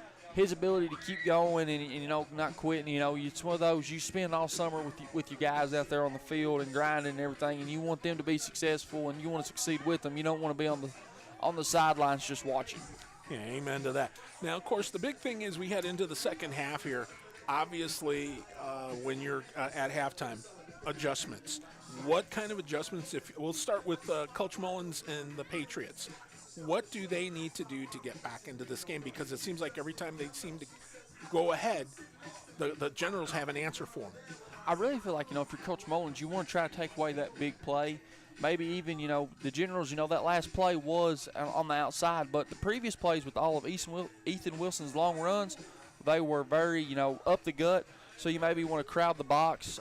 ability to keep going and not quitting. It's one of those you spend all summer with your guys out there on the field and grinding and everything, and you want them to be successful and you want to succeed with them. You don't want to be on the sidelines just watching. Yeah, amen to that. Now, of course, the big thing is we head into the second half here. Obviously, when you're at halftime, adjustments. What kind of adjustments? We'll start with Coach Mullins and the Patriots. What do they need to do to get back into this game? Because it seems like every time they seem to go ahead, the Generals have an answer for them. I really feel like, if you're Coach Mullins, you want to try to take away that big play. Maybe even, the Generals, that last play was on the outside, but the previous plays with all of Ethan Wilson's long runs, they were very, up the gut. So you maybe want to crowd the box.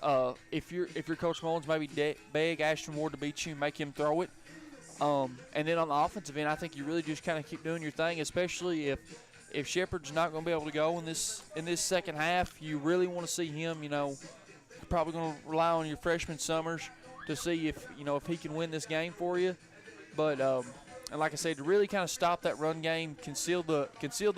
If you're Coach Mullins, maybe beg Ashton Ward to beat you, make him throw it. And then on the offensive end, I think you really just kind of keep doing your thing, especially if Shepard's not going to be able to go in this second half. You really want to see him. Probably going to rely on your freshman Summers to see if he can win this game for you. But and like I said, to really kind of stop that run game, conceal the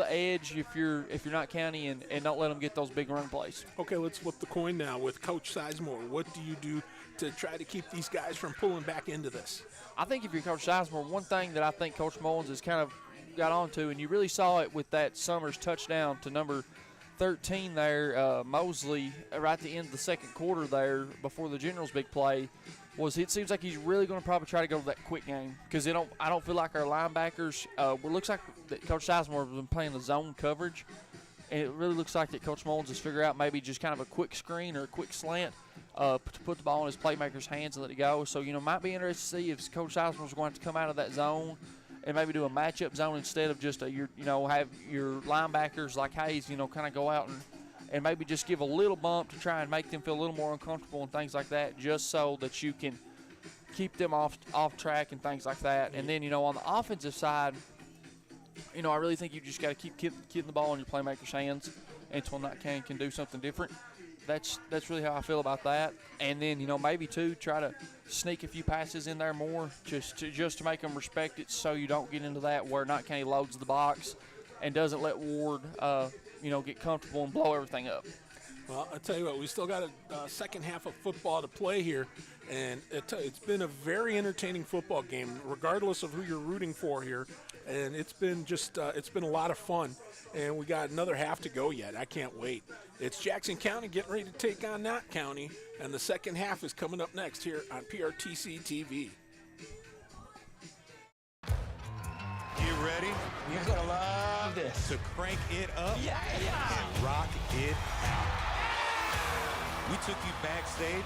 edge if you're Knott County, and don't let them get those big run plays. Okay, let's flip the coin now with Coach Sizemore. What do you do to try to keep these guys from pulling back into this? I think if you're Coach Sizemore, one thing that I think Coach Mullins has kind of got onto, and you really saw it with that Summers touchdown to number 13 there, Mosley, right at the end of the second quarter there before the Generals' big play, was it seems like he's really going to probably try to go to that quick game, because I don't feel like our linebackers, it looks like that Coach Sizemore has been playing the zone coverage, and it really looks like that Coach Mullins has figured out maybe just kind of a quick screen or a quick slant to put the ball in his playmaker's hands and let it go. So, might be interested to see if Coach Sizemore is going to come out of that zone and maybe do a matchup zone instead of just have your linebackers like Hayes, kind of go out and maybe just give a little bump to try and make them feel a little more uncomfortable and things like that, just so that you can keep them off track and things like that. And then, on the offensive side, I really think you just got to keep getting the ball in your playmaker's hands until Knott County can do something different. That's really how I feel about that. And then, maybe too, try to sneak a few passes in there more just to make them respect it, so you don't get into that where Knott County loads the box and doesn't let Ward, get comfortable and blow everything up. Well, I tell you what, we still got a second half of football to play here, and it's been a very entertaining football game, regardless of who you're rooting for here. And it's been it's been a lot of fun, and we got another half to go yet. I can't wait. It's Jackson County getting ready to take on Knott County, and the second half is coming up next here on PRTC TV. You ready? You're gonna love this. To crank it up and rock it out. We took you backstage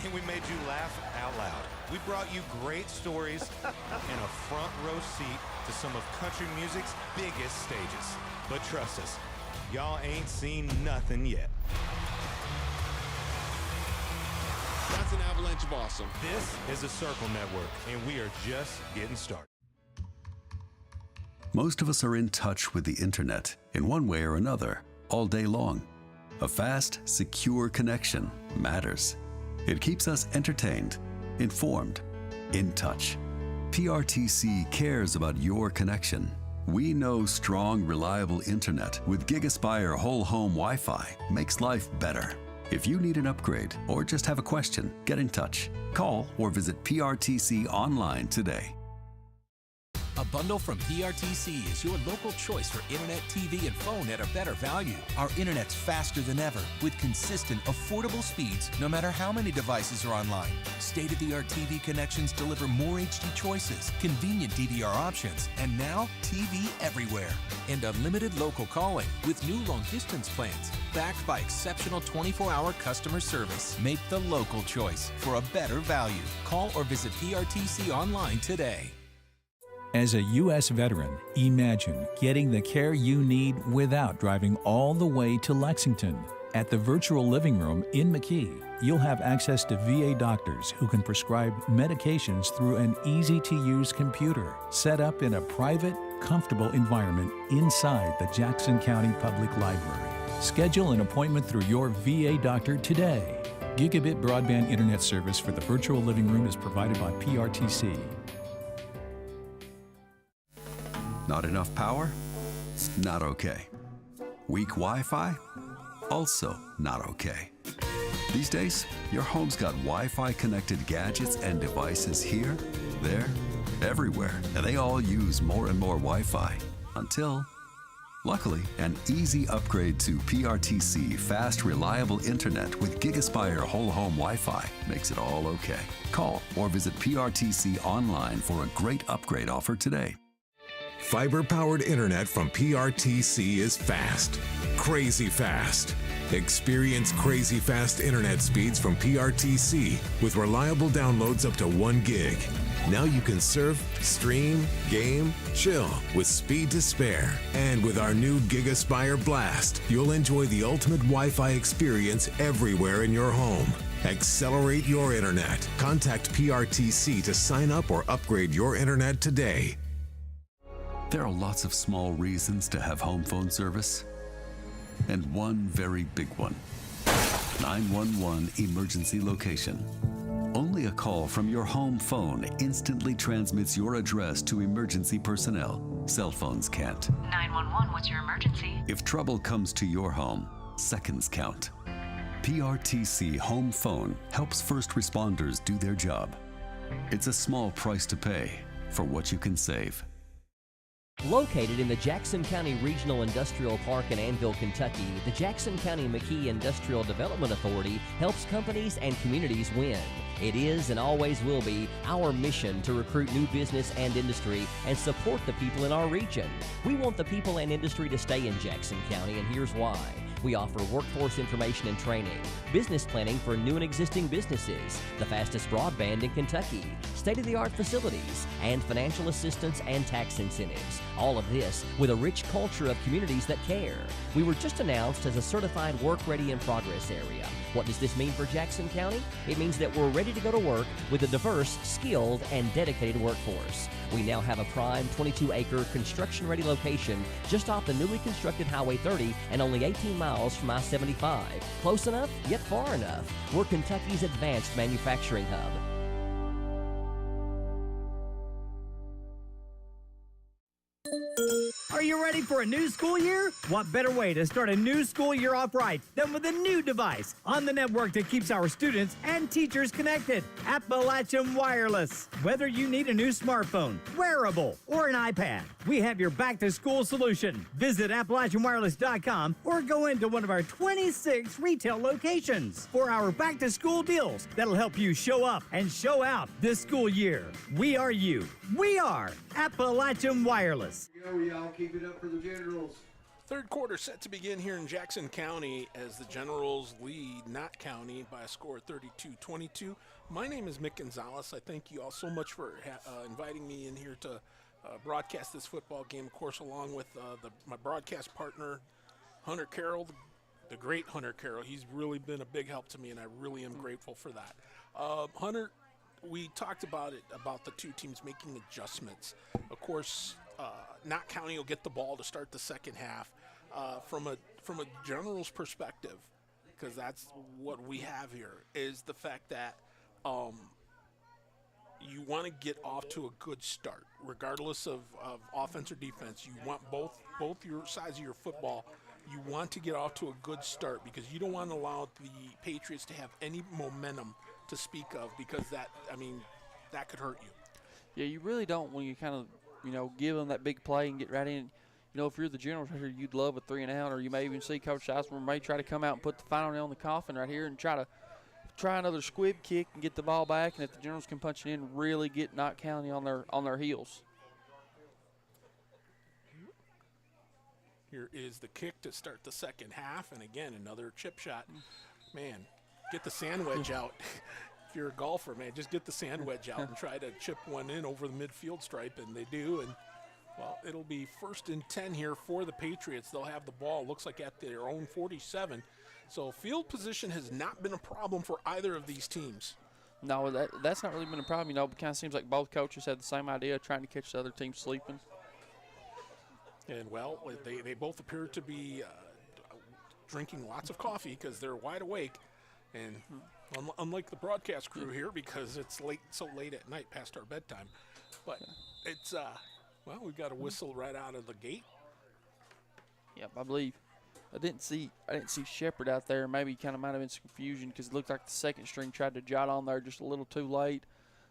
and we made you laugh out loud. We brought you great stories and a front row seat to some of country music's biggest stages. But trust us, y'all ain't seen nothing yet. That's an avalanche of awesome. This is the Circle Network, and we are just getting started. Most of us are in touch with the internet in one way or another all day long. A fast, secure connection matters. It keeps us entertained, informed, in touch. PRTC cares about your connection. We know strong, reliable internet with GigaSpire whole home Wi-Fi makes life better. If you need an upgrade or just have a question, get in touch. Call or visit PRTC online today. A bundle from PRTC is your local choice for internet, TV, and phone at a better value. Our internet's faster than ever, with consistent, affordable speeds, no matter how many devices are online. State-of-the-art TV connections deliver more HD choices, convenient DVR options, and now TV everywhere. And unlimited local calling with new long-distance plans, backed by exceptional 24-hour customer service. Make the local choice for a better value. Call or visit PRTC online today. As a U.S. veteran, imagine getting the care you need without driving all the way to Lexington. At the Virtual Living Room in McKee, you'll have access to VA doctors who can prescribe medications through an easy-to-use computer set up in a private, comfortable environment inside the Jackson County Public Library. Schedule an appointment through your VA doctor today. Gigabit broadband internet service for the Virtual Living Room is provided by PRTC. Not enough power? Not okay. Weak Wi-Fi? Also not okay. These days, your home's got Wi-Fi connected gadgets and devices here, there, everywhere, and they all use more and more Wi-Fi until, luckily, an easy upgrade to PRTC fast, reliable internet with GigaSpire whole home Wi-Fi makes it all okay. Call or visit PRTC online for a great upgrade offer today. Fiber-powered internet from PRTC is fast, crazy fast. Experience crazy fast internet speeds from PRTC with reliable downloads up to 1 gig. Now you can surf, stream, game, chill with speed to spare. And with our new GigaSpire Blast, you'll enjoy the ultimate Wi-Fi experience everywhere in your home. Accelerate your internet. Contact PRTC to sign up or upgrade your internet today. There are lots of small reasons to have home phone service, and one very big one. 911 emergency location. Only a call from your home phone instantly transmits your address to emergency personnel. Cell phones can't. 911, what's your emergency? If trouble comes to your home, seconds count. PRTC Home Phone helps first responders do their job. It's a small price to pay for what you can save. Located in the Jackson County Regional Industrial Park in Annville, Kentucky, the Jackson County McKee Industrial Development Authority helps companies and communities win. It is and always will be our mission to recruit new business and industry and support the people in our region. We want the people and industry to stay in Jackson County, and here's why. We offer workforce information and training, business planning for new and existing businesses, the fastest broadband in Kentucky, state-of-the-art facilities, and financial assistance and tax incentives. All of this with a rich culture of communities that care. We were just announced as a certified work-ready in progress area. What does this mean for Jackson County? It means that we're ready to go to work with a diverse, skilled, and dedicated workforce. We now have a prime 22-acre construction-ready location just off the newly constructed Highway 30 and only 18 miles from I-75. Close enough, yet far enough. We're Kentucky's advanced manufacturing hub. Are you ready for a new school year? What better way to start a new school year off right than with a new device on the network that keeps our students and teachers connected? Appalachian Wireless. Whether you need a new smartphone, wearable, or an iPad, we have your back-to-school solution. Visit AppalachianWireless.com or go into one of our 26 retail locations for our back-to-school deals that'll help you show up and show out this school year. We are you. We are Appalachian Wireless. Go, y'all. Keep it up for the Generals. Third quarter set to begin here in Jackson County as the Generals lead Knott County by a score of 32-22. My name is Mick Gonzalez. I thank you all so much for inviting me in here to broadcast this football game, of course, along with my broadcast partner, Hunter Carroll, the great Hunter Carroll. He's really been a big help to me, and I really am grateful for that. Hunter, we talked about the two teams making adjustments. Of course, Knott County will get the ball to start the second half. From a General's perspective, because that's what we have here, is the fact that you want to get off to a good start, regardless of offense or defense. You want both your sides of your football. You want to get off to a good start because you don't want to allow the Patriots to have any momentum to speak of, because that could hurt you. Yeah, you really don't when you kind of, give them that big play and get right in. If you're the Generals right here, you'd love a 3-and-out, or you may even see Coach Sizemore may try to come out and put the final nail in the coffin right here and try another squib kick and get the ball back. And if the Generals can punch it in, really get Knott County on their heels. Here is the kick to start the second half, and again, another chip shot. Man, get the sand wedge out. If you're a golfer, man, just get the sand wedge out and try to chip one in over the midfield stripe, and they do. And, well, it'll be 1st and 10 here for the Patriots. They'll have the ball, looks like at their own 47. So field position has not been a problem for either of these teams. No, that's not really been a problem. It kind of seems like both coaches had the same idea, trying to catch the other team sleeping. And, well, they both appear to be drinking lots of coffee because they're wide awake. And unlike the broadcast crew here, because it's so late at night past our bedtime. But it's, we've got a whistle right out of the gate. Yep, I believe. I didn't see Shepard out there. Maybe kind of might have been some confusion because it looked like the second string tried to jot on there just a little too late.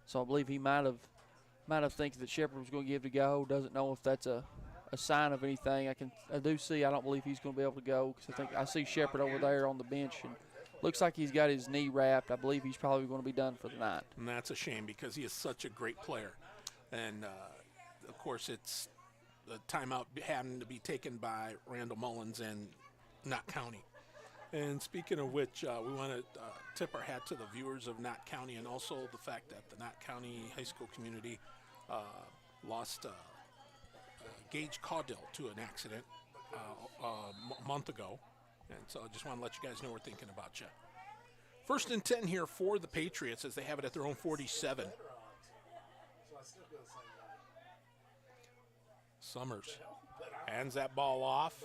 So I believe he might have think that Shepard was going to give it a go. Doesn't know if that's a sign of anything. I don't believe he's going to be able to go because I see Shepard over there on the bench, and looks like he's got his knee wrapped. I believe he's probably going to be done for the night. And that's a shame because he is such a great player. And, of course, it's the timeout having to be taken by Randall Mullins and Knott County. And speaking of which, we want to tip our hat to the viewers of Knott County, and also the fact that the Knott County high school community lost Gage Caudill to an accident a month ago. And so I just want to let you guys know we're thinking about you. 1st and 10 here for the Patriots as they have it at their own 47. Summers hands that ball off.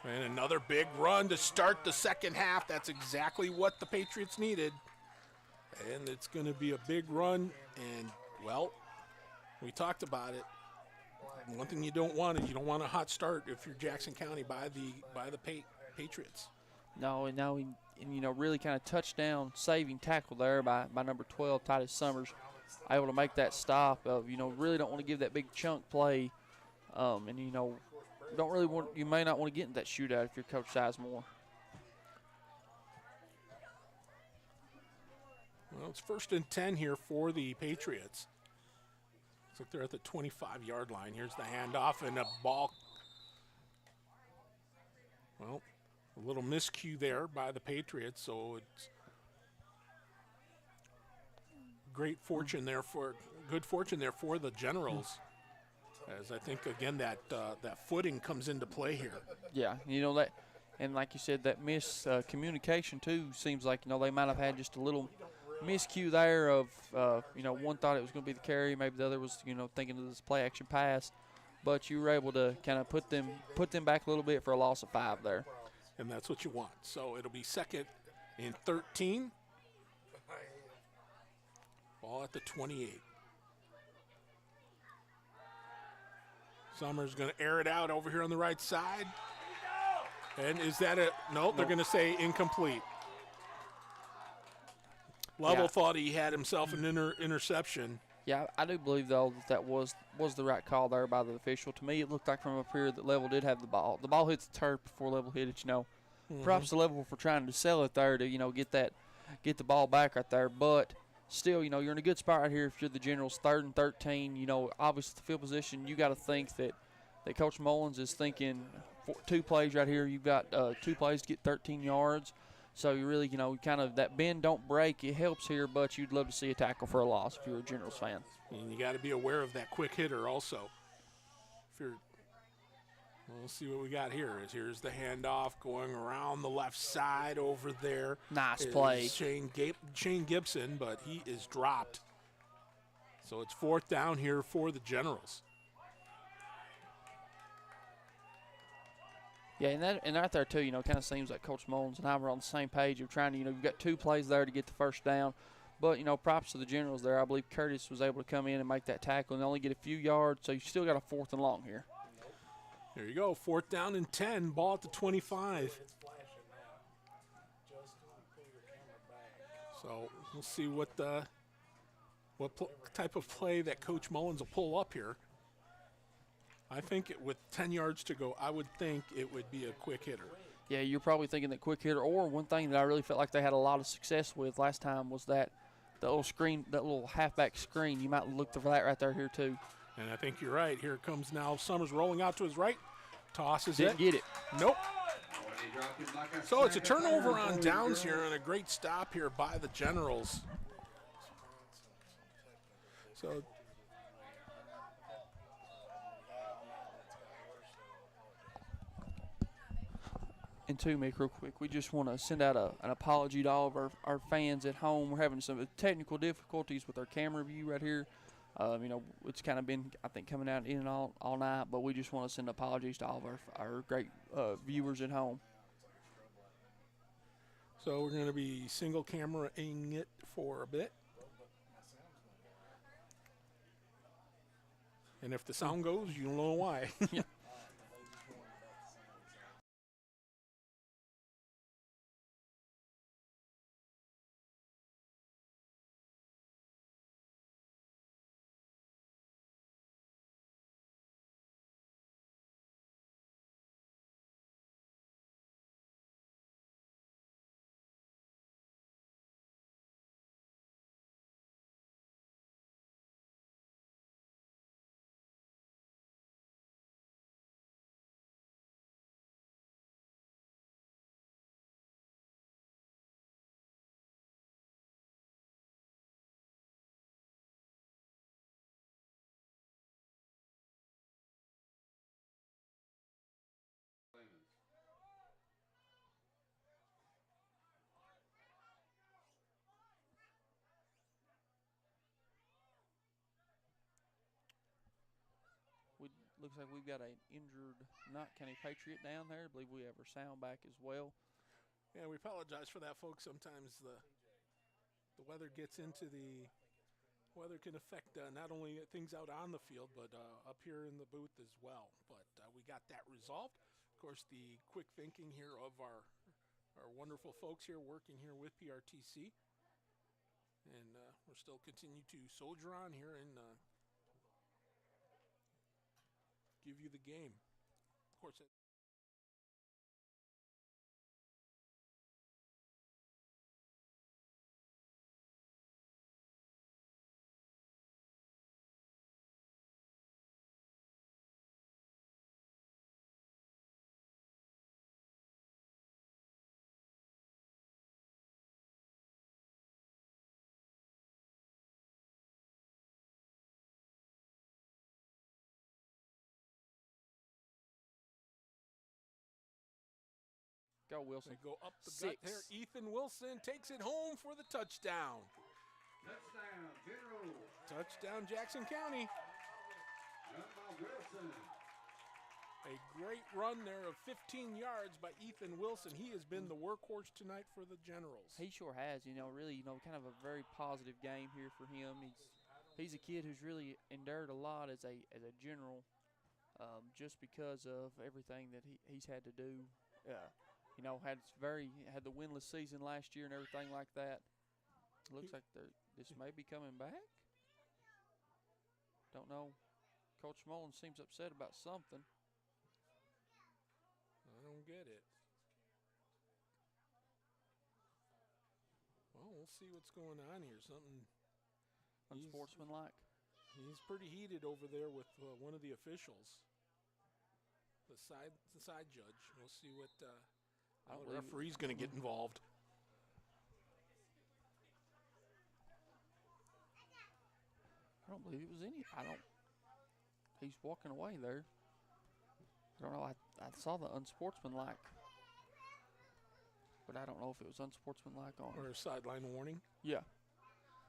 And another big run to start the second half. That's exactly what the Patriots needed. And it's going to be a big run. And, well, we talked about it. One thing you don't want is you don't want a hot start if you're Jackson County by the Patriots. No, and really kind of touchdown saving tackle there by number 12, Titus Summers, able to make that stop of, really don't want to give that big chunk play. Don't really want, you may not want to get in that shootout if you're Coach Sizemore. Well, it's 1st and 10 here for the Patriots. Looks like they're at the 25-yard line. Here's the handoff and a ball. Well, a little miscue there by the Patriots, so it's good fortune there for the Generals. As I think again that footing comes into play here. Yeah, that, and like you said, that miscommunication too seems like they might have had just a little miscue there of one thought it was going to be the carry, maybe the other was thinking of this play action pass, but you were able to kind of put them back a little bit for a loss of 5 there. And that's what you want. So it'll be 2nd and 13. Ball at the 28. Summers going to air it out over here on the right side. And is that it? No, they're going to say incomplete. Lovell thought he had himself an interception. Yeah, I do believe, though, that was the right call there by the official. To me, it looked like from up here that Level did have the ball. The ball hits the turf before Level hit it, Props to Level for trying to sell it there to, get the ball back right there. But still, you're in a good spot right here if you're the Generals, 3rd and 13. Obviously the field position, you got to think that Coach Mullins is thinking 2 plays right here. You've got 2 plays to get 13 yards. So you really, kind of that bend don't break. It helps here, but you'd love to see a tackle for a loss if you're a Generals fan. And you got to be aware of that quick hitter also. We'll see what we got here. Here's the handoff going around the left side over there. Nice play. Shane Gibson, but he is dropped. So it's 4th down here for the Generals. Yeah, and right there, too, kind of seems like Coach Mullins and I were on the same page of trying to, you've got 2 plays there to get the first down. But, props to the Generals there. I believe Curtis was able to come in and make that tackle and only get a few yards, so you still got a 4th and long here. There you go, 4th down and 10, ball at the 25. So we'll see what type of play that Coach Mullins will pull up here. I think with 10 yards to go, I would think it would be a quick hitter. Yeah, you're probably thinking that quick hitter, or one thing that I really felt like they had a lot of success with last time was the little screen, that little halfback screen. You might look for that right there here too. And I think you're right. Here comes now Summers rolling out to his right. Tosses Didn't get it. Nope. So it's a turnover on downs here and a great stop here by the Generals. So And too, Mick, real quick, we just want to send out an apology to all of our fans at home. We're having some technical difficulties with our camera view right here. It's kind of been, I think, coming out in and all night, but we just want to send apologies to all of our great viewers at home. So we're going to be single cameraing it for a bit. And if the sound goes, you'll know why. Looks like we've got an injured Knott County Patriot down there. I believe we have our sound back as well. Yeah, we apologize for that, folks. Sometimes the weather gets into weather can affect not only things out on the field, but up here in the booth as well. But we got that resolved. Of course, the quick thinking here of our wonderful folks here working here with PRTC. And we're still continue to soldier on here and give you the game. Of course. go, Wilson. They go up the 6. gut there. Ethan Wilson takes it home for the touchdown. Touchdown, Generals. Touchdown, Jackson County. Wilson. A great run there of 15 yards by Ethan Wilson. He has been the workhorse tonight for the Generals. He sure has. Really, kind of a very positive game here for him. He's a kid who's really endured a lot as a general, just because of everything that he's had to do. Had the winless season last year and everything like that. Looks like this may be coming back. Don't know. Coach Mullins seems upset about something. I don't get it. Well, we'll see what's going on here. Something unsportsmanlike. He's pretty heated over there with one of the officials, the side judge. We'll see what the referee's going to get involved. I don't believe it was any. He's walking away there. I don't know. I saw the unsportsmanlike, but I don't know if it was unsportsmanlike or a sideline warning. Yeah,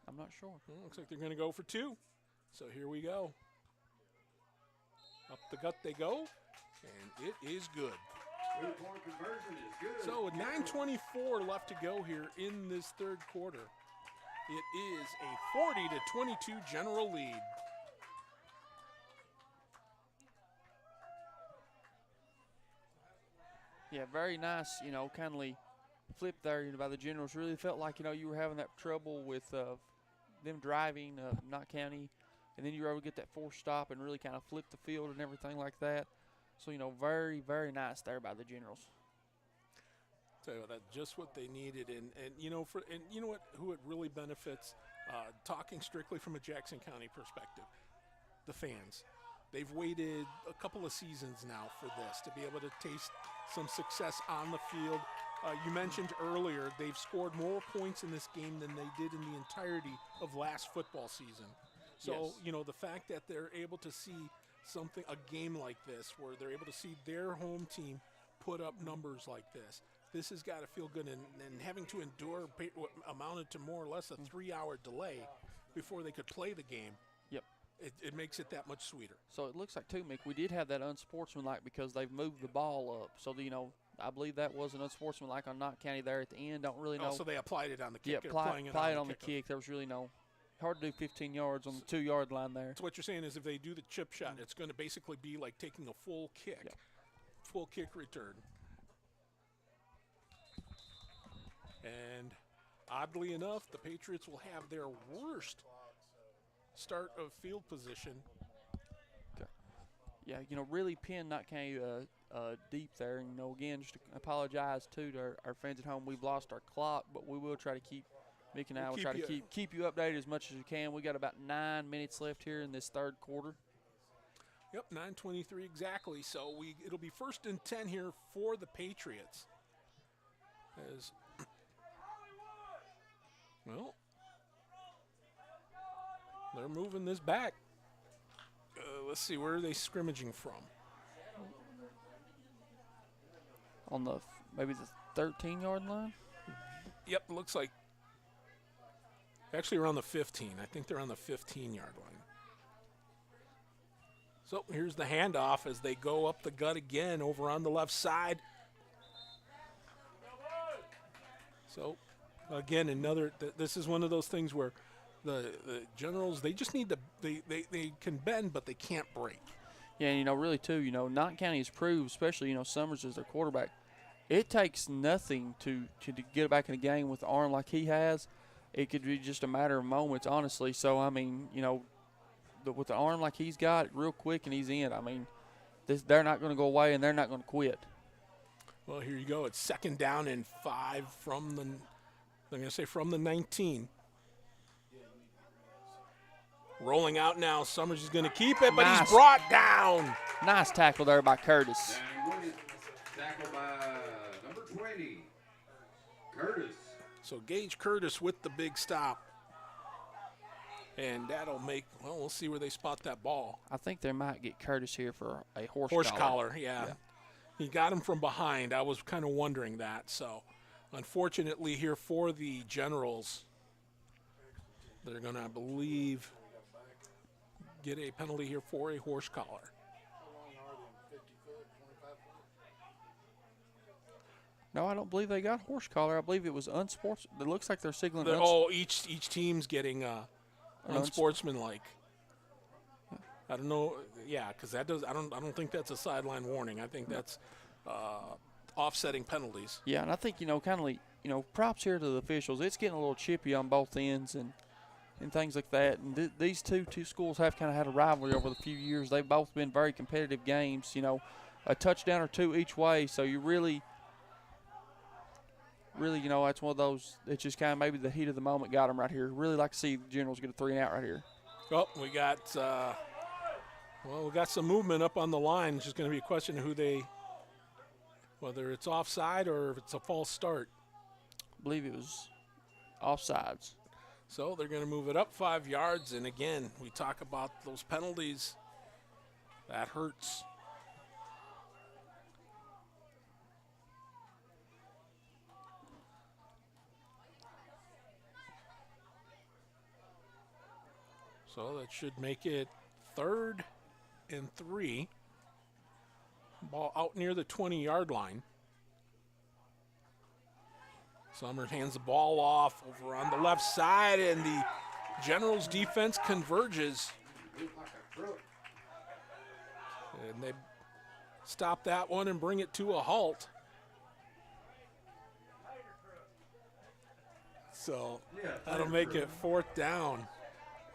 I'm not sure. Well, looks like they're going to go for 2. So here we go. Up the gut they go, and it is good. Two-point conversion is good. So with 9:24 left to go here in this third quarter, it is a 40-22 General lead. Yeah, very nice, kindly flip there by the Generals. Really felt like, you were having that trouble with them driving Knott County, and then you were able to get that forced stop and really kind of flip the field and everything like that. So, very, very nice there by the Generals. Tell you what, that's just what they needed, and who it really benefits. Talking strictly from a Jackson County perspective, the fans. They've waited a couple of seasons now for this to be able to taste some success on the field. You mentioned earlier they've scored more points in this game than they did in the entirety of last football season. So, yes. The fact that they're able to see a game like this, where they're able to see their home team put up numbers like this has got to feel good. And having to endure what amounted to more or less a 3-hour delay before they could play the game. Yep. It makes it that much sweeter. So it looks like, too, Mick, we did have that unsportsmanlike because they've moved the ball up. So, I believe that was an unsportsmanlike on Knott County there at the end. Don't really know. So they applied it on the kick. Yeah, applied it on the kick. There was really hard to do 15 yards on the 2-yard line there. So what you're saying is if they do the chip shot, it's going to basically be like taking a full kick, full kick return. And oddly enough, the Patriots will have their worst start of field position. Okay. Yeah, really pinned Knott County deep there. And, again, just to apologize, too, to our fans at home. We've lost our clock, but we will try to keep – Mick and I will try to keep you updated as much as we can. We got about 9 minutes left here in this third quarter. Yep, 9:23 exactly. So it'll be 1st and 10 here for the Patriots. They're moving this back. Let's see, where are they scrimmaging from? On maybe the 13-yard line? Yep, looks like. Actually around the 15. I think they're on the 15-yard line. So here's the handoff as they go up the gut again over on the left side. So, again, this is one of those things where the Generals, they just need to, they can bend, but they can't break. Yeah, and, really, too, Knott County has proved, especially, Summers as their quarterback, it takes nothing to get back in the game with the arm like he has. It could be just a matter of moments, honestly. So, with the arm like he's got, real quick and he's in. They're not going to go away and they're not going to quit. Well, here you go. It's 2nd down and 5 from the 19. Rolling out now. Summers is going to keep it, but he's brought down. Nice tackle there by Curtis. Tackle by number 20, Curtis. So Gage Curtis with the big stop. And that'll we'll see where they spot that ball. I think they might get Curtis here for a horse collar. Yeah. He got him from behind. I was kind of wondering that. So, unfortunately here for the Generals, they're going to, I believe, get a penalty here for a horse collar. No, I don't believe they got horse collar. I believe it was unsportsmanlike. It looks like they're signaling. Each team's getting unsportsmanlike. I don't know. Yeah, because that does. I don't think that's a sideline warning. I think that's offsetting penalties. Yeah, and I think kind of props here to the officials. It's getting a little chippy on both ends and things like that. And these two schools have kind of had a rivalry over the few years. They've both been very competitive games. A touchdown or two each way. So you really, that's one of those. It's just kind of maybe the heat of the moment got them right here. Really like to see the Generals get a 3-and-out right here. Well, we got some movement up on the line. It's just going to be a question of whether it's offside or if it's a false start. I believe it was offsides. So they're going to move it up 5 yards. And again, we talk about those penalties. That hurts. So that should make it 3rd and 3. Ball out near the 20-yard line. Summers hands the ball off over on the left side, and the Generals defense converges. And they stop that one and bring it to a halt. So that'll make it 4th down.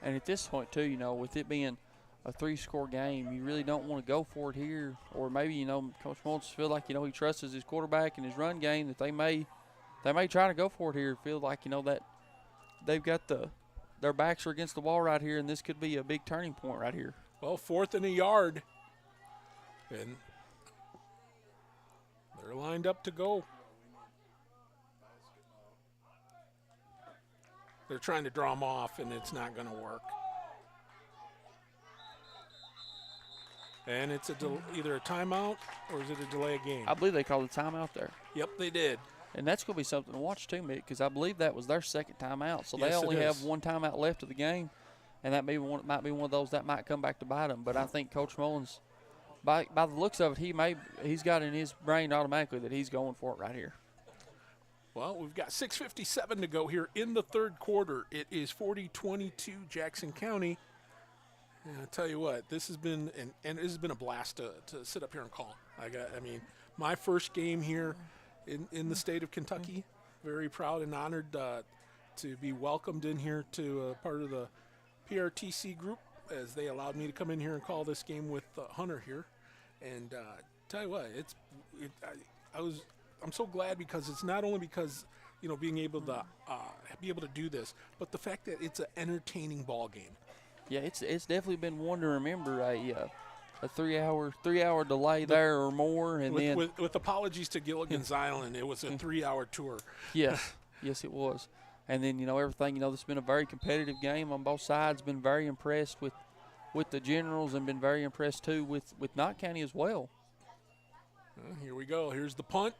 And at this point, too, with it being a 3-score game, you really don't want to go for it here. Or maybe, Coach Mullins feel like, he trusts his quarterback and his run game that they may try to go for it here. Feel like, that they've got their backs are against the wall right here, and this could be a big turning point right here. Well, 4th and a yard. And they're lined up to go. They're trying to draw them off, and it's not going to work. And it's either a timeout or is it a delay of game? I believe they called a timeout there. Yep, they did. And that's going to be something to watch too, Mick, because I believe that was their second timeout. So yes, they only have one timeout left of the game, and that might be one of those that might come back to bite them. But I think Coach Mullins, by the looks of it, he's got in his brain automatically that he's going for it right here. Well, we've got 6:57 to go here in the 3rd quarter. It is 40-22 Jackson County. And I'll tell you what, this has been a blast to sit up here and call. My first game here in the state of Kentucky. Very proud and honored to be welcomed in here to part of the PRTC group, as they allowed me to come in here and call this game with Hunter here. And tell you what, I'm so glad, because it's not only because being able to do this, but the fact that it's an entertaining ball game. Yeah, it's definitely been one to remember. A 3-hour delay there or more, and with apologies to Gilligan's Island, it was a 3-hour tour. Yes, yes, it was. And then everything. This has been a very competitive game on both sides. Been very impressed with the Generals, and been very impressed too with Knott County as well. Here we go. Here's the punt.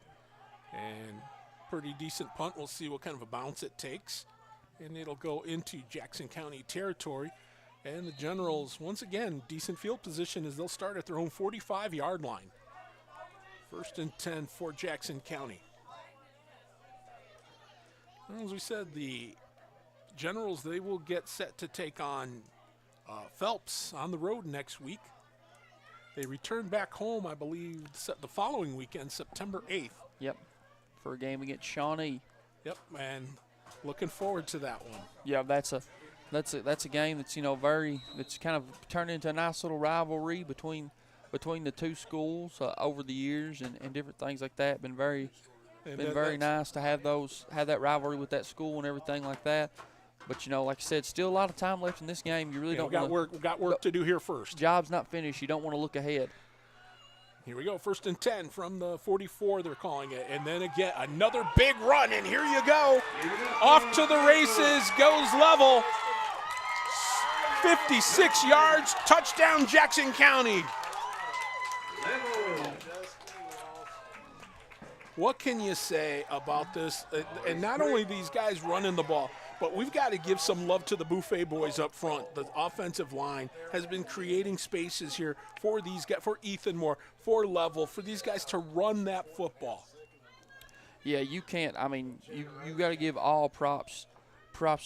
And pretty decent punt. We'll see what kind of a bounce it takes. And it'll go into Jackson County territory. And the Generals, once again, decent field position as they'll start at their own 45-yard line. 1st and 10 for Jackson County. Well, as we said, the Generals, they will get set to take on Phelps on the road next week. They return back home, I believe, the following weekend, September 8th. Yep, for a game against Shawnee. Yep, and looking forward to that one. Yeah, that's a game that's that's kind of turned into a nice little rivalry between the two schools over the years and different things like that. Been very nice to have that rivalry with that school and everything like that. But like I said, still a lot of time left in this game. You really don't want we got work to do here first. Job's not finished. You don't want to look ahead. Here we go, 1st and 10 from the 44, they're calling it. And then again, another big run, and here you go. Off to the races, goes level. 56 yards, touchdown Jackson County. what can you say about this? And not only these guys running the ball, but we've got to give some love to the Buffet boys up front. The offensive line has been creating spaces here for these guys, for Ethan Moore, for Level, for these guys to run that football. Yeah, you can't. I mean, you got to give all props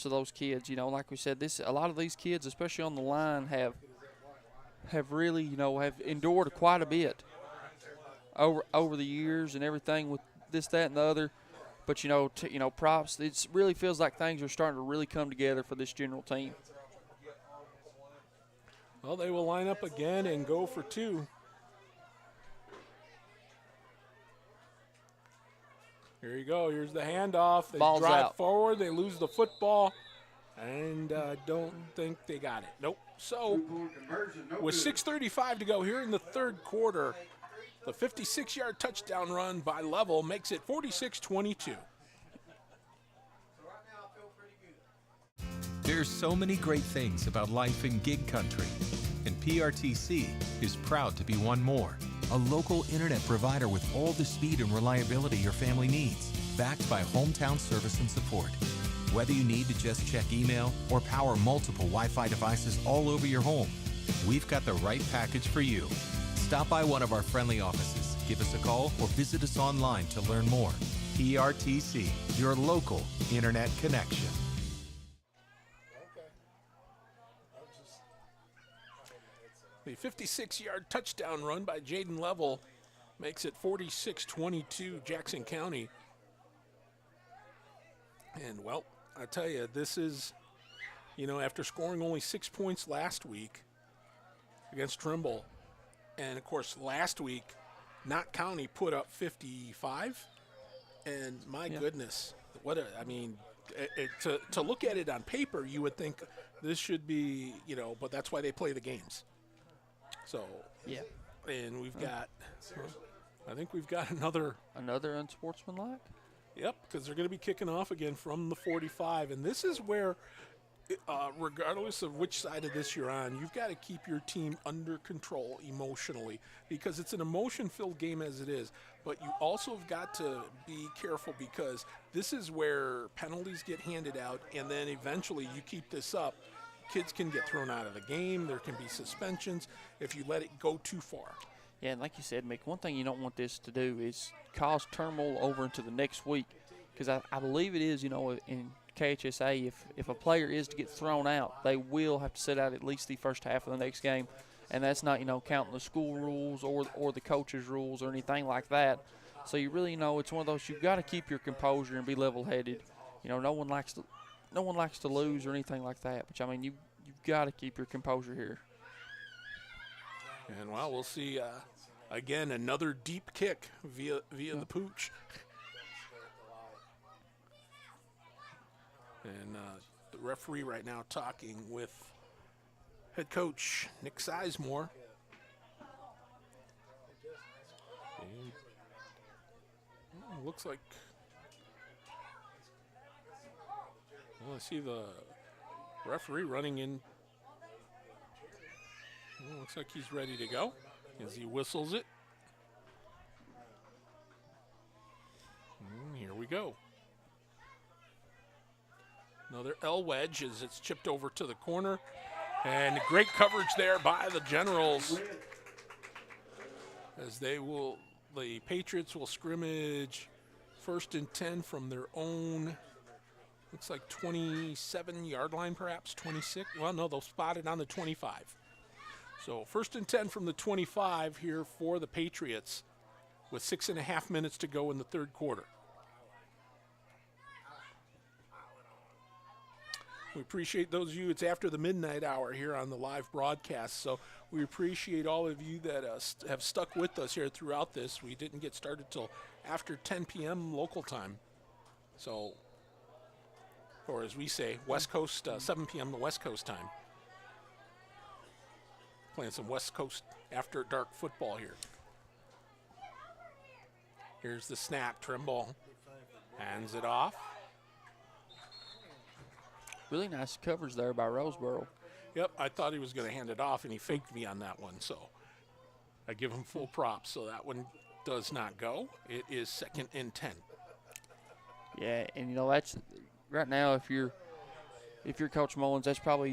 to those kids. You know, like we said, a lot of these kids, especially on the line, have really, have endured quite a bit over the years and everything with this, that, and the other. But props. It really feels like things are starting to really come together for this general team. Well, they will line up again and go for 2. Here you go. Here's the handoff. They Ball's drive out. forward. They lose the football, and don't think they got it. Nope. So, with 6:35 to go here in the third quarter, the 56-yard touchdown run by Level makes it 46-22. There's so many great things about life in gig country, and PRTC is proud to be one more. A local internet provider with all the speed and reliability your family needs, backed by hometown service and support. Whether you need to just check email or power multiple Wi-Fi devices all over your home, we've got the right package for you. Stop by one of our friendly offices, give us a call, or visit us online to learn more. PRTC, your local internet connection. The 56-yard touchdown run by Jaden Level makes it 46-22 Jackson County. And, well, I tell you, this is, after scoring only 6 points last week against Trimble, and, of course, last week, Knott County put up 55. And, my goodness, to look at it on paper, you would think this should be, but that's why they play the games. So, yeah. And we've got, I think we've got another unsportsmanlike? Yep, because they're going to be kicking off again from the 45. And this is where, regardless of which side of this you're on, you've got to keep your team under control emotionally, because it's an emotion-filled game as it is. But you also have got to be careful, because this is where penalties get handed out, and then eventually you keep this up, kids can get thrown out of the game. There can be suspensions if you let it go too far. Yeah, and like you said, Mick, one thing you don't want this to do is cause turmoil over into the next week, because I believe it is, in KHSA, if a player is to get thrown out, they will have to sit out at least the first half of the next game, and that's not, counting the school rules or the coaches' rules or anything like that. So you really it's one of those, you've got to keep your composure and be level-headed. No one likes to lose or anything like that, but you've got to keep your composure here. And, well, we'll see, again, another deep kick via the pooch. And the referee right now talking with head coach Nick Sizemore. And, looks like, I see the referee running in. Looks like he's ready to go as he whistles it. And here we go. Another L wedge as it's chipped over to the corner. And great coverage there by the Generals, as the Patriots will scrimmage 1st and 10 from their own, looks like 27-yard line, perhaps 26. Well, no, they'll spot it on the 25. So 1st and 10 from the 25 here for the Patriots, with 6.5 minutes to go in the third quarter. We appreciate those of you. It's after the midnight hour here on the live broadcast, so we appreciate all of you that have stuck with us here throughout this. We didn't get started till after 10 p.m. local time. So, or as we say, West Coast, 7 p.m. the West Coast time. Playing some West Coast after dark football here. Here's the snap. Trimble hands it off. Really nice coverage there by Roseboro. Yep, I thought he was going to hand it off, and he faked me on that one, so I give him full props. So that one does not go. It is 2nd and 10. Yeah, and you know that's right now. If you're Coach Mullins, that's probably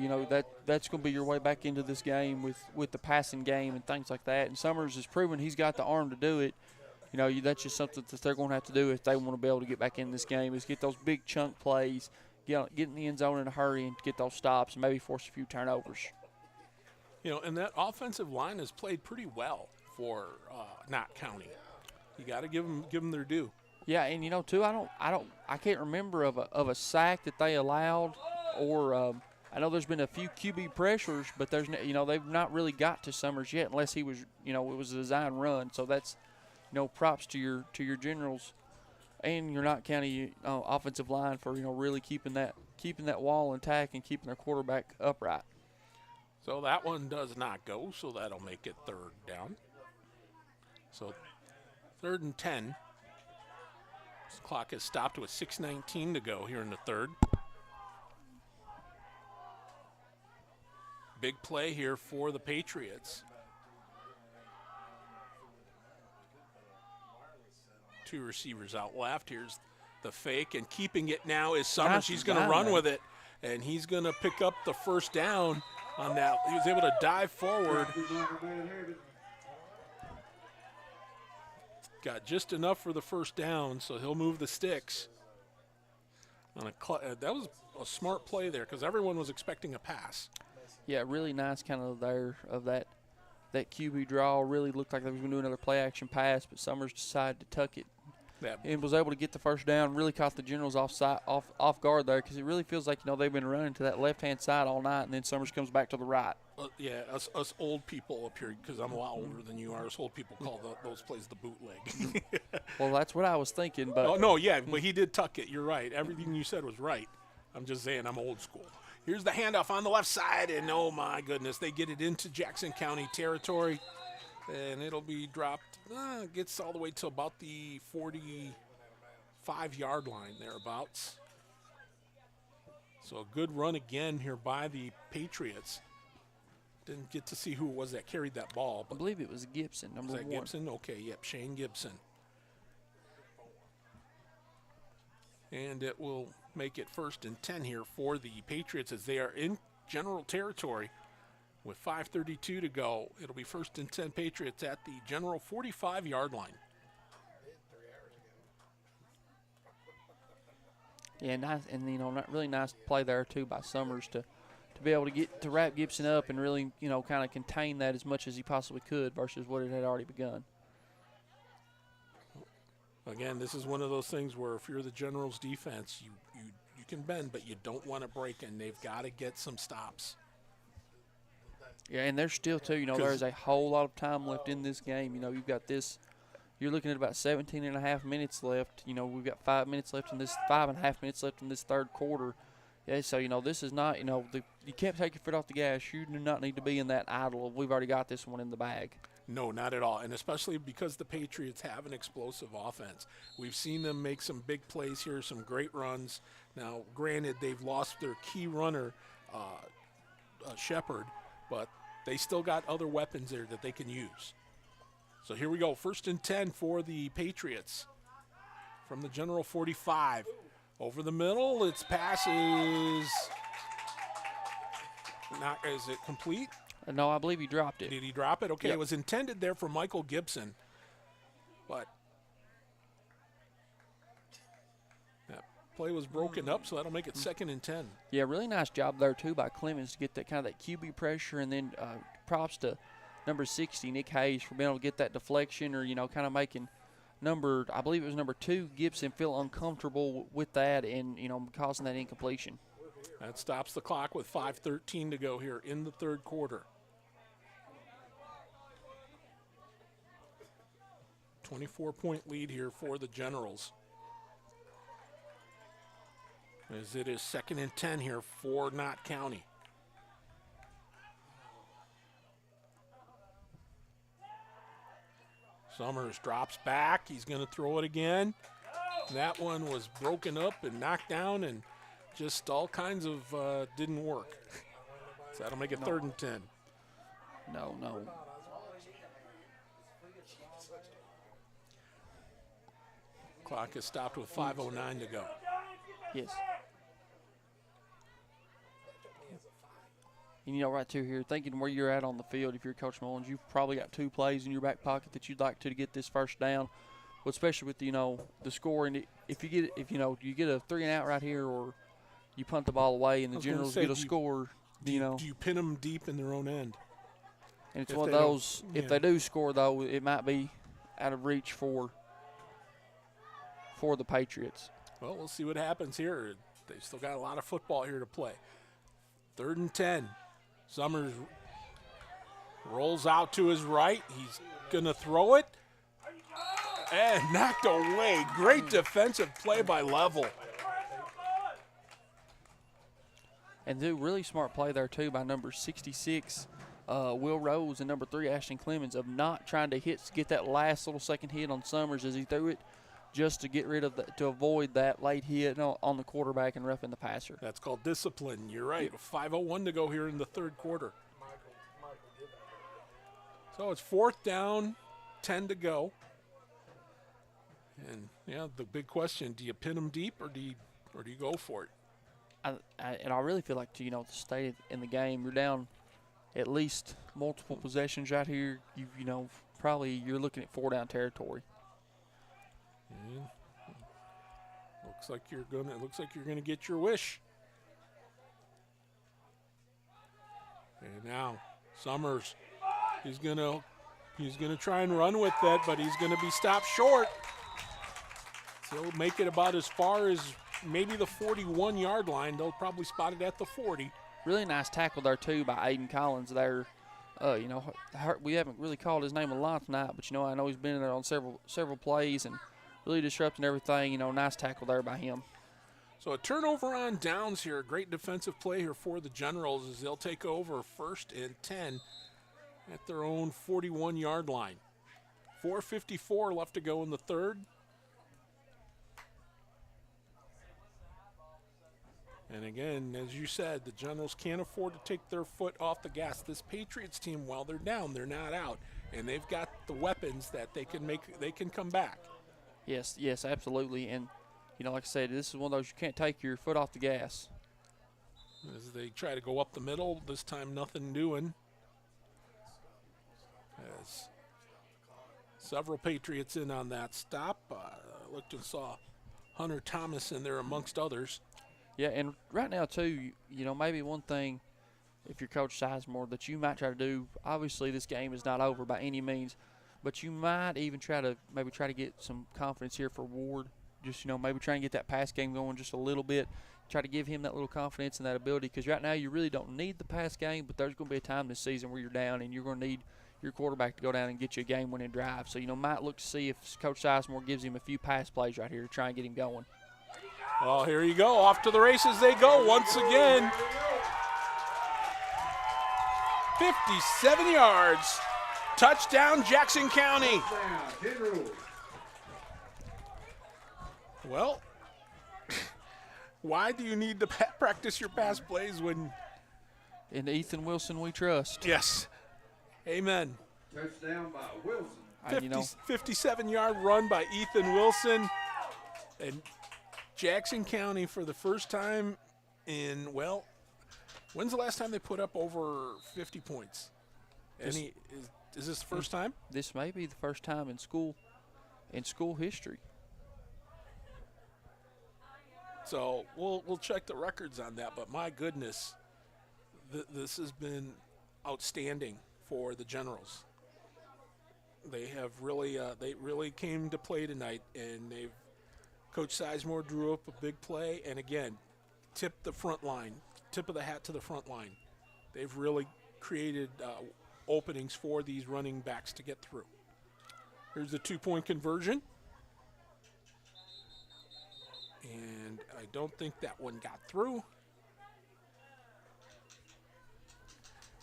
that's going to be your way back into this game with the passing game and things like that. And Summers has proven he's got the arm to do it. That's just something that they're going to have to do if they want to be able to get back in this game, is get those big chunk plays, get in the end zone in a hurry and get those stops and maybe force a few turnovers. And that offensive line has played pretty well for Knott County. You got to give them their due. Yeah, and too, I can't remember of a sack that they allowed, or I know there's been a few QB pressures, but there's they've not really got to Summers yet, unless he was it was a design run. So that's props to your Generals and your Knott County offensive line for really keeping that wall intact and keeping their quarterback upright. So that one does not go, so that'll make it 3rd down. So 3rd and 10. This clock has stopped with 6:19 to go here in the 3rd. Big play here for the Patriots. 2 receivers out left. Here's the fake, and keeping it now is Summers. He's going to run with it, and he's going to pick up the 1st down on that. He was able to dive forward. Got just enough for the 1st down, so he'll move the sticks. That was a smart play there because everyone was expecting a pass. Yeah, really nice kind of there of that QB draw. Really looked like they was going to do another play action pass, but Summers decided to tuck it and was able to get the 1st down. Really caught the Generals off guard there, because it really feels like they've been running to that left-hand side all night, and then Summers comes back to the right. Yeah, us old people up here, because I'm a lot older than you are, us old people call those plays the bootleg. Well, that's what I was thinking. But but he did tuck it. You're right. Everything you said was right. I'm just saying I'm old school. Here's the handoff on the left side, and oh my goodness, they get it into Jackson County territory, and it'll be dropped. Gets all the way to about the 45-yard line thereabouts. So a good run again here by the Patriots. Didn't get to see who it was that carried that ball. I believe it was Gibson, number 1. Gibson? Okay, yep, Shane Gibson. And it will make it 1st and 10 here for the Patriots as they are in general territory with 5:32 to go. It'll be 1st and 10 Patriots at the general 45-yard line. Yeah, nice, and not really nice play there too by Summers to be able to wrap Gibson up and really kind of contain that as much as he possibly could versus what it had already begun. Again, this is one of those things where if you're the Generals defense, you can bend, but you don't want to break, and they've got to get some stops. Yeah, and there's still too, there's a whole lot of time left in this game. You've got this. You're looking at about 17 and a half minutes left. We've got 5 minutes left in this, 5.5 minutes left in this 3rd quarter. Yeah, so this is not, you can't take your foot off the gas. You do not need to be in that idle of we've already got this one in the bag. No, not at all, and especially because the Patriots have an explosive offense. We've seen them make some big plays here, some great runs. Now, granted, they've lost their key runner, Shepard, but they still got other weapons there that they can use. So here we go, 1st and 10 for the Patriots from the general 45. Over the middle, its pass is it complete? No, I believe he dropped it. Did he drop it? Okay, Yep. It was intended there for Michael Gibson, but that play was broken up, so that'll make it 2nd and 10. Yeah, really nice job there too by Clemens to get that kind of that QB pressure, and then props to number 60, Nick Hayes, for being able to get that deflection or kind of making I believe it was number 2, Gibson, feel uncomfortable with that and causing that incompletion. That stops the clock with 5:13 to go here in the 3rd quarter. 24-point lead here for the Generals, as it is 2nd and 10 here for Knott County. Summers drops back. He's going to throw it again. That one was broken up and knocked down, and just all kinds of didn't work. So that'll make it 3rd and 10. No. Clock is stopped with 5:09 to go. Yes. And, you know, right to here, thinking where you're at on the field, if you're Coach Mullins, you've probably got 2 plays in your back pocket that you'd like to get this first down. Well, especially with, you know, the scoring. If you get a 3-and-out right here, or you punt the ball away and the Generals get a score, do you pin them deep in their own end? And it's one of those, if they do score, though, it might be out of reach for the Patriots. Well, we'll see what happens here. They've still got a lot of football here to play. 3rd and 10. Summers rolls out to his right. He's going to throw it. And knocked away. Great defensive play by Level. And do really smart play there, too, by number 66, Will Rose, and number 3, Ashton Clemens, of not trying to get that last little second hit on Summers as he threw it, just to get rid of to avoid that late hit on the quarterback and roughing the passer. That's called discipline. You're right. 5:01 to go here in the 3rd quarter. So it's 4th down, 10 to go. And yeah, the big question: do you pin them deep, or do you go for it? I really feel like, to stay in the game, you're down at least multiple possessions right here. Probably you're looking at 4-down territory. And looks like you're gonna get your wish. And now Summers, he's gonna try and run with that, but he's gonna be stopped short. So he'll make it about as far as maybe the 41-yard line. They'll probably spot it at the 40. Really nice tackle there too by Aiden Collins there. We haven't really called his name a lot tonight, but I know he's been in there on several plays and really disrupting everything. Nice tackle there by him. So a turnover on downs here. A great defensive play here for the Generals as they'll take over 1st and 10 at their own 41-yard line. 4:54 left to go in the 3rd. And again, as you said, the Generals can't afford to take their foot off the gas. This Patriots team, while they're down, they're not out, and they've got the weapons that they can come back. Yes, absolutely. And like I said, this is one of those you can't take your foot off the gas. As they try to go up the middle, this time nothing doing. As several Patriots in on that stop. Looked and saw Hunter Thomas in there amongst others. Yeah, and right now, too, maybe one thing, if you're Coach Sizemore, that you might try to do, obviously this game is not over by any means, but you might even try to get some confidence here for Ward. Just, maybe try and get that pass game going just a little bit. Try to give him that little confidence and that ability, because right now you really don't need the pass game, but there's going to be a time this season where you're down and you're going to need your quarterback to go down and get you a game-winning drive. So, might look to see if Coach Sizemore gives him a few pass plays right here to try and get him going. Well, here you go. Off to the races they go once again. 57 yards. Touchdown, Jackson County. Well, why do you need to practice your pass plays when... In Ethan Wilson we trust. Yes. Amen. Touchdown by Wilson. 57-yard run by Ethan Wilson. And Jackson County, for the first time in, when's the last time they put up over 50 points? Is this the first time? This may be the first time in school history. So we'll check the records on that, but my goodness, this has been outstanding for the Generals. They have really came to play tonight, and Coach Sizemore drew up a big play, and again, tip of the hat to the front line. They've really created openings for these running backs to get through. Here's the 2-point conversion. And I don't think that one got through.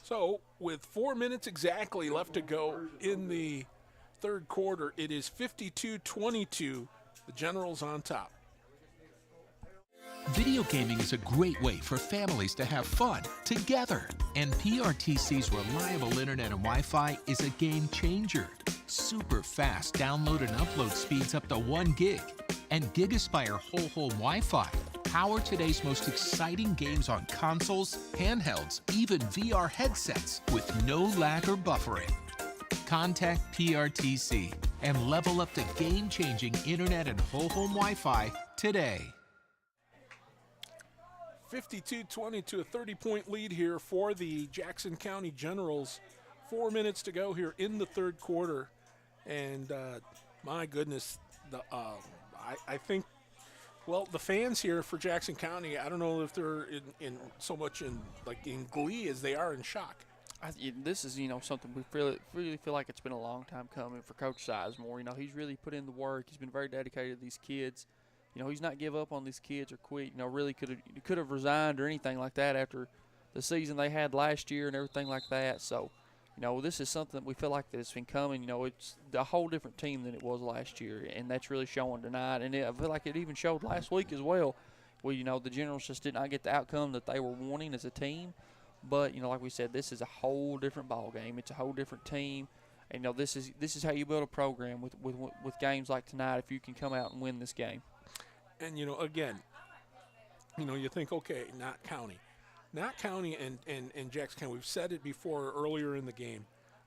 So with 4 minutes exactly left to go in the 3rd quarter, it is 52-22. The Generals on top. Video gaming is a great way for families to have fun together. And PRTC's reliable internet and Wi-Fi is a game changer. Super fast download and upload speeds up to 1 gig. And GigaSpire whole home Wi-Fi power today's most exciting games on consoles, handhelds, even VR headsets with no lag or buffering. Contact PRTC and level up to game-changing internet and whole home Wi-Fi today. 52-20 to a 30-point lead here for the Jackson County Generals. 4 minutes to go here in the third quarter. And my goodness, I think, well, the fans here for Jackson County, I don't know if they're in so much in glee as they are in shock. This is, something we really feel like it's been a long time coming for Coach Sizemore. He's really put in the work. He's been very dedicated to these kids. He's not give up on these kids or quit. Really could have resigned or anything like that after the season they had last year and everything like that. So, this is something that we feel like that's been coming. It's a whole different team than it was last year, and that's really showing tonight. And I feel like it even showed last week as well. Well, the Generals just did not get the outcome that they were wanting as a team. But, like we said, this is a whole different ball game. It's a whole different team. And, this is how you build a program with games like tonight if you can come out and win this game. And, again, you think, okay, Knott County. Knott County and Jackson County, we've said it before earlier in the game,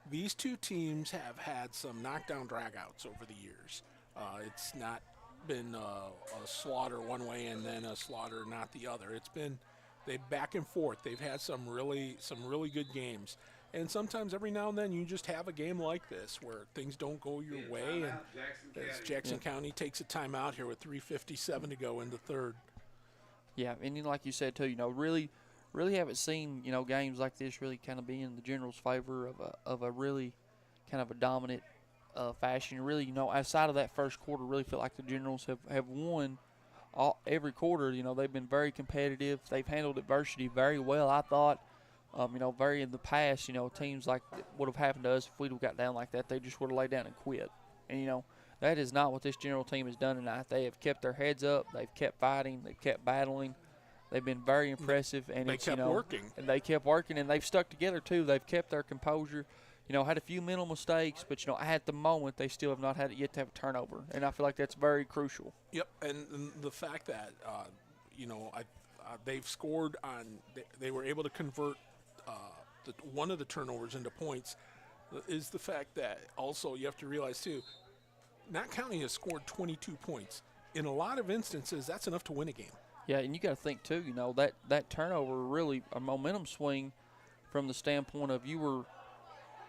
these two teams have had some knockdown dragouts over the years. It's not been a slaughter one way and then a slaughter not the other. It's been they back and forth. They've had some really good games. And sometimes every now and then you just have a game like this where things don't go your way. And as Jackson County takes a timeout here with 3:57 to go in the third. Yeah, and like you said, too, really haven't seen, games like this really kind of be in the Generals' favor of a really kind of a dominant fashion. Really, outside of that first quarter, really feel like the Generals have won every quarter. They've been very competitive. They've handled adversity very well, I thought. Very in the past, teams like would have happened to us if we'd have got down like that. They just would have laid down and quit. And, that is not what this General team has done tonight. They have kept their heads up. They've kept fighting. They've kept battling. They've been very impressive. And they kept working. And they kept working, and they've stuck together, too. They've kept their composure. Had a few mental mistakes, but, at the moment, they still have not had it yet to have a turnover. And I feel like that's very crucial. Yep, and the fact that, they've scored on – they were able to convert one of the turnovers into points is the fact that also you have to realize, too, Knott County has scored 22 points. In a lot of instances, that's enough to win a game. Yeah, and you got to think, too, that turnover really a momentum swing from the standpoint of you were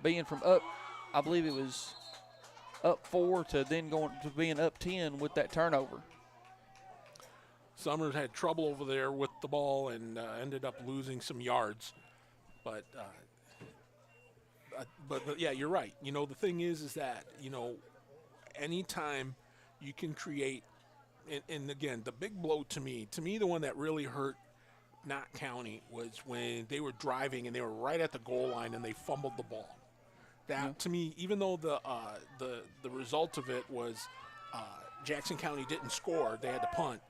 being from up, I believe it was up 4 to then going to being up 10 with that turnover. Summers had trouble over there with the ball and ended up losing some yards. But yeah, you're right. The thing is that, anytime you can create, and again, the big blow to me, the one that really hurt Knott County was when they were driving and they were right at the goal line and they fumbled the ball. That, to me, even though the result of it was Jackson County didn't score, they had to punt,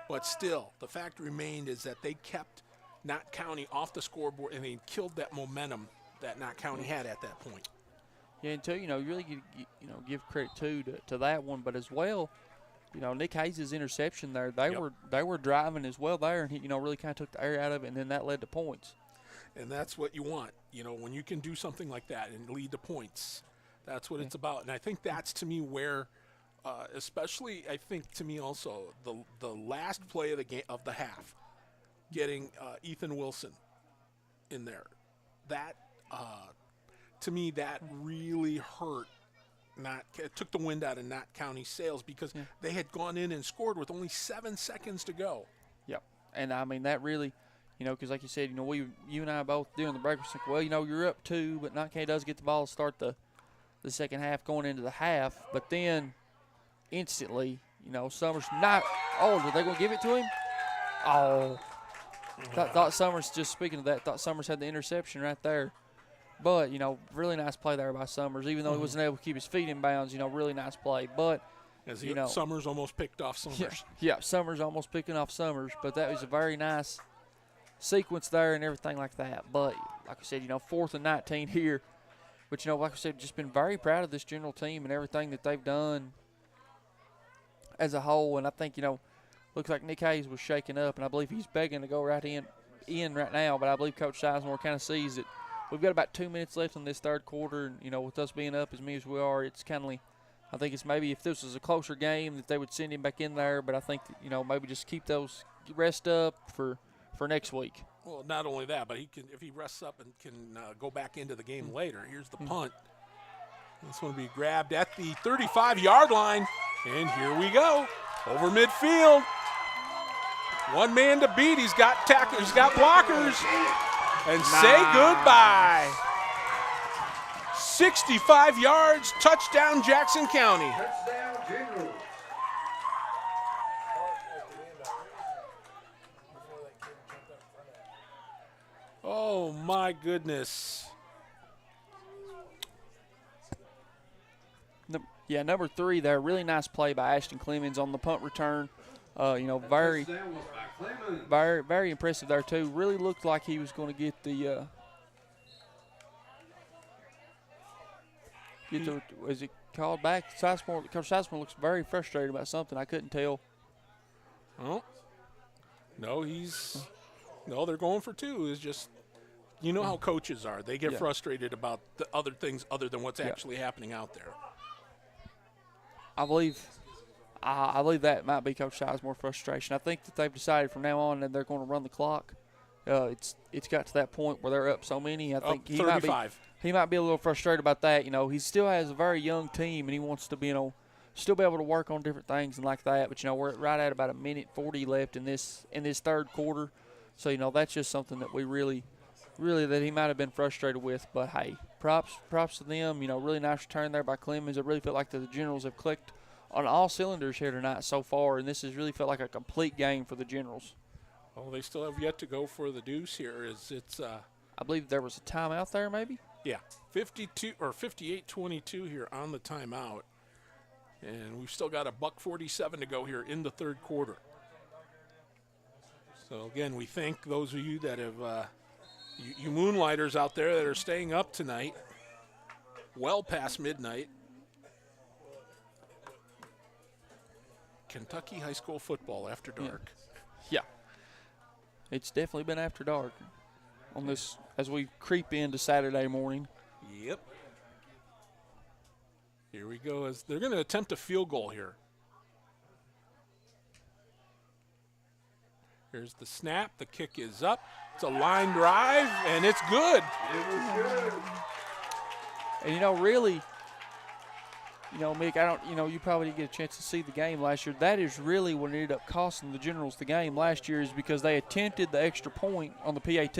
but still, the fact remained is that they kept Knott County off the scoreboard and they killed that momentum that Knott County had at that point. Yeah, and too, you really give credit to that one, but as well, Nick Hayes' interception there, they were driving as well there, and he really kind of took the air out of it, and then that led to points. And that's what you want, when you can do something like that and lead to points. That's what it's about, and I think that's to me where, especially I think to me also the last play of the game of the half, getting Ethan Wilson in there, that to me that really hurt. It took the wind out of Knott County sails because they had gone in and scored with only 7 seconds to go. Yep, and I mean that really, because like you said, you and I both during the break were saying, well, you're up 2, but Knott County does get the ball to start the second half going into the half, but then instantly, Summers not. Oh, are they going to give it to him? Oh. Thought Summers, just speaking of that, thought Summers had the interception right there. But, really nice play there by Summers. Even though he wasn't able to keep his feet in bounds, really nice play. But, Summers almost picked off Summers. Yeah, Summers almost picking off Summers. But that was a very nice sequence there and everything like that. But, like I said, 4th and 19 here. But, like I said, just been very proud of this General team and everything that they've done as a whole. And I think, looks like Nick Hayes was shaking up, and I believe he's begging to go right in right now. But I believe Coach Sizemore kind of sees that we've got about 2 minutes left in this third quarter. And, with us being up as many as we are, it's kind of I think it's maybe if this was a closer game that they would send him back in there. But I think, maybe just keep those rest up for next week. Well, not only that, but if he rests up and can go back into the game later. Here's the punt. This one will be grabbed at the 35-yard line. And here we go. Over midfield. One man to beat. He's got tacklers. He's got blockers. And say goodbye. 65 yards. Touchdown, Jackson County. Touchdown, Generals. Oh, my goodness. Yeah, number 3 there. Really nice play by Ashton Clemens on the punt return. Very impressive there, too. Really looked like he was going to get the was it called back? Coach Sizemore looks very frustrated about something. I couldn't tell. Oh. No, they're going for 2. It's just, how coaches are. They get frustrated about the other things other than what's actually happening out there. I believe that might be Coach Sizemore's frustration. I think that they've decided from now on that they're going to run the clock. It's got to that point where they're up so many. I think he might be a little frustrated about that. He still has a very young team and he wants to be still be able to work on different things and like that. But we're right at about 1:40 left in this third quarter. So that's just something that we really that he might have been frustrated with. But hey, props to them. Really nice return there by Clemens. I really feel like the Generals have clicked on all cylinders here tonight so far, and this has really felt like a complete game for the Generals. Oh, they still have yet to go for the deuce here. I believe there was a timeout there, maybe. Yeah, 58-22 here on the timeout, and we've still got $1:47 to go here in the third quarter. So again, we thank those of you that have you moonlighters out there that are staying up tonight, well past midnight. Kentucky high school football after dark. Yeah. It's definitely been after dark on this as we creep into Saturday morning. Yep. Here we go. As they're going to attempt a field goal here. Here's the snap. The kick is up. It's a line drive, and it's good. It was good. And, really, Mick, you probably didn't get a chance to see the game last year. That is really what ended up costing the Generals the game last year, is because they attempted the extra point on the PAT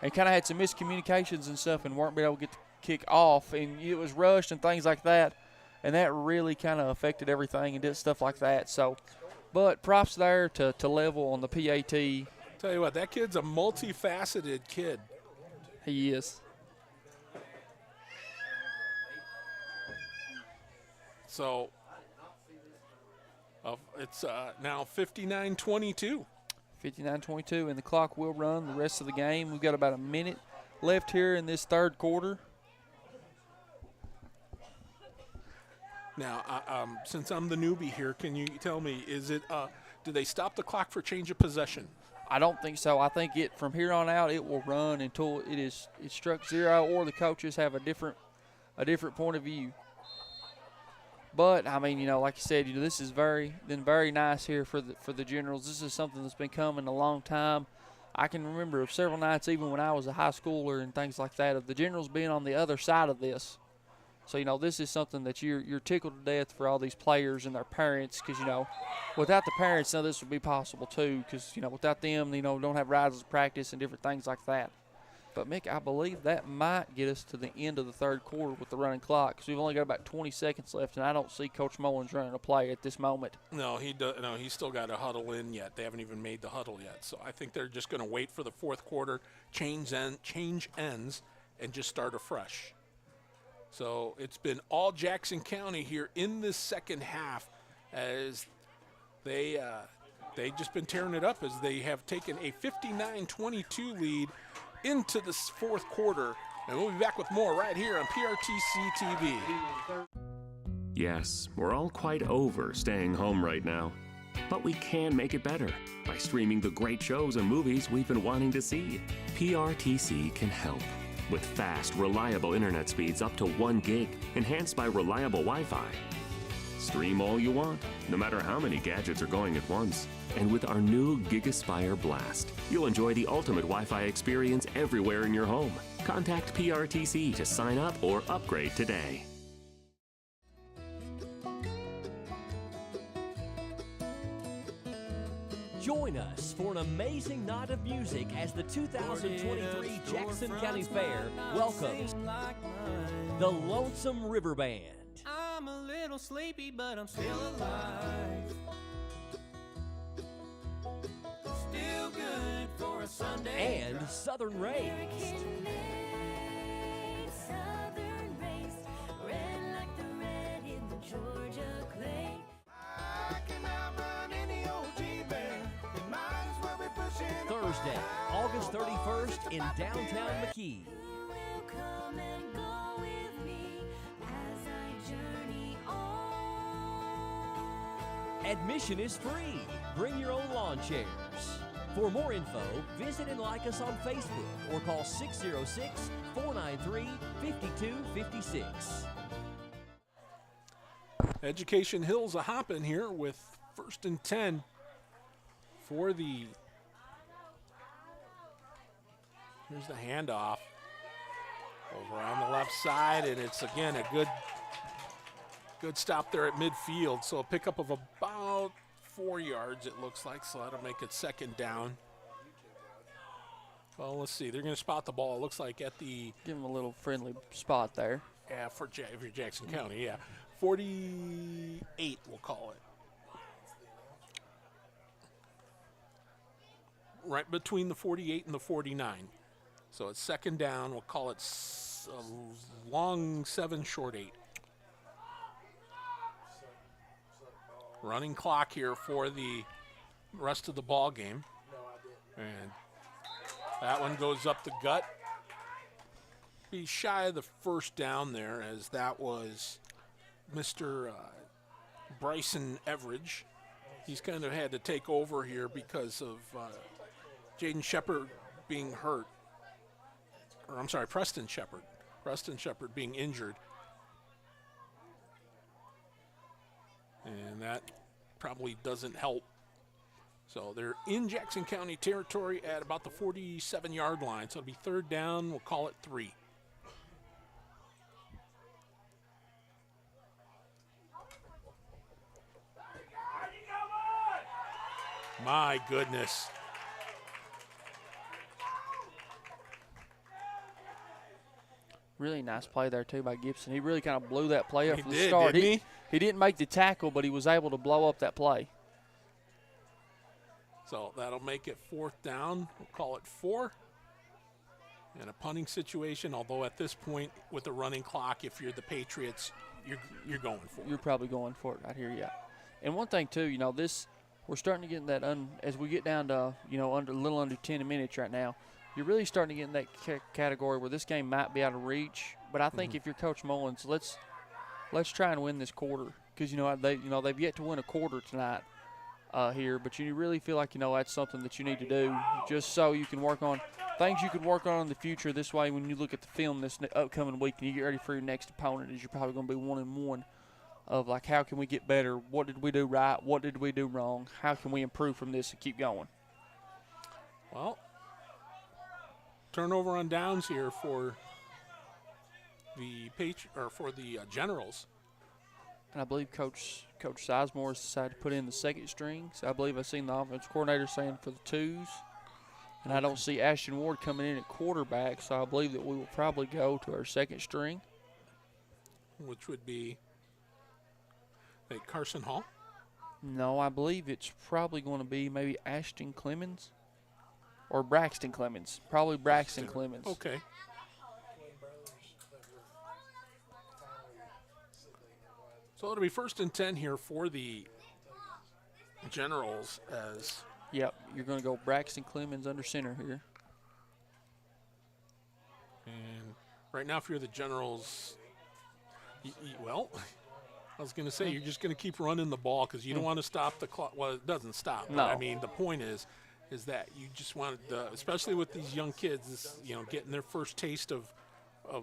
and kind of had some miscommunications and stuff and weren't able to get the kick off, and it was rushed and things like that, and that really kind of affected everything and did stuff like that. So, but props there to level on the PAT. Tell you what, that kid's a multifaceted kid. He is. So it's now 59-22. 59-22, and the clock will run the rest of the game. We've got about a minute left here in this third quarter. Now, since I'm the newbie here, can you tell me, do they stop the clock for change of possession? I don't think so. I think from here on out it will run until it's struck 0 or the coaches have a different point of view. But I mean, like you said, this has been very nice here for the Generals. This is something that's been coming a long time. I can remember of several nights, even when I was a high schooler and things like that, of the Generals being on the other side of this. So this is something that you're tickled to death for all these players and their parents, because without the parents, none of this would be possible too. Because without them, don't have rides to practice and different things like that. But Mick, I believe that might get us to the end of the third quarter with the running clock, because we've only got about 20 seconds left, and I don't see Coach Mullins running a play at this moment. No, he's still got a huddle in yet. They haven't even made the huddle yet. So I think they're just going to wait for the fourth quarter, change ends, and just start afresh. So it's been all Jackson County here in this second half, as they've just been tearing it up, as they have taken a 59-22 lead into this fourth quarter. And we'll be back with more right here on PRTC TV. Yes, we're all quite over staying home right now. But we can make it better by streaming the great shows and movies we've been wanting to see. PRTC can help with fast, reliable internet speeds up to 1 gig, enhanced by reliable Wi-Fi. Stream all you want, no matter how many gadgets are going at once. And with our new GigaSpire Blast, you'll enjoy the ultimate Wi-Fi experience everywhere in your home. Contact PRTC to sign up or upgrade today. Join us for an amazing night of music as the 2023 Jackson County Fair welcomes the Lonesome River Band. I'm a little sleepy, but I'm still alive. Still good for a Sunday. And Southern Raised. Southern Raised, red like the red in the Georgia clay. I can outrun any old G-man. It might as well be pushing. Thursday, August 31st in downtown McKee. Who will come and go with me as I journey on? Admission is free. Bring your own lawn chairs. For more info, visit and like us on Facebook or call 606-493-5256. Education Hill's a hopping here with 1st and 10 for the. Here's the handoff over on the left side, and it's again a good stop there at midfield. So a pickup of about 4 yards, it looks like. So that'll make it 2nd down. Well, let's see. They're going to spot the ball. It looks like at the. Give them a little friendly spot there. Yeah, for Jackson County, yeah. 48, we'll call it. Right between the 48 and the 49. So it's 2nd down. We'll call it a long 7, short 8. Running clock here for the rest of the ball game. And that one goes up the gut. Be shy of the 1st down there, as that was Mr. Bryson Everidge. He's kind of had to take over here because of Jaden Shepard being hurt. Or I'm sorry, Preston Shepard. Preston Shepard being injured. And that probably doesn't help. So they're in Jackson County territory at about the 47-yard line. So it'll be 3rd down. We'll call it 3. My goodness. Really nice play there, too, by Gibson. He really kind of blew that play up from the did, start. didn't he? He didn't make the tackle, but he was able to blow up that play. So that'll make it 4th down. We'll call it 4. And a punting situation, although at this point with the running clock, if you're the Patriots, you're going for it. You're probably going for it right here, yeah. And one thing, too, we're starting to get in that, as we get down to, a little under 10 minutes right now, you're really starting to get in that category where this game might be out of reach. But I think if you're Coach Mullins, let's try and win this quarter, because they've yet to win a quarter tonight here. But you really feel like that's something that you need to do, just so you can work on things you can work on in the future. This way, when you look at the film this upcoming week and you get ready for your next opponent, is you're probably going to be 1-1. Of like, how can we get better? What did we do right? What did we do wrong? How can we improve from this and keep going? Well, turnover on downs here for the Generals. And I believe Coach Sizemore has decided to put in the 2nd string. So I believe I've seen the offense coordinator saying for the 2s. And I don't see Ashton Ward coming in at quarterback, so I believe that we will probably go to our 2nd string. Which would be Carson Hall? No, I believe it's probably going to be maybe Ashton Clemens or Braxton Clemens. Probably Braxton Clemens. Okay. So it'll be 1st and 10 here for the Generals as. Yep, you're going to go Braxton Clemens under center here. And right now, if you're the Generals, well, I was going to say, you're just going to keep running the ball because you don't want to stop the clock. Well, it doesn't stop. But No. I mean, the point is that you just want, especially with these young kids, getting their first taste of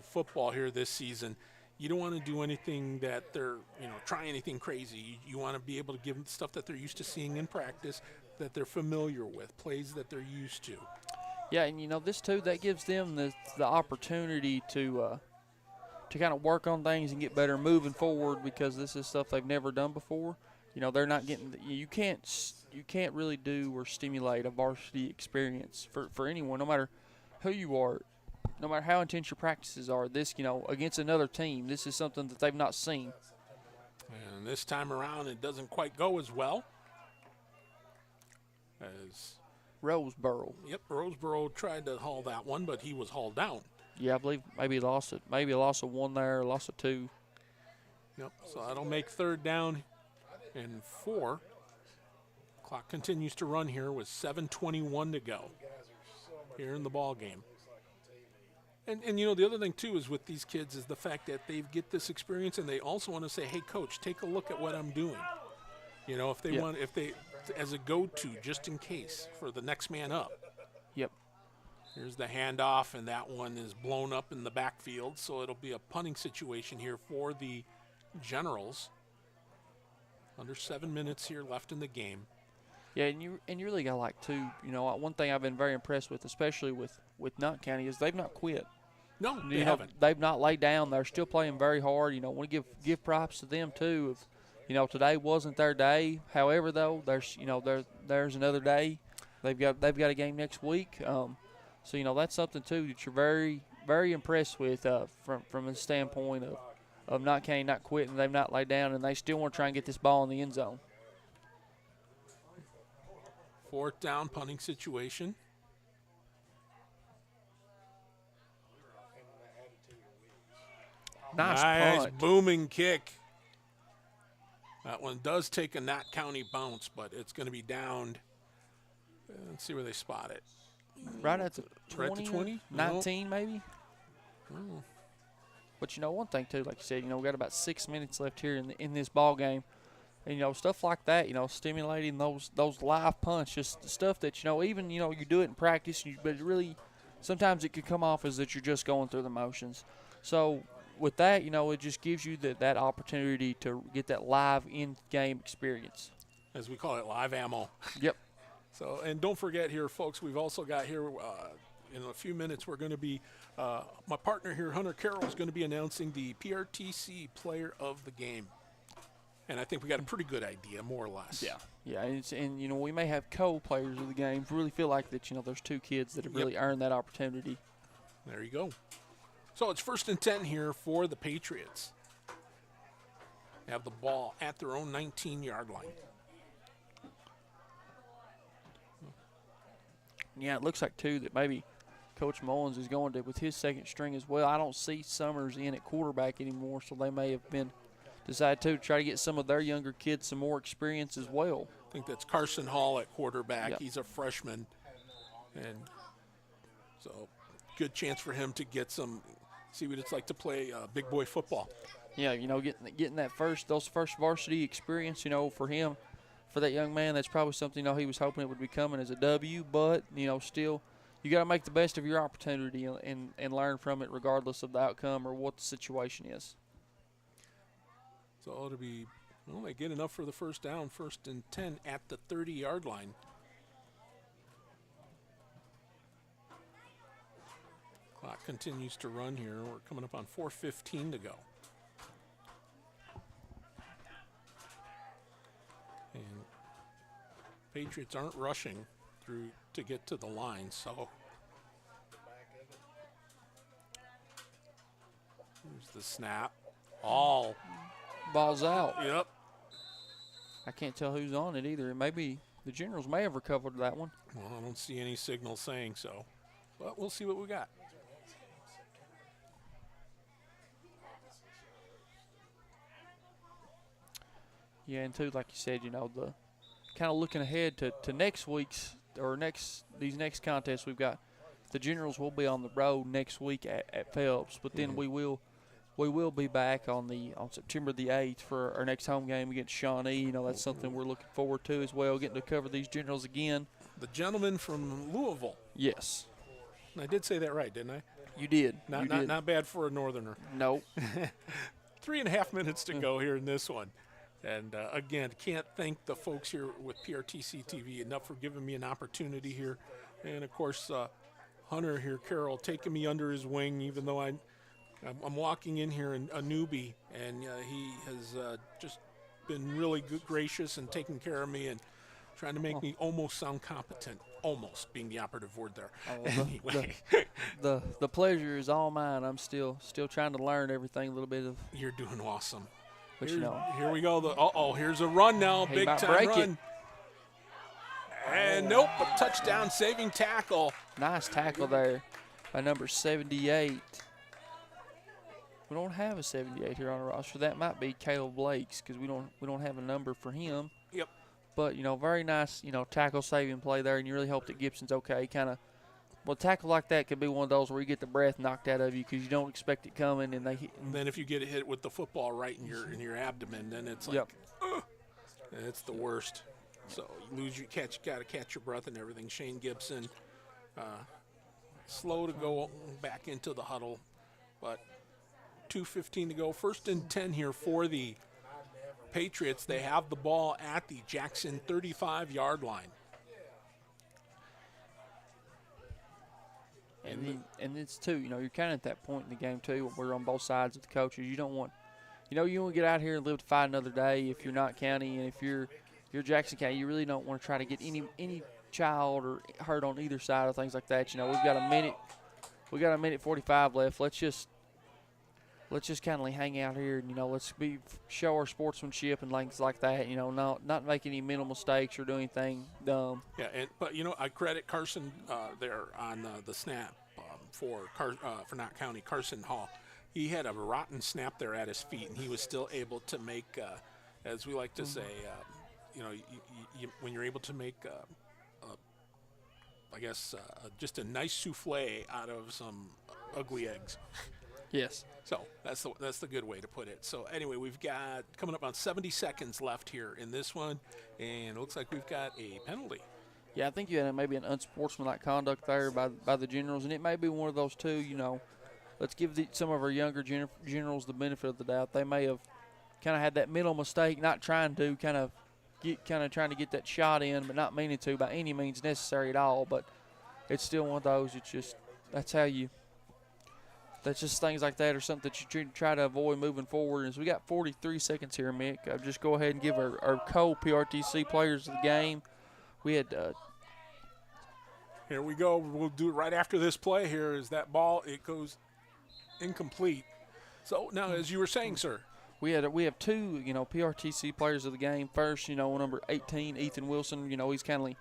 football here this season. You don't want to do anything that they're, try anything crazy. You want to be able to give them stuff that they're used to seeing in practice, that they're familiar with, plays that they're used to. Yeah, and this too, that gives them the opportunity to kind of work on things and get better moving forward, because this is stuff they've never done before. They're not getting. You can't really do or stimulate a varsity experience for anyone, no matter who you are, no matter how intense your practices are. This, against another team, this is something that they've not seen. And this time around, it doesn't quite go as well as Roseboro. Yep, Roseboro tried to haul that one, but he was hauled down. Yeah, I believe maybe he lost it. Maybe a loss of one there, a loss of two. Yep, so that'll make 3rd down and 4. Clock continues to run here with 7:21 to go here in the ball game. And the other thing too is with these kids is the fact that they get this experience, and they also want to say, "Hey, coach, take a look at what I'm doing." If they want, if they as a go-to just in case for the next man up. Yep. Here's the handoff, and that one is blown up in the backfield, so it'll be a punting situation here for the Generals. Under 7 minutes here left in the game. Yeah, and you really got one thing I've been very impressed with, especially with Knott County, is they've not quit. No, they haven't. They've not laid down. They're still playing very hard. Want to give props to them too. Today wasn't their day. However, though, there's another day. They've got a game next week. So that's something too that you're very, very impressed with from a standpoint of Knott County not quitting. They've not laid down, and they still want to try and get this ball in the end zone. 4th down punting situation. Nice punt. Booming kick. That one does take a Knott County bounce, but it's going to be downed. Let's see where they spot it. Right at the 20? Right at the 20? 19 maybe? Oh. But one thing too, like you said, we got about 6 minutes left here in this ball game. And stuff like that, stimulating those live punts, just stuff that even you do it in practice, but really sometimes it could come off as that you're just going through the motions. So with that, it just gives you that opportunity to get that live in-game experience, as we call it, live ammo. Yep. So, and don't forget here, folks, we've also got here in a few minutes, we're going to be, my partner here, Hunter Carroll, is going to be announcing the PRTC Player of the Game. And I think we got a pretty good idea, more or less. Yeah, and we may have co-players of the game. Really feel like that, there's 2 kids that have really earned that opportunity. There you go. So it's 1st and 10 here for the Patriots. They have the ball at their own 19-yard line. Yeah, it looks like, too, that maybe Coach Mullins is going to with his 2nd string as well. I don't see Summers in at quarterback anymore, so they may have decided to try to get some of their younger kids some more experience as well. I think that's Carson Hall at quarterback. Yep. He's a freshman. And so good chance for him to get see what it's like to play big boy football. Yeah, getting those first varsity experience, for him, for that young man, that's probably something, he was hoping it would be coming as a W, but, still, you got to make the best of your opportunity and learn from it regardless of the outcome or what the situation is. So it'll be, they get enough for the 1st down, 1st and 10 at the 30-yard line. Clock continues to run here. We're coming up on 4:15 to go. And Patriots aren't rushing through to get to the line, so here's the snap. Ball's out. Yep. I can't tell who's on it either. Maybe the Generals may have recovered that one. Well, I don't see any signal saying so, but we'll see what we got. Yeah, and too, like you said, the kind of looking ahead to next week's or these next contests we've got. The Generals will be on the road next week at Phelps, but then we will we will be back on September the 8th for our next home game against Shawnee. You know, that's something we're looking forward to as well, getting to cover these Generals again. The gentleman from Louisville. Yes. I did say that right, didn't I? You did. Not bad for a northerner. Nope. 3.5 minutes to go here in this one. And, again, can't thank the folks here with PRTC TV enough for giving me an opportunity here. And, of course, Hunter here, Carroll, taking me under his wing, even though I'm walking in here a newbie. And he has just been really gracious and taking care of me and trying to make me almost sound competent. Almost being the operative word there. Anyway. The pleasure is all mine. I'm still trying to learn everything a little bit of. You're doing awesome. But here we go. Here's a run now. Big time run. It. And nope, a touchdown saving tackle. Nice tackle there by number 78. We don't have a 78 here on the roster. That might be Caleb Blake's because we don't have a number for him. Yep. But, very nice, tackle saving play there, and you really hope that Gibson's okay. A tackle like that could be one of those where you get the breath knocked out of you because you don't expect it coming, and then if you get hit with the football right in your abdomen, then it's like, and it's the worst. So you lose your catch, you got to catch your breath and everything. Shane Gibson, slow to go back into the huddle, but 2:15 to go. 1st and 10 here for the Patriots. They have the ball at the Jackson 35-yard line. And it's too, you're kind of at that point in the game too where we're on both sides of the coaches. You don't want, you want to get out here and live to fight another day if you're not county, and if you're Jackson County, you really don't want to try to get any child or hurt on either side of things like that. We've got a minute 45 left. Let's just kind of hang out here and let's show our sportsmanship and things like that. Not make any mental mistakes or do anything dumb. Yeah, but I credit Carson there on the snap for Knott County. Carson Hall, he had a rotten snap there at his feet, and he was still able to make, as we like to say, when you're able to make, just a nice souffle out of some ugly eggs. Yes. So that's the good way to put it. So anyway, we've got coming up on 70 seconds left here in this one, and it looks like we've got a penalty. Yeah, I think you had maybe an unsportsmanlike conduct there by the Generals, and it may be one of those two. Let's give some of our younger Generals the benefit of the doubt. They may have kind of had that mental mistake, not trying to trying to get that shot in, but not meaning to by any means necessary at all. But it's still one of those. It's just that's just things like that or something that you try to avoid moving forward. As we got 43 seconds here, Mick, I'll just go ahead and give our co-PRTC players of the game. We had here we go. We'll do it right after this play here. Is that ball, it goes incomplete. So now, as you were saying, sir. We have two, PRTC players of the game. First, number 18, Ethan Wilson. He's kind of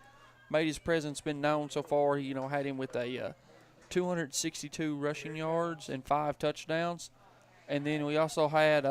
made his presence been known so far. He, had him with a 262 rushing yards and 5 touchdowns. And then we also had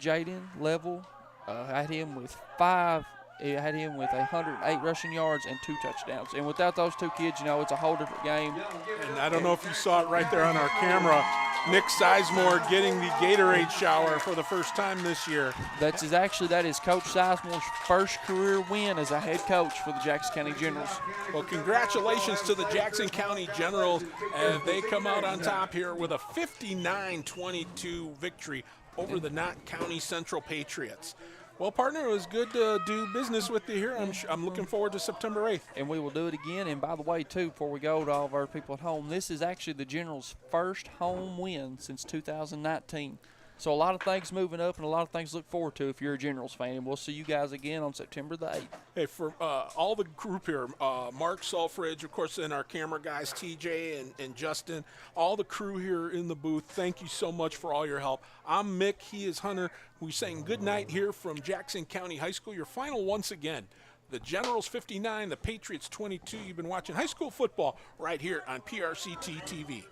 Jaden Level. Had him with 108 rushing yards and 2 touchdowns. And without those two kids, it's a whole different game. And I don't know if you saw it right there on our camera. Nick Sizemore getting the Gatorade shower for the first time this year. That is Coach Sizemore's first career win as a head coach for the Jackson County Generals. Well, congratulations to the Jackson County Generals, and they come out on top here with a 59-22 victory over the Knott County Central Patriots. Well, partner, it was good to do business with you here. I'm looking forward to September 8th. And we will do it again. And by the way, too, before we go to all of our people at home, this is actually the Generals' first home win since 2019. So a lot of things moving up and a lot of things to look forward to if you're a Generals fan. And we'll see you guys again on September the 8th. Hey, for all the group here, Mark Sulfridge, of course, and our camera guys, TJ and Justin, all the crew here in the booth, thank you so much for all your help. I'm Mick. He is Hunter. We're saying good night here from Jackson County High School. Your final once again. The Generals 59, the Patriots 22. You've been watching high school football right here on PRTC TV.